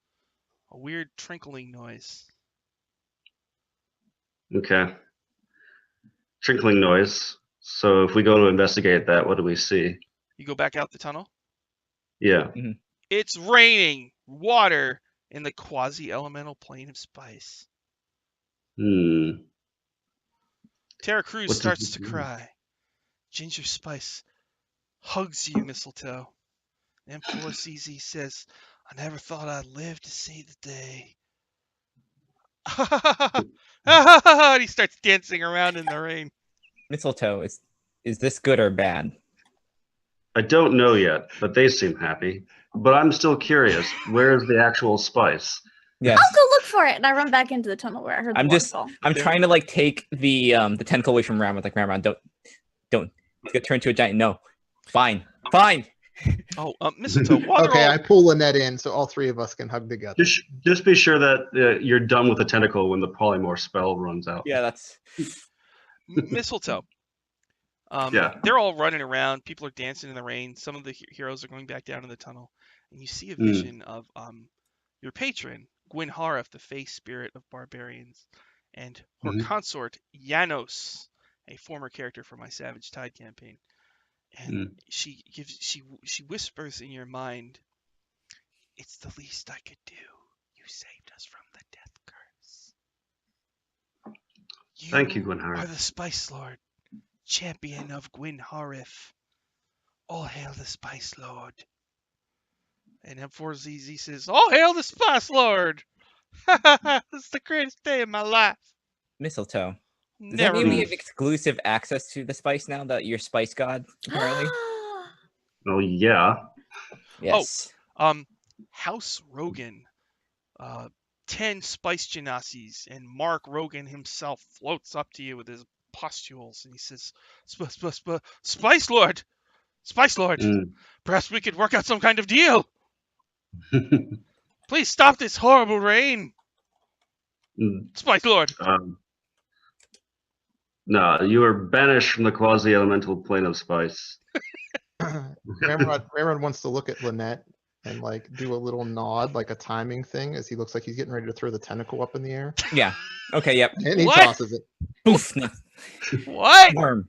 Speaker 1: A weird trickling noise.
Speaker 5: Okay. Trickling noise. So if we go to investigate that, what do we see?
Speaker 1: You go back out the tunnel.
Speaker 5: Yeah.
Speaker 1: It's raining water in the quasi-elemental plane of spice. Terra Cruz
Speaker 5: What does
Speaker 1: starts
Speaker 5: this
Speaker 1: to
Speaker 5: mean?
Speaker 1: cry. Ginger Spice hugs you, Mistletoe. M4CZ says, "I never thought I'd live to see the day." And he starts dancing around in the rain.
Speaker 6: Mistletoe, is this good or bad?
Speaker 5: I don't know yet, but they seem happy. But I'm still curious. Where is the actual spice?
Speaker 6: Yes.
Speaker 3: I'll go look for it, and I run back into the tunnel where I heard the waterfall.
Speaker 6: I'm trying to like take the tentacle away from Ramrod. Like, Ramrod, don't get turned to a giant. No, fine.
Speaker 1: Oh, Mistletoe, water.
Speaker 4: Okay, I pull the net in so all three of us can hug together.
Speaker 5: Just be sure that you're done with the tentacle when the polymorph spell runs out.
Speaker 6: Yeah, that's
Speaker 1: Mistletoe.
Speaker 5: Yeah.
Speaker 1: They're all running around. People are dancing in the rain. Some of the heroes are going back down in the tunnel, and you see a vision of your patron, Gwynhareth, the face spirit of barbarians, and her
Speaker 5: Mhm.
Speaker 1: consort Janos, a former character from my Savage Tide campaign. And she whispers in your mind, "It's the least I could do. You saved us from the death curse.
Speaker 5: Thank you,
Speaker 1: You are
Speaker 5: Gwynhareth.
Speaker 1: the Spice Lord, champion of Gwynhareth. All hail the Spice Lord." And M4ZZ says, "All hail the Spice Lord! This is the greatest day of my life.
Speaker 6: Mistletoe. Does that
Speaker 1: Never
Speaker 6: mean we
Speaker 1: leave."
Speaker 6: have exclusive access to the spice now that you're Spice God, apparently?
Speaker 5: Oh yeah.
Speaker 6: Yes.
Speaker 1: House Rogan, 10 Spice Genasies, and Mark Rogan himself floats up to you with his pustules, and he says, "Spice Lord! Spice Lord! Perhaps we could work out some kind of deal. Please stop this horrible rain. Spice Lord."
Speaker 5: No, you are banished from the quasi-elemental plane of spice.
Speaker 4: Ramrod wants to look at Lynette and like do a little nod, like a timing thing, as he looks like he's getting ready to throw the tentacle up in the air.
Speaker 6: Yeah. Okay, yep.
Speaker 4: And he
Speaker 1: What?
Speaker 4: tosses it.
Speaker 6: Poof. No.
Speaker 1: What?
Speaker 6: Worm.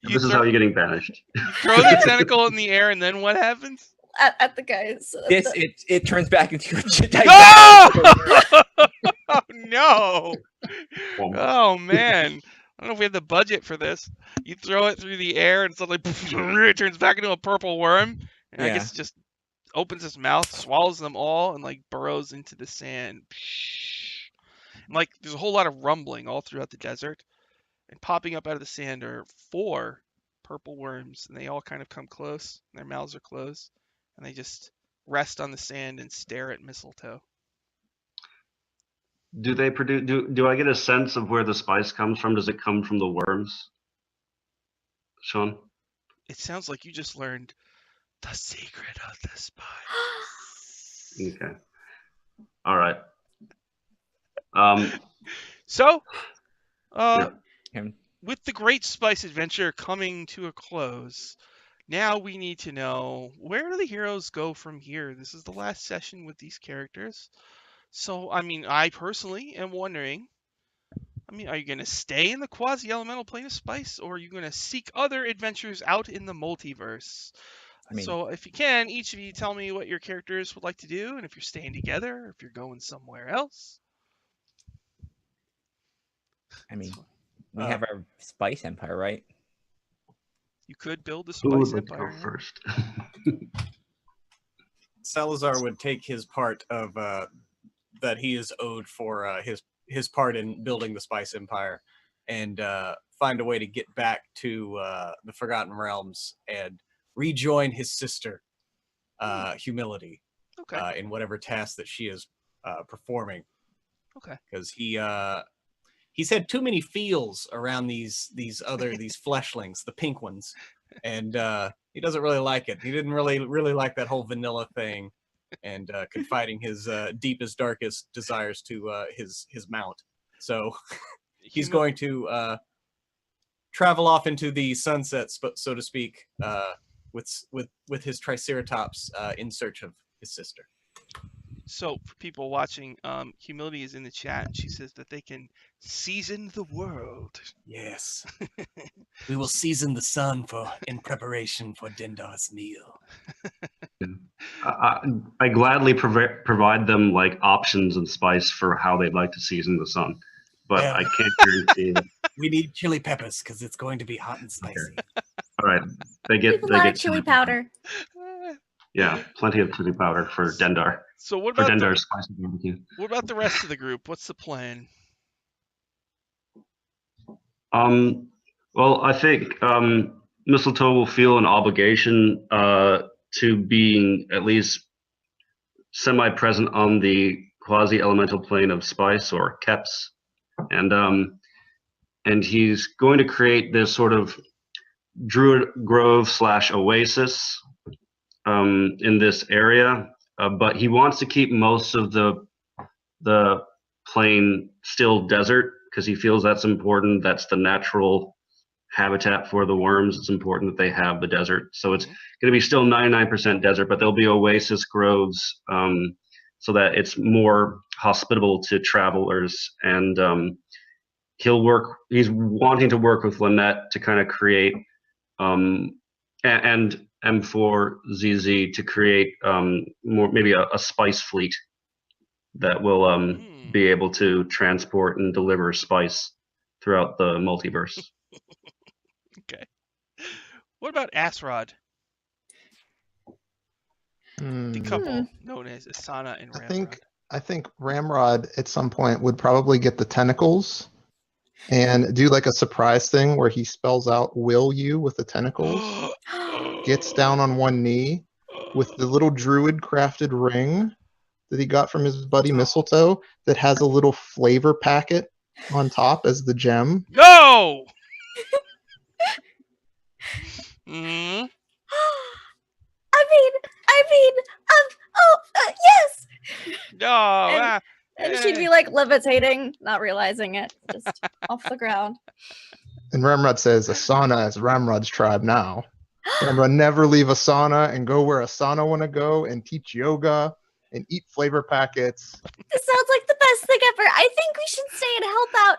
Speaker 5: This is how you're getting banished.
Speaker 1: You throw the tentacle in the air, and then what happens?
Speaker 3: At the guys.
Speaker 6: This it turns back into a
Speaker 1: No! Oh no! Oh man! I don't know if we have the budget for this. You throw it through the air, and suddenly it turns back into a purple worm, and I guess it just opens its mouth, swallows them all, and like burrows into the sand. And, like there's a whole lot of rumbling all throughout the desert, and popping up out of the sand are 4 purple worms, and they all kind of come close. And their mouths are closed, and they just rest on the sand and stare at Mistletoe.
Speaker 5: Do they produce? Do I get a sense of where the spice comes from? Does it come from the worms, Sean?
Speaker 1: It sounds like you just learned the secret of the spice.
Speaker 5: Okay. All right.
Speaker 1: So,
Speaker 5: Yeah.
Speaker 1: with the Great Spice Adventure coming to a close, now we need to know, where do the heroes go from here? This is the last session with these characters. So, I mean, I personally am wondering, are you going to stay in the quasi-elemental plane of spice, or are you going to seek other adventures out in the multiverse? So if you can, each of you tell me what your characters would like to do, and if you're staying together, or if you're going somewhere else.
Speaker 6: I mean, we have our spice empire, right?
Speaker 1: You could build a
Speaker 5: Who would
Speaker 1: spice
Speaker 5: like to
Speaker 1: empire.
Speaker 5: go first?
Speaker 7: Salazar would take his part of that he is owed for his part in building the Spice Empire, and find a way to get back to the Forgotten Realms and rejoin his sister, Humility, in whatever task that she is performing.
Speaker 1: Okay.
Speaker 7: Because he's had too many feels around these fleshlings, the pink ones, and he doesn't really like it. He didn't really like that whole vanilla thing, and confiding his deepest, darkest desires to his mount. So he's going to travel off into the sunsets, so to speak, with his Triceratops in search of his sister.
Speaker 1: So for people watching, Humility is in the chat, and she says that they can season the world.
Speaker 7: Yes. We will season the sun in preparation for Dendar's meal.
Speaker 5: I gladly provide them like options and spice for how they'd like to season the sun, but I can't guarantee it.
Speaker 7: We need chili peppers because it's going to be hot and spicy.
Speaker 5: Okay. All right, they get
Speaker 3: chili powder.
Speaker 5: Yeah, plenty of chili powder for Dendar.
Speaker 1: So what about
Speaker 5: Dendar's spicy barbecue?
Speaker 1: What about the rest of the group? What's the plan?
Speaker 5: Well, I think Mistletoe will feel an obligation to being at least semi-present on the quasi-elemental plane of spice, or Keps, and he's going to create this sort of Druid Grove / oasis in this area, but he wants to keep most of the plain still desert, because he feels that's important. That's the natural habitat for the worms. It's important that they have the desert. So it's going to be still 99% desert, but there'll be oasis groves so that it's more hospitable to travelers. And he's wanting to work with Lynette to kind of create, and for ZZ to create more, maybe a spice fleet that will be able to transport and deliver spice throughout the multiverse.
Speaker 1: Okay. What about Asrod? The couple known as Asana and Ramrod.
Speaker 4: I think Ramrod at some point would probably get the tentacles and do like a surprise thing where he spells out "will you" with the tentacles, gets down on one knee with the little druid crafted ring that he got from his buddy Mistletoe that has a little flavor packet on top as the gem.
Speaker 1: No! Mm-hmm.
Speaker 3: Yes.
Speaker 1: No.
Speaker 3: And she'd be like levitating, not realizing it, just off the ground.
Speaker 4: And Ramrod says, Asana is Ramrod's tribe now. Ramrod, never leave Asana and go where Asana want to go and teach yoga and eat flavor packets.
Speaker 3: This sounds like the best thing ever. I think we should stay and help out,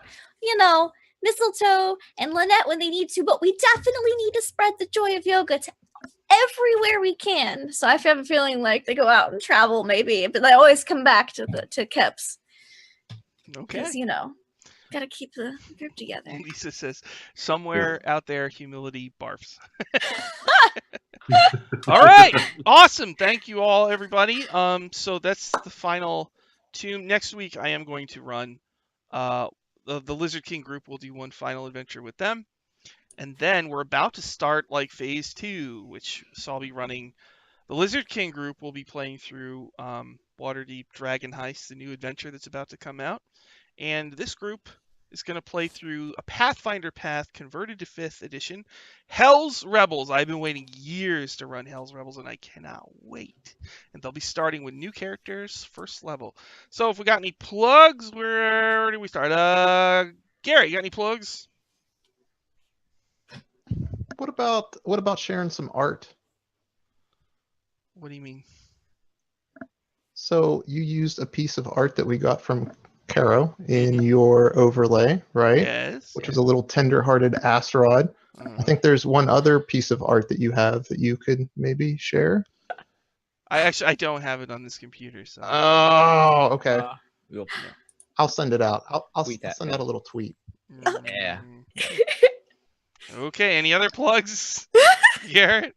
Speaker 3: Mistletoe and Lynette when they need to, but we definitely need to spread the joy of yoga to everywhere we can. So I have a feeling like they go out and travel maybe, but they always come back to Keps.
Speaker 1: Okay.
Speaker 3: Because, gotta keep the group together.
Speaker 1: Lisa says, somewhere out there, humility barfs. All right. Awesome. Thank you all, everybody. So that's the final tomb. Next week, I am going to run the Lizard King group. Will do one final adventure with them. And then we're about to start like phase 2, which so I'll be running. The Lizard King group will be playing through Waterdeep Dragon Heist, the new adventure that's about to come out. And this group is going to play through a Pathfinder Path converted to 5th edition, Hell's Rebels. I've been waiting years to run Hell's Rebels, and I cannot wait. And they'll be starting with new characters, first level. So if we got any plugs, where do we start? Gary, you got any plugs?
Speaker 4: What about sharing some art?
Speaker 1: What do you mean?
Speaker 4: So you used a piece of art that we got from Caro in your overlay, right?
Speaker 1: Yes.
Speaker 4: Which is a little tender-hearted Asrod. I think there's one other piece of art that you have that you could maybe share.
Speaker 1: I don't have it on this computer, so.
Speaker 4: Oh, okay.
Speaker 6: We'll
Speaker 4: I'll send it out. I'll
Speaker 6: tweet that,
Speaker 4: send out a little tweet.
Speaker 6: Yeah.
Speaker 1: Okay. Any other plugs, Garrett?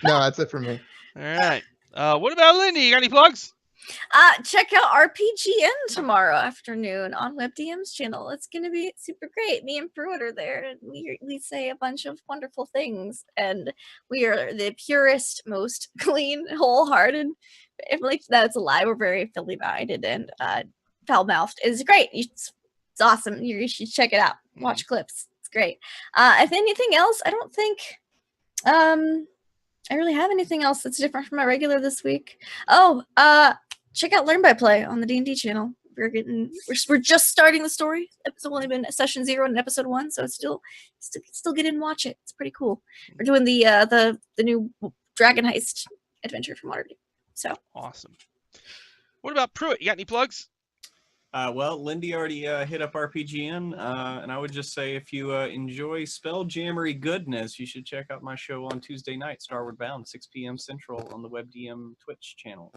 Speaker 4: No, that's it for me.
Speaker 1: All right. What about Lindy? You got any plugs?
Speaker 3: Check out RPGN tomorrow afternoon on WebDM's channel. It's gonna be super great. Me and Pruitt are there, and we say a bunch of wonderful things, and we are the purest, most clean, wholehearted. Like that's a lie. We're very Philly-minded and foul-mouthed. It's great. It's awesome. You should check it out. Watch clips. It's great. If anything else, I don't think I really have anything else that's different from my regular this week. Check out Learn by Play on the D&D channel. We're just starting the story. It's only been session 0 and episode 1, so it's still get in and watch it. It's pretty cool. We're doing the new Dragon Heist adventure from Waterdeep. So
Speaker 1: awesome. What about Pruitt? You got any plugs?
Speaker 7: Well, Lindy already hit up RPGN, and I would just say if you enjoy spelljammery goodness, you should check out my show on Tuesday night, Starward Bound, 6 p.m. Central on the WebDM Twitch channel.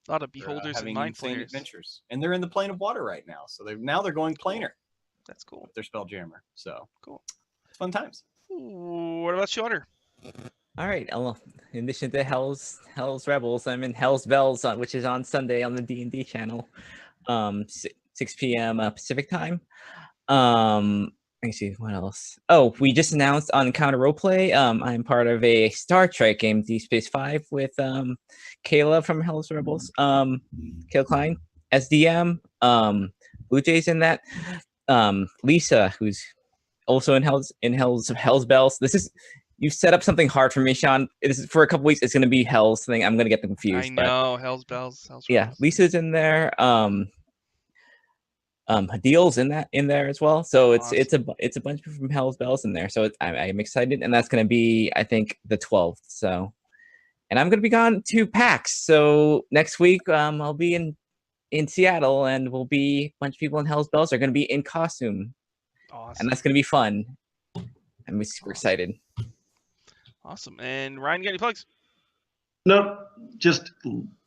Speaker 1: A lot of beholders and mind
Speaker 7: insane
Speaker 1: players.
Speaker 7: Adventures, and they're in the plane of water right now, so they're going planar.
Speaker 1: That's cool.
Speaker 7: With their spelljammer, so
Speaker 1: cool.
Speaker 7: It's fun times.
Speaker 1: Ooh, what about Shorter?
Speaker 6: All right. In addition to Hell's Rebels, I'm in Hell's Bells, which is on Sunday on the D&D channel, 6 p.m. Pacific time. Let me see what else. Oh, we just announced on Encounter Roleplay. I'm part of a Star Trek game, Deep Space 5, with Kayla from Hell's Rebels, Kayla Klein, SDM, Blue Jay's in that. Lisa, who's also in Hell's Bells. You've set up something hard for me, Sean. It is for a couple weeks. It's going to be Hell's thing. I'm going to get them confused.
Speaker 1: I know, Hell's Bells.
Speaker 6: Yeah, Lisa's in there. Hadil's in there as well. So it's a bunch from Hell's Bells in there. So I'm excited, and that's going to be, I think, the 12th. So, and I'm going to be gone to PAX. So next week I'll be in in Seattle, and we'll be a bunch of people in Hell's Bells are going to be in costume,
Speaker 1: Awesome.
Speaker 6: and that's going to be fun. I'm super excited.
Speaker 1: Awesome. And Ryan, you got any plugs?
Speaker 5: Nope. Just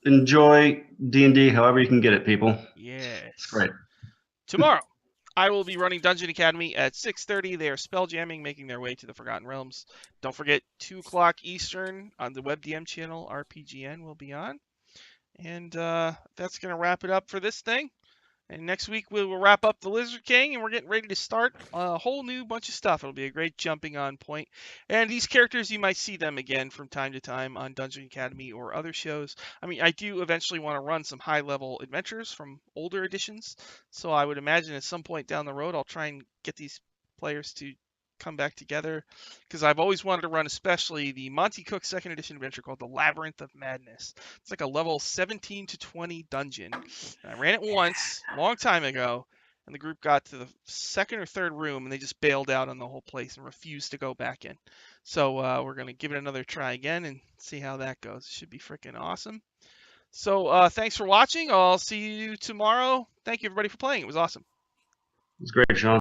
Speaker 5: enjoy D&D however you can get it, people.
Speaker 1: Yes.
Speaker 5: It's great.
Speaker 1: Tomorrow, I will be running Dungeon Academy at 6:30. They are spell jamming, making their way to the Forgotten Realms. Don't forget, 2 o'clock Eastern on the WebDM channel, RPGN will be on. And that's going to wrap it up for this thing. And next week, we will wrap up the Lizard King, and we're getting ready to start a whole new bunch of stuff. It'll be a great jumping on point. And these characters, you might see them again from time to time on Dungeon Academy or other shows. I mean, I do eventually want to run some high-level adventures from older editions. So I would imagine at some point down the road, I'll try and get these players to come back together, because I've always wanted to run especially the Monty Cook 2nd edition adventure called the Labyrinth of Madness. It's like a level 17 to 20 dungeon. And I ran it once, a long time ago, and the group got to the 2nd or 3rd room, and they just bailed out on the whole place and refused to go back in. So we're going to give it another try again and see how that goes. It should be freaking awesome. So thanks for watching. I'll see you tomorrow. Thank you, everybody, for playing. It was awesome.
Speaker 5: It's great, Sean.